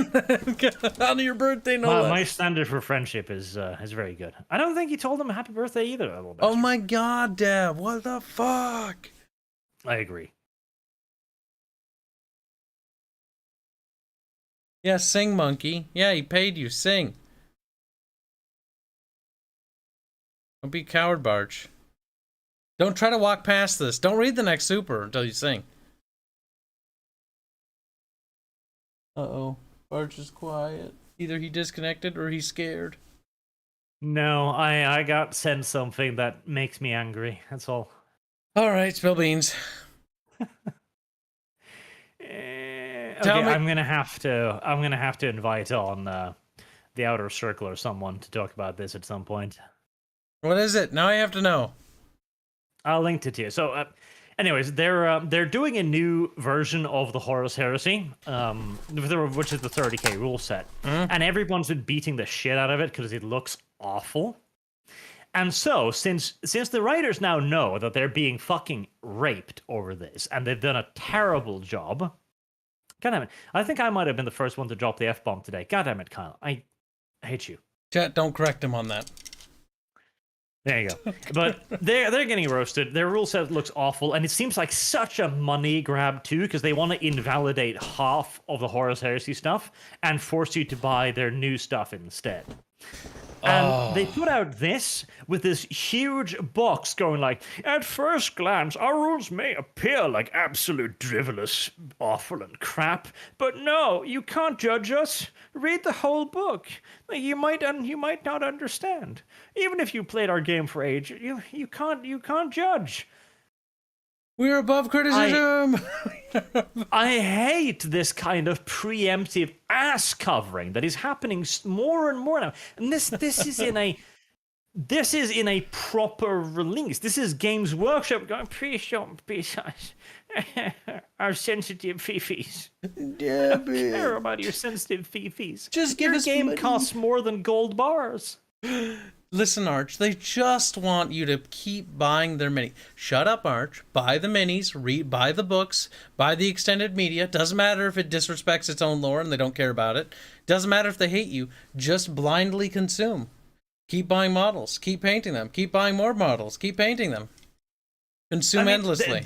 On your birthday, no less. My standard for friendship is very good. I don't think he told him happy birthday either. Oh my god, Dev. What the fuck? I agree. Yeah, sing, monkey. Yeah, he paid you. Sing. Don't be a coward, Barch. Don't try to walk past this. Don't read the next super until you sing. Uh-oh. Barch is quiet. Either he disconnected or he's scared. No, I got sent something that makes me angry. That's all. All right, spill beans. I'm gonna have to invite on the Outer Circle or someone to talk about this at some point. What is it? Now I have to know. I'll link it to you. So, anyways, they're doing a new version of the Horus Heresy, which is the 30k rule set, and everyone's been beating the shit out of it because it looks awful. And so, since the writers now know that they're being fucking raped over this, and they've done a terrible job, God damn it, I think I might have been the first one to drop the F-bomb today. God damn it, Kyle. I hate you. Chat, don't correct him on that. There you go. But they're getting roasted. Their rule set looks awful, and it seems like such a money grab too, because they want to invalidate half of the Horus Heresy stuff and force you to buy their new stuff instead. And they put out this with this huge box going like, at first glance, our rules may appear like absolute drivelous, awful, and crap, but no, you can't judge us. Read the whole book. You might not understand. Even if you played our game for age, you can't judge. We're above criticism. I hate this kind of preemptive ass covering that is happening more and more now. And this is in a proper release. This is Games Workshop going, please don't be such our sensitive fifis. Yeah, I don't care about your sensitive fifis. Just give your us game money. costs more than gold bars. Listen, Arch, they just want you to keep buying their mini. Shut up, Arch. Buy the minis, buy the books, buy the extended media. Doesn't matter if it disrespects its own lore and they don't care about it. Doesn't matter if they hate you. Just blindly consume. Keep buying models. Keep painting them. Keep buying more models. Keep painting them. Consume endlessly.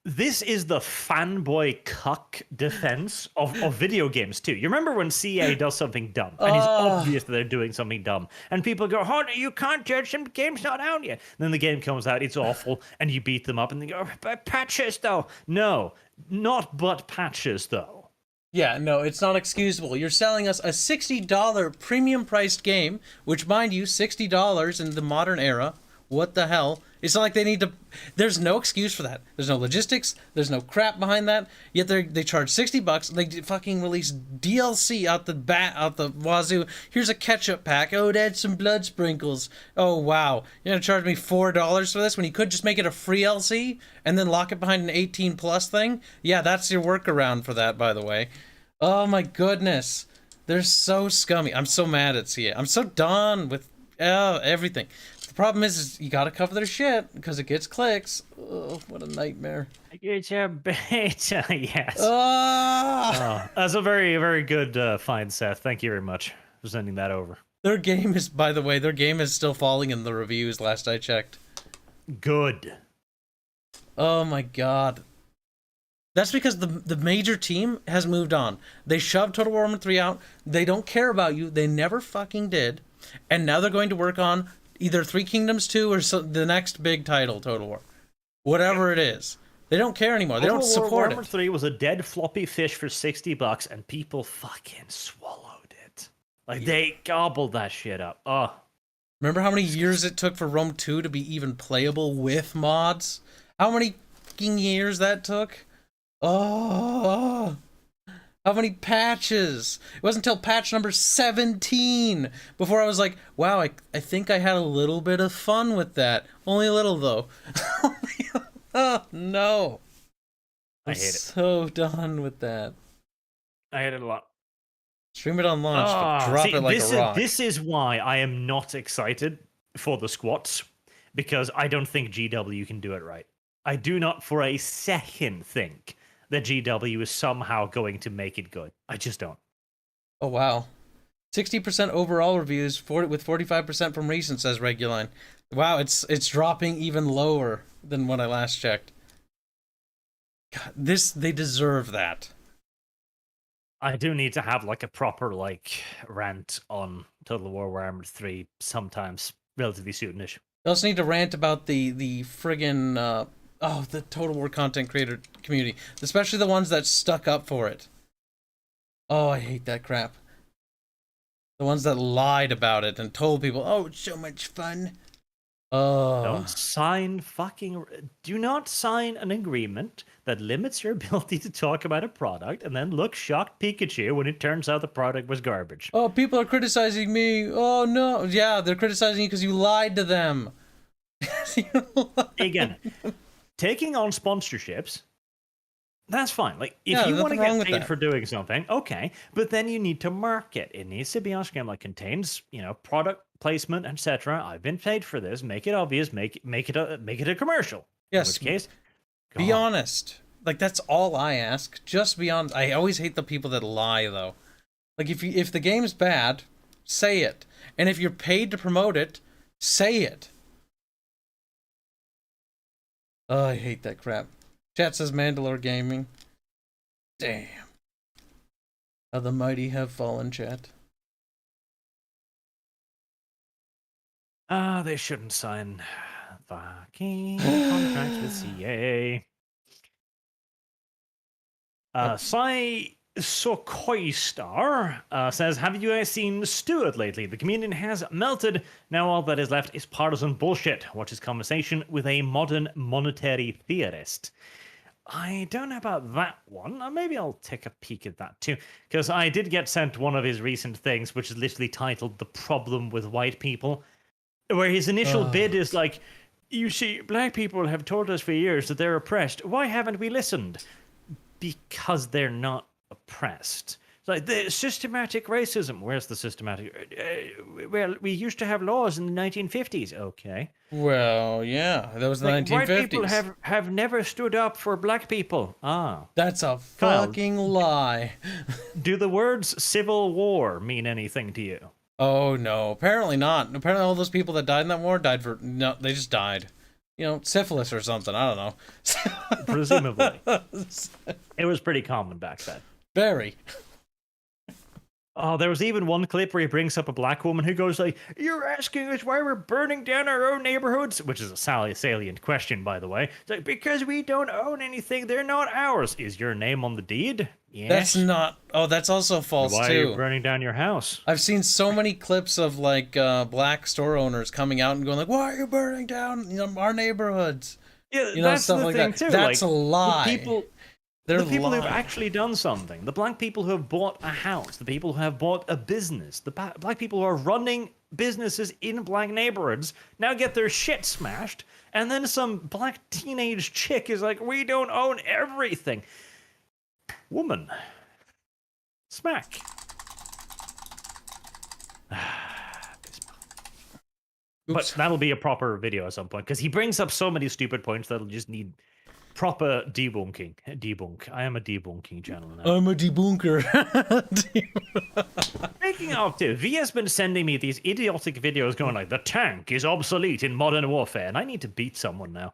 This is the fanboy cuck defense of video games, too. You remember when CA does something dumb, and it's obvious that they're doing something dumb, and people go, oh, you can't judge them, the game's not out yet. And then the game comes out, it's awful, and you beat them up, and they go, but patches, though. No, not but patches, though. Yeah, no, it's not excusable. You're selling us a $60 premium-priced game, which, mind you, $60 in the modern era. What the hell? It's not like they need to... There's no excuse for that. There's no logistics. There's no crap behind that. Yet they charge $60. They fucking release DLC out the wazoo. Here's a ketchup pack. Oh, it adds some blood sprinkles. Oh, wow. You're going to charge me $4 for this when you could just make it a free LC and then lock it behind an 18+ thing? Yeah, that's your workaround for that, by the way. Oh, my goodness. They're so scummy. I'm so mad at CA. I'm so done with everything. The problem is you gotta cover their shit because it gets clicks. Oh, what a nightmare. It's a beta, yes. Ah! That's a very, very good find, Seth. Thank you very much for sending that over. Their game is, by the way, still falling in the reviews last I checked. Good. Oh my god. That's because the major team has moved on. They shoved Total War 3 out. They don't care about you. They never fucking did. And now they're going to work on either Three Kingdoms 2 or the next big title, Total War. Whatever it is. They don't care anymore. They don't support it. Warhammer 3 was a dead floppy fish for $60 and people fucking swallowed it. Like, they gobbled that shit up. Oh. Remember how many years it took for Rome 2 to be even playable with mods? How many fucking years that took? Oh. How many patches? It wasn't until patch number 17 before I was like, wow, I think I had a little bit of fun with that. Only a little, though. Oh, no. I hate it. So done with that. I hate it a lot. Stream it on launch, but drop it like a rock. This is why I am not excited for the squats, because I don't think GW can do it right. I do not for a second think that GW is somehow going to make it good. I just don't. Oh, wow. 60% overall reviews, with 45% from recent, says Reguline. Wow, it's dropping even lower than when I last checked. God, they deserve that. I do need to have like a proper rant on Total War Warhammer 3 sometimes relatively soonish. I also need to rant about the friggin' the Total War content creator community, especially the ones that stuck up for it. Oh, I hate that crap. The ones that lied about it and told people, oh, it's so much fun. Oh. Do not sign an agreement that limits your ability to talk about a product and then look shocked Pikachu when it turns out the product was garbage. Oh, people are criticizing me. Oh, no. Yeah, they're criticizing you because you lied to them. Again, taking on sponsorships, that's fine. Like, if you want to get paid for doing something, okay, but then you need to market. It needs to be on a game that contains, product placement, etc. I've been paid for this. Make it obvious. Make it a commercial. Yes. In which case, Be honest. Like, that's all I ask. Just be honest. I always hate the people that lie, though. Like, if the game's bad, say it. And if you're paid to promote it, say it. Oh, I hate that crap. Chat says Mandalore Gaming. Damn. How the mighty have fallen, chat. They shouldn't sign fucking contracts with CA. Sai Sokoistar says, have you guys seen Stewart lately? The communion has melted. Now all that is left is partisan bullshit. Watch his conversation with a modern monetary theorist. I don't know about that one. Maybe I'll take a peek at that too. Because I did get sent one of his recent things, which is literally titled The Problem with White People, where his initial bid is like, you see, black people have told us for years that they're oppressed. Why haven't we listened? Because they're not oppressed. It's like the systematic racism. Where's the systematic? Well, we used to have laws in the 1950s. Okay. Well, yeah, that was the 1950s. White people have never stood up for black people. That's a Kyle, fucking lie. Do the words civil war mean anything to you? Oh no, apparently not. Apparently all those people that died in that war no, they just died. You know, syphilis or something, I don't know. Presumably. It was pretty common back then. Very. Oh, there was even one clip where he brings up a black woman who goes like, you're asking us why we're burning down our own neighborhoods? Which is a salient question, by the way. It's like, because we don't own anything, they're not ours. Is your name on the deed? Yes. That's not... Oh, that's also false, why too. Why are you burning down your house? I've seen so many clips of, like, black store owners coming out and going like, why are you burning down our neighborhoods? Yeah, you know, that's stuff the like thing, that. too. That's like, a lie. The people who've actually done something, the black people who have bought a house, the people who have bought a business, the black people who are running businesses in black neighborhoods now get their shit smashed, and then some black teenage chick is like, we don't own everything. Woman. Smack. But that'll be a proper video at some point, because he brings up so many stupid points that'll just need proper debunking. Debunk. I am a debunking channel now. I'm a debunker. Speaking of, too, V has been sending me these idiotic videos going like, the tank is obsolete in modern warfare, and I need to beat someone now.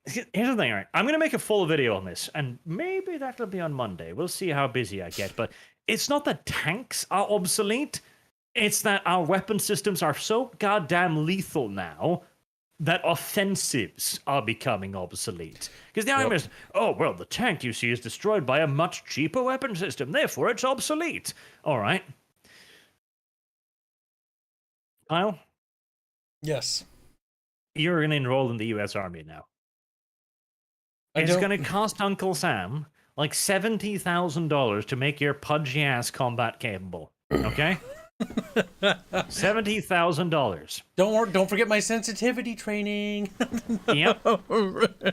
Here's the thing, right? I'm going to make a full video on this, and maybe that'll be on Monday. We'll see how busy I get, but it's not that tanks are obsolete. It's that our weapon systems are so goddamn lethal now that offensives are becoming obsolete. Because the argument is, oh, well, the tank, you see, is destroyed by a much cheaper weapon system, therefore it's obsolete. All right. Kyle? Yes. You're going to enroll in the U.S. Army now. It's going to cost Uncle Sam like $70,000 to make your pudgy ass combat capable. Okay? $70,000. Don't forget my sensitivity training. Yep.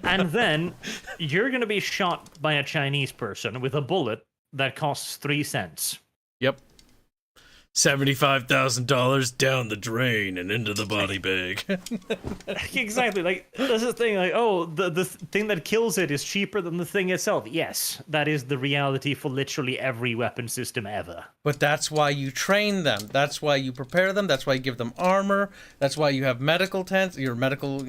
And then you're going to be shot by a Chinese person with a bullet that costs 3 cents. Yep. $75,000 down the drain and into the body bag. Exactly. Like, there's this thing like, oh, the thing that kills it is cheaper than the thing itself. Yes, that is the reality for literally every weapon system ever. But that's why you train them. That's why you prepare them. That's why you give them armor. That's why you have medical tents, your medical,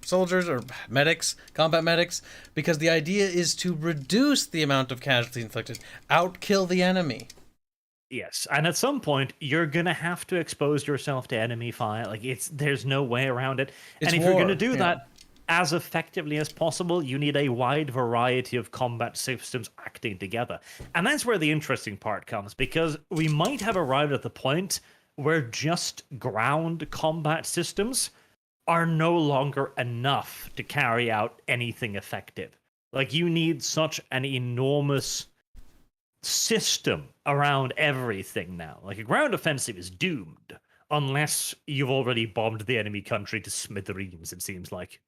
soldiers or medics, combat medics, because the idea is to reduce the amount of casualties inflicted, outkill the enemy. Yes, and at some point you're gonna have to expose yourself to enemy fire. Like there's no way around it. It's and if war, you're gonna do that as effectively as possible, you need a wide variety of combat systems acting together. And that's where the interesting part comes, because we might have arrived at the point where just ground combat systems are no longer enough to carry out anything effective. Like, you need such an enormous system around everything now. Like, a ground offensive is doomed unless you've already bombed the enemy country to smithereens, it seems like.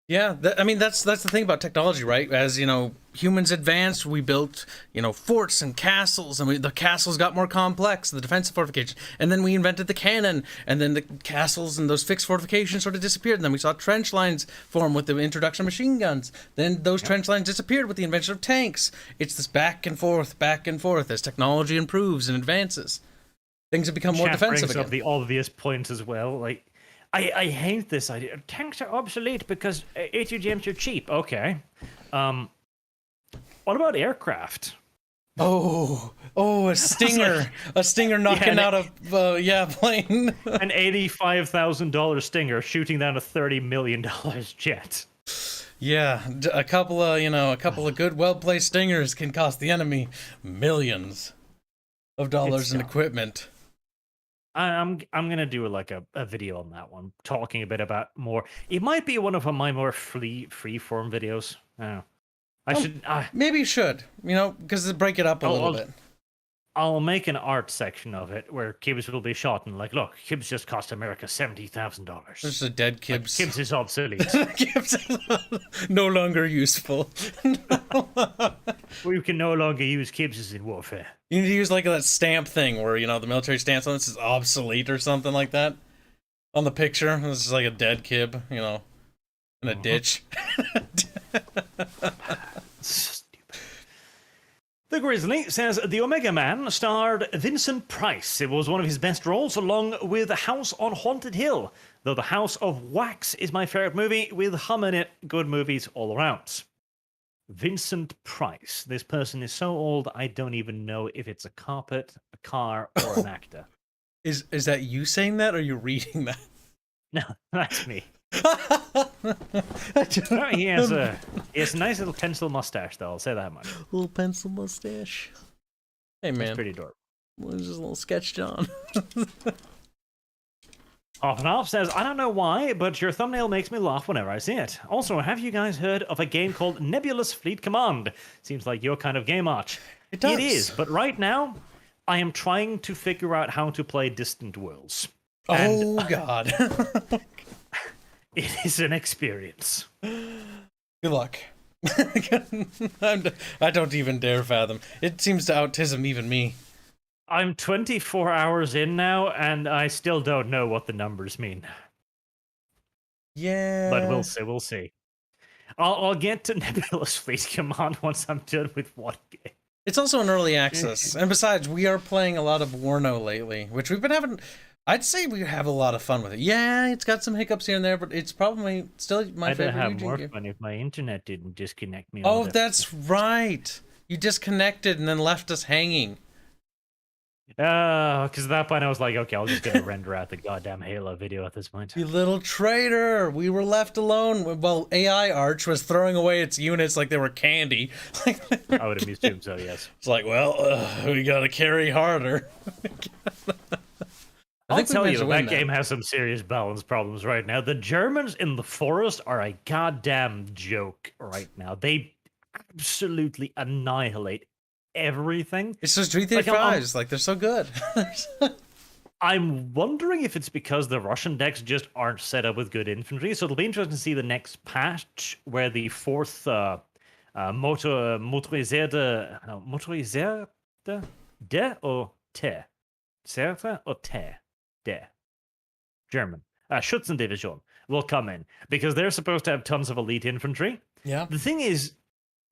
Yeah, I mean that's the thing about technology, right? As humans advanced, we built forts and castles, and the castles got more complex, the defensive fortification, and then we invented the cannon, and then the castles and those fixed fortifications sort of disappeared, and then we saw trench lines form with the introduction of machine guns. Then those trench lines disappeared with the invention of tanks. It's this back and forth as technology improves and advances. Things have become more defensive brings again. up the obvious point as well, like. I hate this idea. Tanks are obsolete because ATGMs are cheap. Okay. What about aircraft? Oh, a Stinger. A Stinger knocking out a plane. An $85,000 Stinger shooting down a $30 million jet. Yeah, a couple of good, well-placed Stingers can cost the enemy millions of dollars in equipment. I'm gonna do like a video on that one, talking a bit about more. It might be one of my more free form videos. I should maybe you should, because break it up a little bit. I'll make an art section of it where Kibbs will be shot and like, look, Kibbs just cost America $70,000. There's a dead Kibbs. Like, Kibbs is obsolete. Kibbs is no longer useful. We can no longer use Kibbs in warfare. You need to use like that stamp thing where the military stamps on this is obsolete or something like that. On the picture, this is like a dead Kib, in a ditch. The Grizzly says The Omega Man starred Vincent Price. It was one of his best roles, along with House on Haunted Hill. Though The House of Wax is my favorite movie, with Hum in it. Good movies all around. Vincent Price. This person is so old, I don't even know if it's a carpet, a car, or an actor. Is that you saying that, or are you reading that? No, that's me. He has a nice little pencil mustache, though. I'll say that much. Little pencil mustache. Hey man, it's pretty adorable. It's just a little sketch, John. Off and Off says, I don't know why, but your thumbnail makes me laugh whenever I see it. Also, have you guys heard of a game called Nebulous Fleet Command? Seems like your kind of game, Arch. It does. It is, but right now, I am trying to figure out how to play Distant Worlds. Oh, God. It is an experience. Good luck. I don't even dare fathom. It seems to autism even me. I'm 24 hours in now, and I still don't know what the numbers mean. Yeah. But we'll see. I'll get to Nebulous Fleet Command once I'm done with one game. It's also an early access. And besides, we are playing a lot of Warno lately, which we've been having... I'd say we have a lot of fun with it. Yeah, it's got some hiccups here and there, but it's probably still my favorite I'd have Eugene more game. fun if my internet didn't disconnect me. Oh, that's right. You disconnected and then left us hanging. Because at that point I was like, okay, I'll just gonna render out the goddamn Halo video at this point. You little traitor! We were left alone. Well, AI Arch was throwing away its units like they were candy. I would have assumed so, yes. It's like, well, we gotta carry harder. I'll tell you, that game has some serious balance problems right now. The Germans in the forest are a goddamn joke right now. They absolutely annihilate everything. It's just GTA 5s, like they're so good. I'm wondering if it's because the Russian decks just aren't set up with good infantry. So it'll be interesting to see the next patch where the fourth motorized de or te, Serve or te, de, German Schützendivision will come in because they're supposed to have tons of elite infantry. Yeah. The thing is,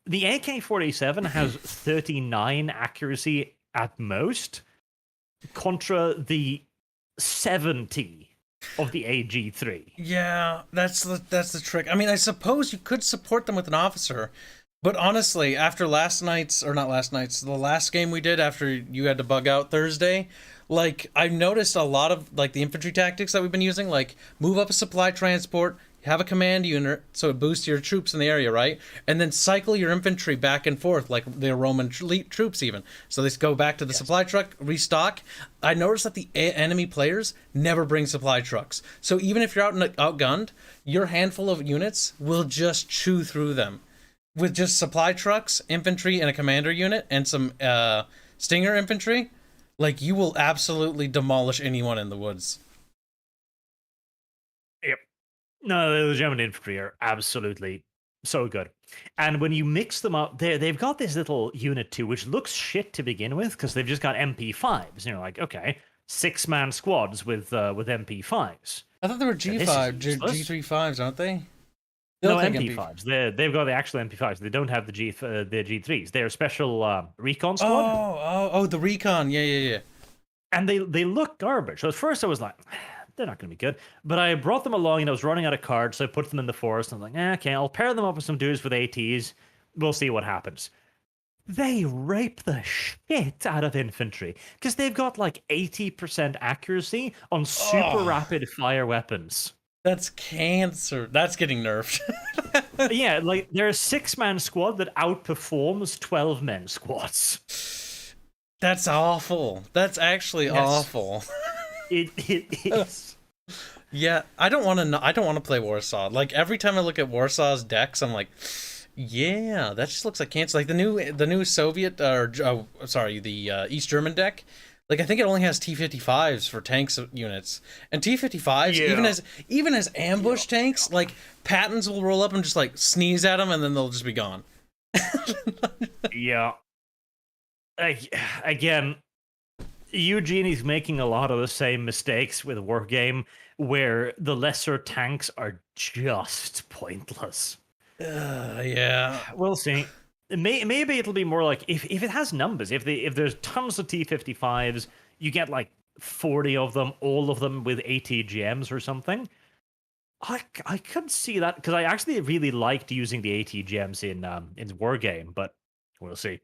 the AK-47 has 39 accuracy at most, contra the 70 of the AG3. Yeah, that's the trick. I mean, I suppose you could support them with an officer, but honestly, after the last game we did after you had to bug out Thursday, like I've noticed a lot of like the infantry tactics that we've been using, like move up a supply transport, have a command unit so it boosts your troops in the area, right? And then cycle your infantry back and forth like the Roman troops even. So they go back to the supply truck, restock. I noticed that the enemy players never bring supply trucks. So even if you're outgunned, your handful of units will just chew through them. With just supply trucks, infantry, and a commander unit, and some Stinger infantry, like you will absolutely demolish anyone in the woods. Yep. No, the German infantry are absolutely so good. And when you mix them up, they've got this little unit too, which looks shit to begin with because they've just got MP5s. And you're like, okay, 6-man squads with MP5s. I thought they were G5, G35s, aren't they? They'll No, take MP5s. They've got the actual MP5s. They don't have the G3s. They're special recon squad. Oh, the recon. Yeah. And they look garbage. So at first I was like, they're not going to be good. But I brought them along and I was running out of cards, so I put them in the forest. And I was like, okay, I'll pair them up with some dudes with ATs. We'll see what happens. They rape the shit out of infantry because they've got like 80% accuracy on super rapid fire weapons. That's cancer. That's getting nerfed. Yeah, like they're a 6-man squad that outperforms 12-men squads. That's awful. That's actually awful. It is. Yeah, I don't want to play Warsaw. Like every time I look at Warsaw's decks, I'm like, yeah, that just looks like cancer. Like the new Soviet the East German deck. Like I think it only has T-55s for tanks units, and T-55s even as ambush tanks, like Pattons will roll up and just like sneeze at them, and then they'll just be gone. Yeah. Again, Eugene is making a lot of the same mistakes with Wargame, where the lesser tanks are just pointless. Yeah. We'll see. Maybe it'll be more like if it has numbers. If there's tons of T-55s, you get like 40 of them, all of them with ATGMs or something. I could see that because I actually really liked using the ATGMs in Wargame, but we'll see.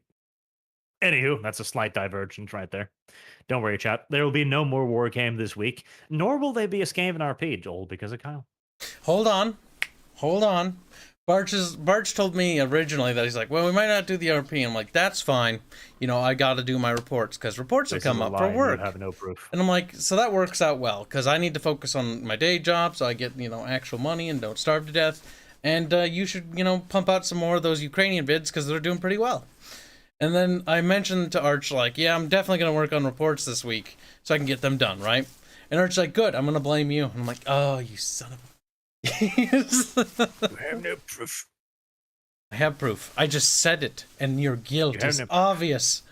Anywho, that's a slight divergence right there. Don't worry, chat. There will be no more Wargame this week, nor will they be a Skaven RP, all because of Kyle. Hold on. Barch told me originally that he's like, well, we might not do the RP. I'm like, that's fine. You know, I got to do my reports because reports have come up for work. You have no proof. And I'm like, so that works out well because I need to focus on my day job so I get, actual money and don't starve to death. And you should, pump out some more of those Ukrainian vids because they're doing pretty well. And then I mentioned to Arch, like, yeah, I'm definitely going to work on reports this week so I can get them done, right? And Arch's like, good, I'm going to blame you. And I'm like, oh, you son of a... You have no proof. I have proof. I just said it, and your guilt is obvious.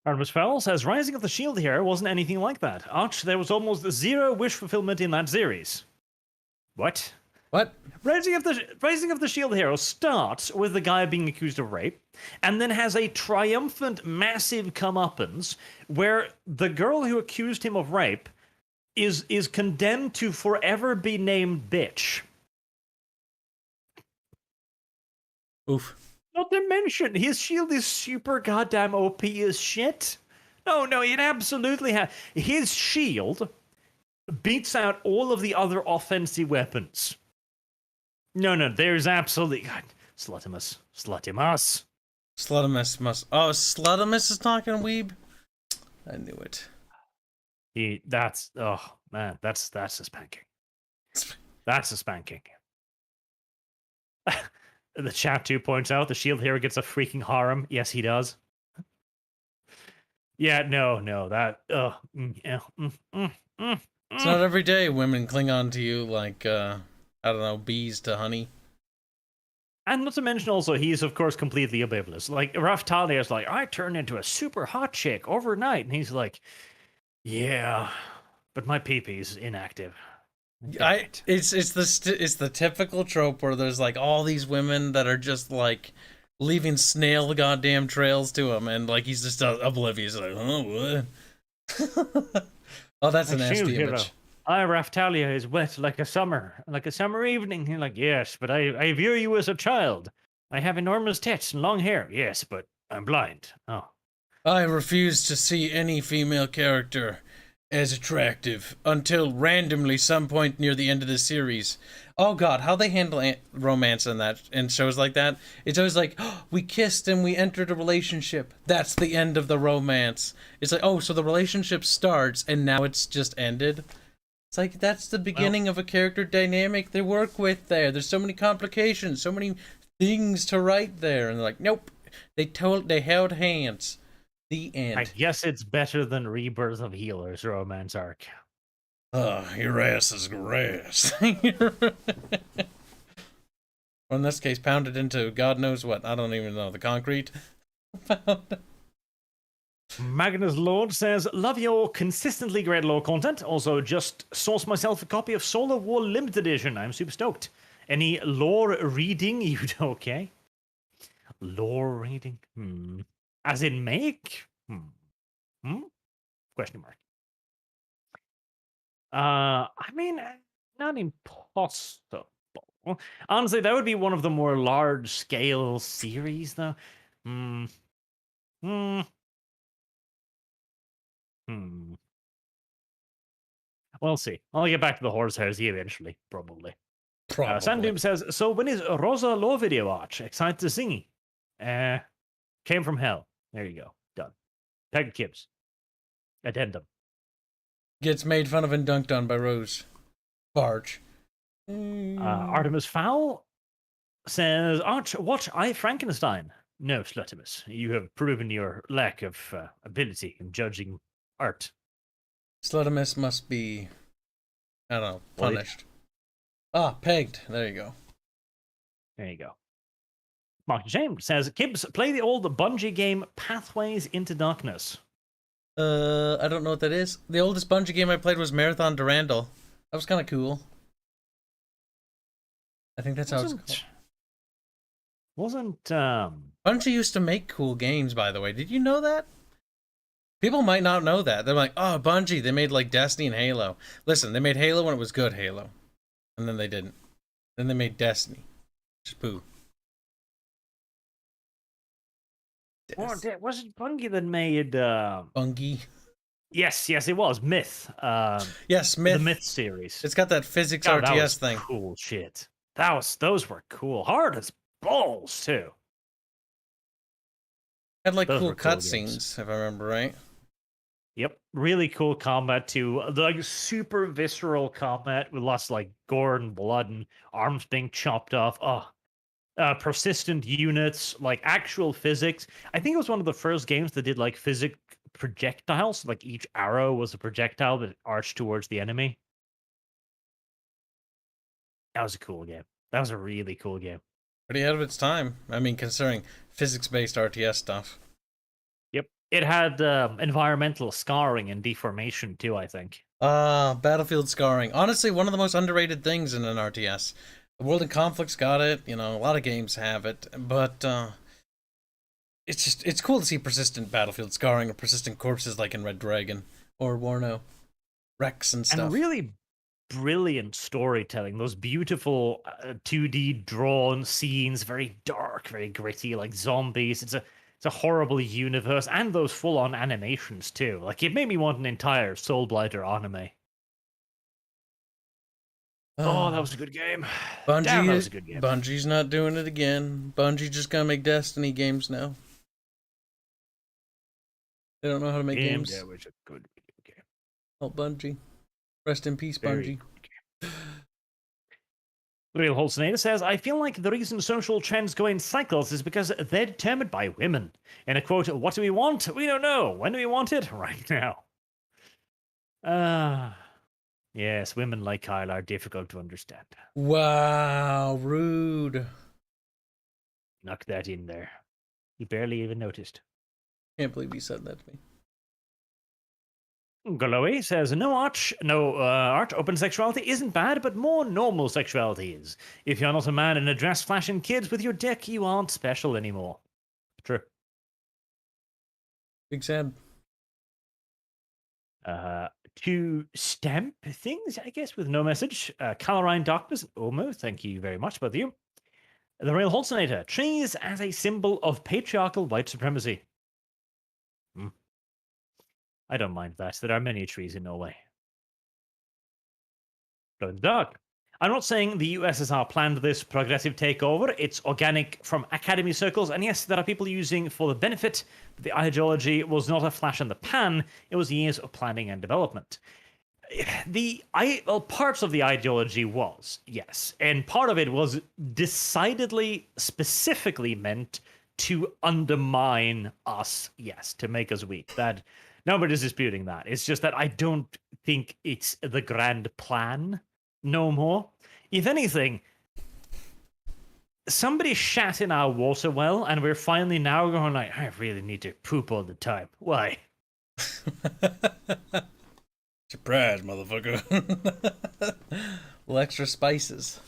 Artemis Fell says, Rising of the Shield Hero wasn't anything like that. Arch, there was almost zero wish fulfillment in that series. What? Rising of the Shield Hero starts with the guy being accused of rape, and then has a triumphant, massive comeuppance where the girl who accused him of rape is condemned to forever be named bitch. Oof. Not to mention, his shield is super goddamn OP as shit. No, it absolutely has. His shield beats out all of the other offensive weapons. No, there's absolutely... God, Slutimus. Oh, Slutimus is talking weeb? I knew it. That's a spanking. That's a spanking. The chat too points out the shield hero gets a freaking harem. Yes, he does. Yeah, no, that. It's not every day women cling on to you like, I don't know, bees to honey. And not to mention also, he's of course completely oblivious. Like, Raftalia's like, I turned into a super hot chick overnight. And he's like, yeah, but my pee-pee's inactive. It's the typical trope where there's like all these women that are just like leaving snail goddamn trails to him, and like he's just oblivious. Like, oh, what? Oh, that's a nasty image. Raftalia is wet like a summer evening. You're like, yes, but I view you as a child. I have enormous tits and long hair. Yes, but I'm blind. Oh. I refuse to see any female character as attractive until randomly some point near the end of the series. Oh god, how they handle romance in shows like that. It's always like, oh, we kissed and we entered a relationship. That's the end of the romance. It's like, oh, so the relationship starts and now it's just ended. It's like, that's the beginning of a character dynamic they work with there. There's so many complications, so many things to write there. And they're like, nope. They held hands. The end. I guess it's better than Rebirth of Healers romance arc. Your ass is grass. Or in this case, pounded into God knows what. I don't even know. The concrete. Magnus Lord says, love your consistently great lore content. Also, just sourced myself a copy of Solar War Limited Edition. I'm super stoked. Any lore reading? You okay? Lore reading? As in make? Question mark. I mean, not impossible. Honestly, that would be one of the more large-scale series, though. We'll see. I'll get back to the Horus Heresy eventually, probably. Sandoom says, so when is Rosa Law video Arch? Excited to see. Came from hell. There you go. Done. Peg Kibbs. Addendum. Gets made fun of and dunked on by Rose. Barge. Artemis Fowl says, Arch, watch I Frankenstein. No, Slutimus, you have proven your lack of ability in judging art. Slutimus must be, I don't know, punished. Pegged. There you go. There you go. Mark James says, Kibbs, play the old Bungie game Pathways into Darkness. I don't know what that is. The oldest Bungie game I played was Marathon Durandal. That was kind of cool. I think that's how it's called. Wasn't, Bungie used to make cool games, by the way. Did you know that? People might not know that. They're like, oh, Bungie, they made like Destiny and Halo. Listen, they made Halo when it was good Halo. And then they didn't. Then they made Destiny. Just poo. Was it Bungie that made Bungie? Yes, it was Myth. Yes, Myth. The Myth series. It's got that physics RTS thing. Cool shit. Those were cool. Hard as balls too. Had like cool cutscenes, if I remember right. Yep, really cool combat too. Like super visceral combat with lots of like gore and blood and arms being chopped off. Persistent units, like actual physics. I think it was one of the first games that did like physics projectiles. Like each arrow was a projectile that arched towards the enemy. That was a cool game. That was a really cool game. Pretty ahead of its time. I mean, considering physics-based RTS stuff. Yep. It had environmental scarring and deformation too, I think. Battlefield scarring. Honestly, one of the most underrated things in an RTS. The World in Conflict's got it. You know, a lot of games have it. But it's cool to see persistent battlefield scarring or persistent corpses like in Red Dragon or Warno. Wrecks and stuff. And really brilliant storytelling. Those beautiful 2D drawn scenes, very dark, very gritty, like zombies. It's a horrible universe, and those full-on animations too. Like it made me want an entire Soulblighter anime. Oh, that was a good game. Bungie, damn, that was a good game. Bungie's not doing it again. Bungie just gonna make Destiny games now. They don't know how to make games. Yeah, was a good game. Oh, Bungie. Rest in peace, Bungie. Real Holsonata says, I feel like the reason social trends go in cycles is because they're determined by women. In a quote, what do we want? We don't know. When do we want it? Right now. Yes, women like Kyle are difficult to understand. Wow, rude. Knock that in there. You barely even noticed. Can't believe you said that to me. Glowy says, no art, open sexuality isn't bad, but more normal sexuality is. If you're not a man in a dress flashing kids with your dick, you aren't special anymore. True. Big sad. To stamp things, I guess, with no message. Calarine Darkness, Omo, thank you very much, both of you. The Real Holsonator, trees as a symbol of patriarchal white supremacy. I don't mind that. There are many trees in Norway. Glow in the dark. I'm not saying the USSR planned this progressive takeover. It's organic from academy circles, and yes, there are people using for the benefit, but the ideology was not a flash in the pan. It was years of planning and development. Parts of the ideology was, yes, and part of it was decidedly, specifically meant to undermine us, yes, to make us weak. That Nobody's disputing that. It's just that I don't think it's the grand plan no more. If anything, somebody shat in our water well, and we're finally now going like, I really need to poop all the time. Why? Surprise, motherfucker. Well, extra spices.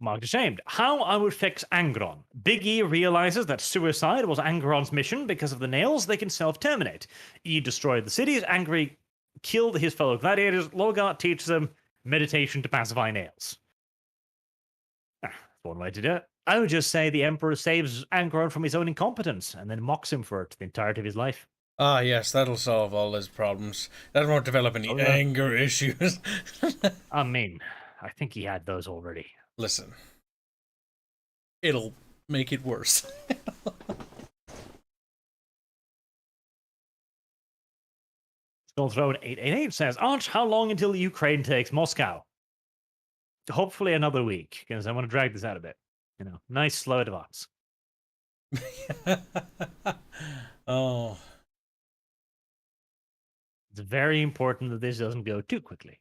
Marked ashamed. How I would fix Angron. Big E realizes that suicide was Angron's mission because of the nails they can self-terminate. E destroyed the cities. Angry killed his fellow gladiators. Logar teaches them meditation to pacify nails. That's one way to do it. I would just say the Emperor saves Angron from his own incompetence and then mocks him for it the entirety of his life. Ah, yes, that'll solve all his problems. That won't develop any anger issues. I mean, I think he had those already. Listen, it'll make it worse. Skullthrone 888 says, Arch, how long until Ukraine takes Moscow? Hopefully another week, because I want to drag this out a bit. You know, nice slow advance. Oh. It's very important that this doesn't go too quickly.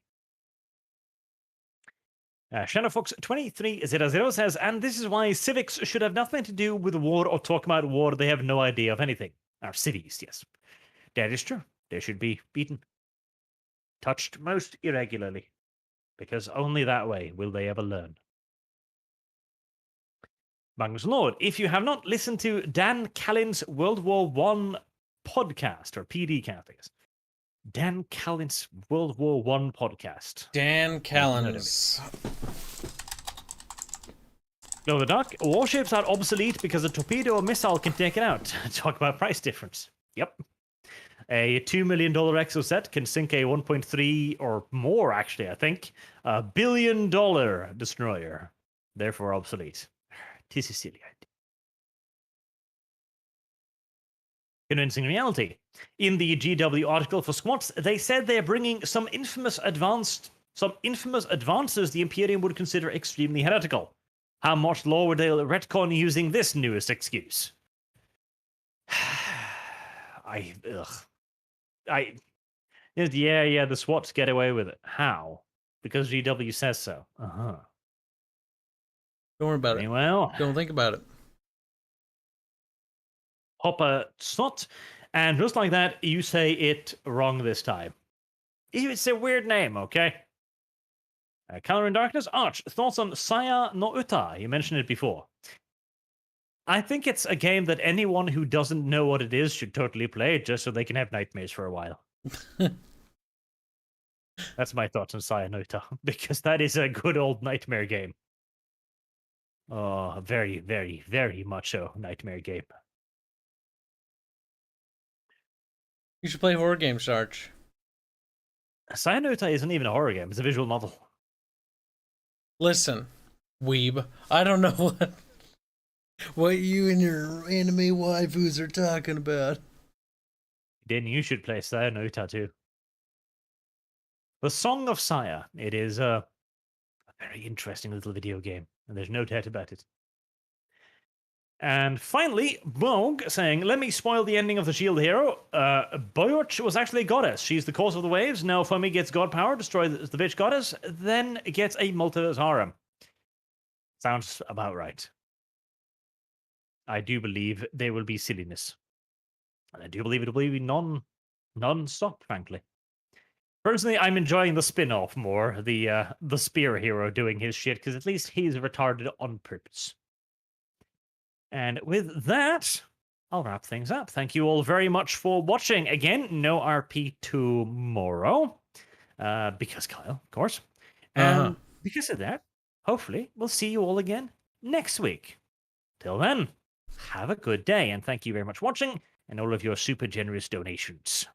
Shadowfox 2300 says, and this is why civics should have nothing to do with war or talk about war. They have no idea of anything. Our cities, yes. That is true. They should be beaten. Touched most irregularly. Because only that way will they ever learn. Magnus Lord, if you have not listened to Dan Callin's World War I podcast, or PDcast, I guess. Dan Callin's World War I podcast. Dan Callin's. No, the Duck. Warships are obsolete because a torpedo or missile can take it out. Talk about price difference. Yep. A $2 million exoset can sink a 1.3 or more, actually, I think, $1 billion destroyer. Therefore obsolete. Tis a silly idea. Convincing reality. In the GW article for Squats, they said they're bringing some infamous advances the Imperium would consider extremely heretical. How much law would they retcon using this newest excuse? The SWATs get away with it. How? Because GW says so. Uh-huh. Don't worry about it. Well, don't think about it. Hopper Snot, and just like that, you say it wrong this time. It's a weird name, okay? Color in Darkness, Arch, thoughts on Saya no Uta? You mentioned it before. I think it's a game that anyone who doesn't know what it is should totally play, just so they can have nightmares for a while. That's my thoughts on Saya no Uta, because that is a good old nightmare game. Oh, very, very, very much so nightmare game. You should play horror games, Arch. Saya no Uta isn't even a horror game, it's a visual novel. Listen, weeb, I don't know what you and your anime waifus are talking about. Then you should play Saya no Uta too. The Song of Saya. It is a very interesting little video game, and there's no doubt about it. And finally, Vogue saying, let me spoil the ending of the Shield Hero. Boyorch was actually a goddess. She's the cause of the waves. Now Fomi gets god power, destroy the bitch goddess, then gets a multiverse harem. Sounds about right. I do believe there will be silliness. And I do believe it will be non-stop, frankly. Personally, I'm enjoying the spin-off more, the Spear Hero doing his shit, because at least he's retarded on purpose. And with that, I'll wrap things up. Thank you all very much for watching. Again, no RP tomorrow. Because Kyle, of course. And because of that, hopefully, we'll see you all again next week. Till then, have a good day. And thank you very much for watching and all of your super generous donations.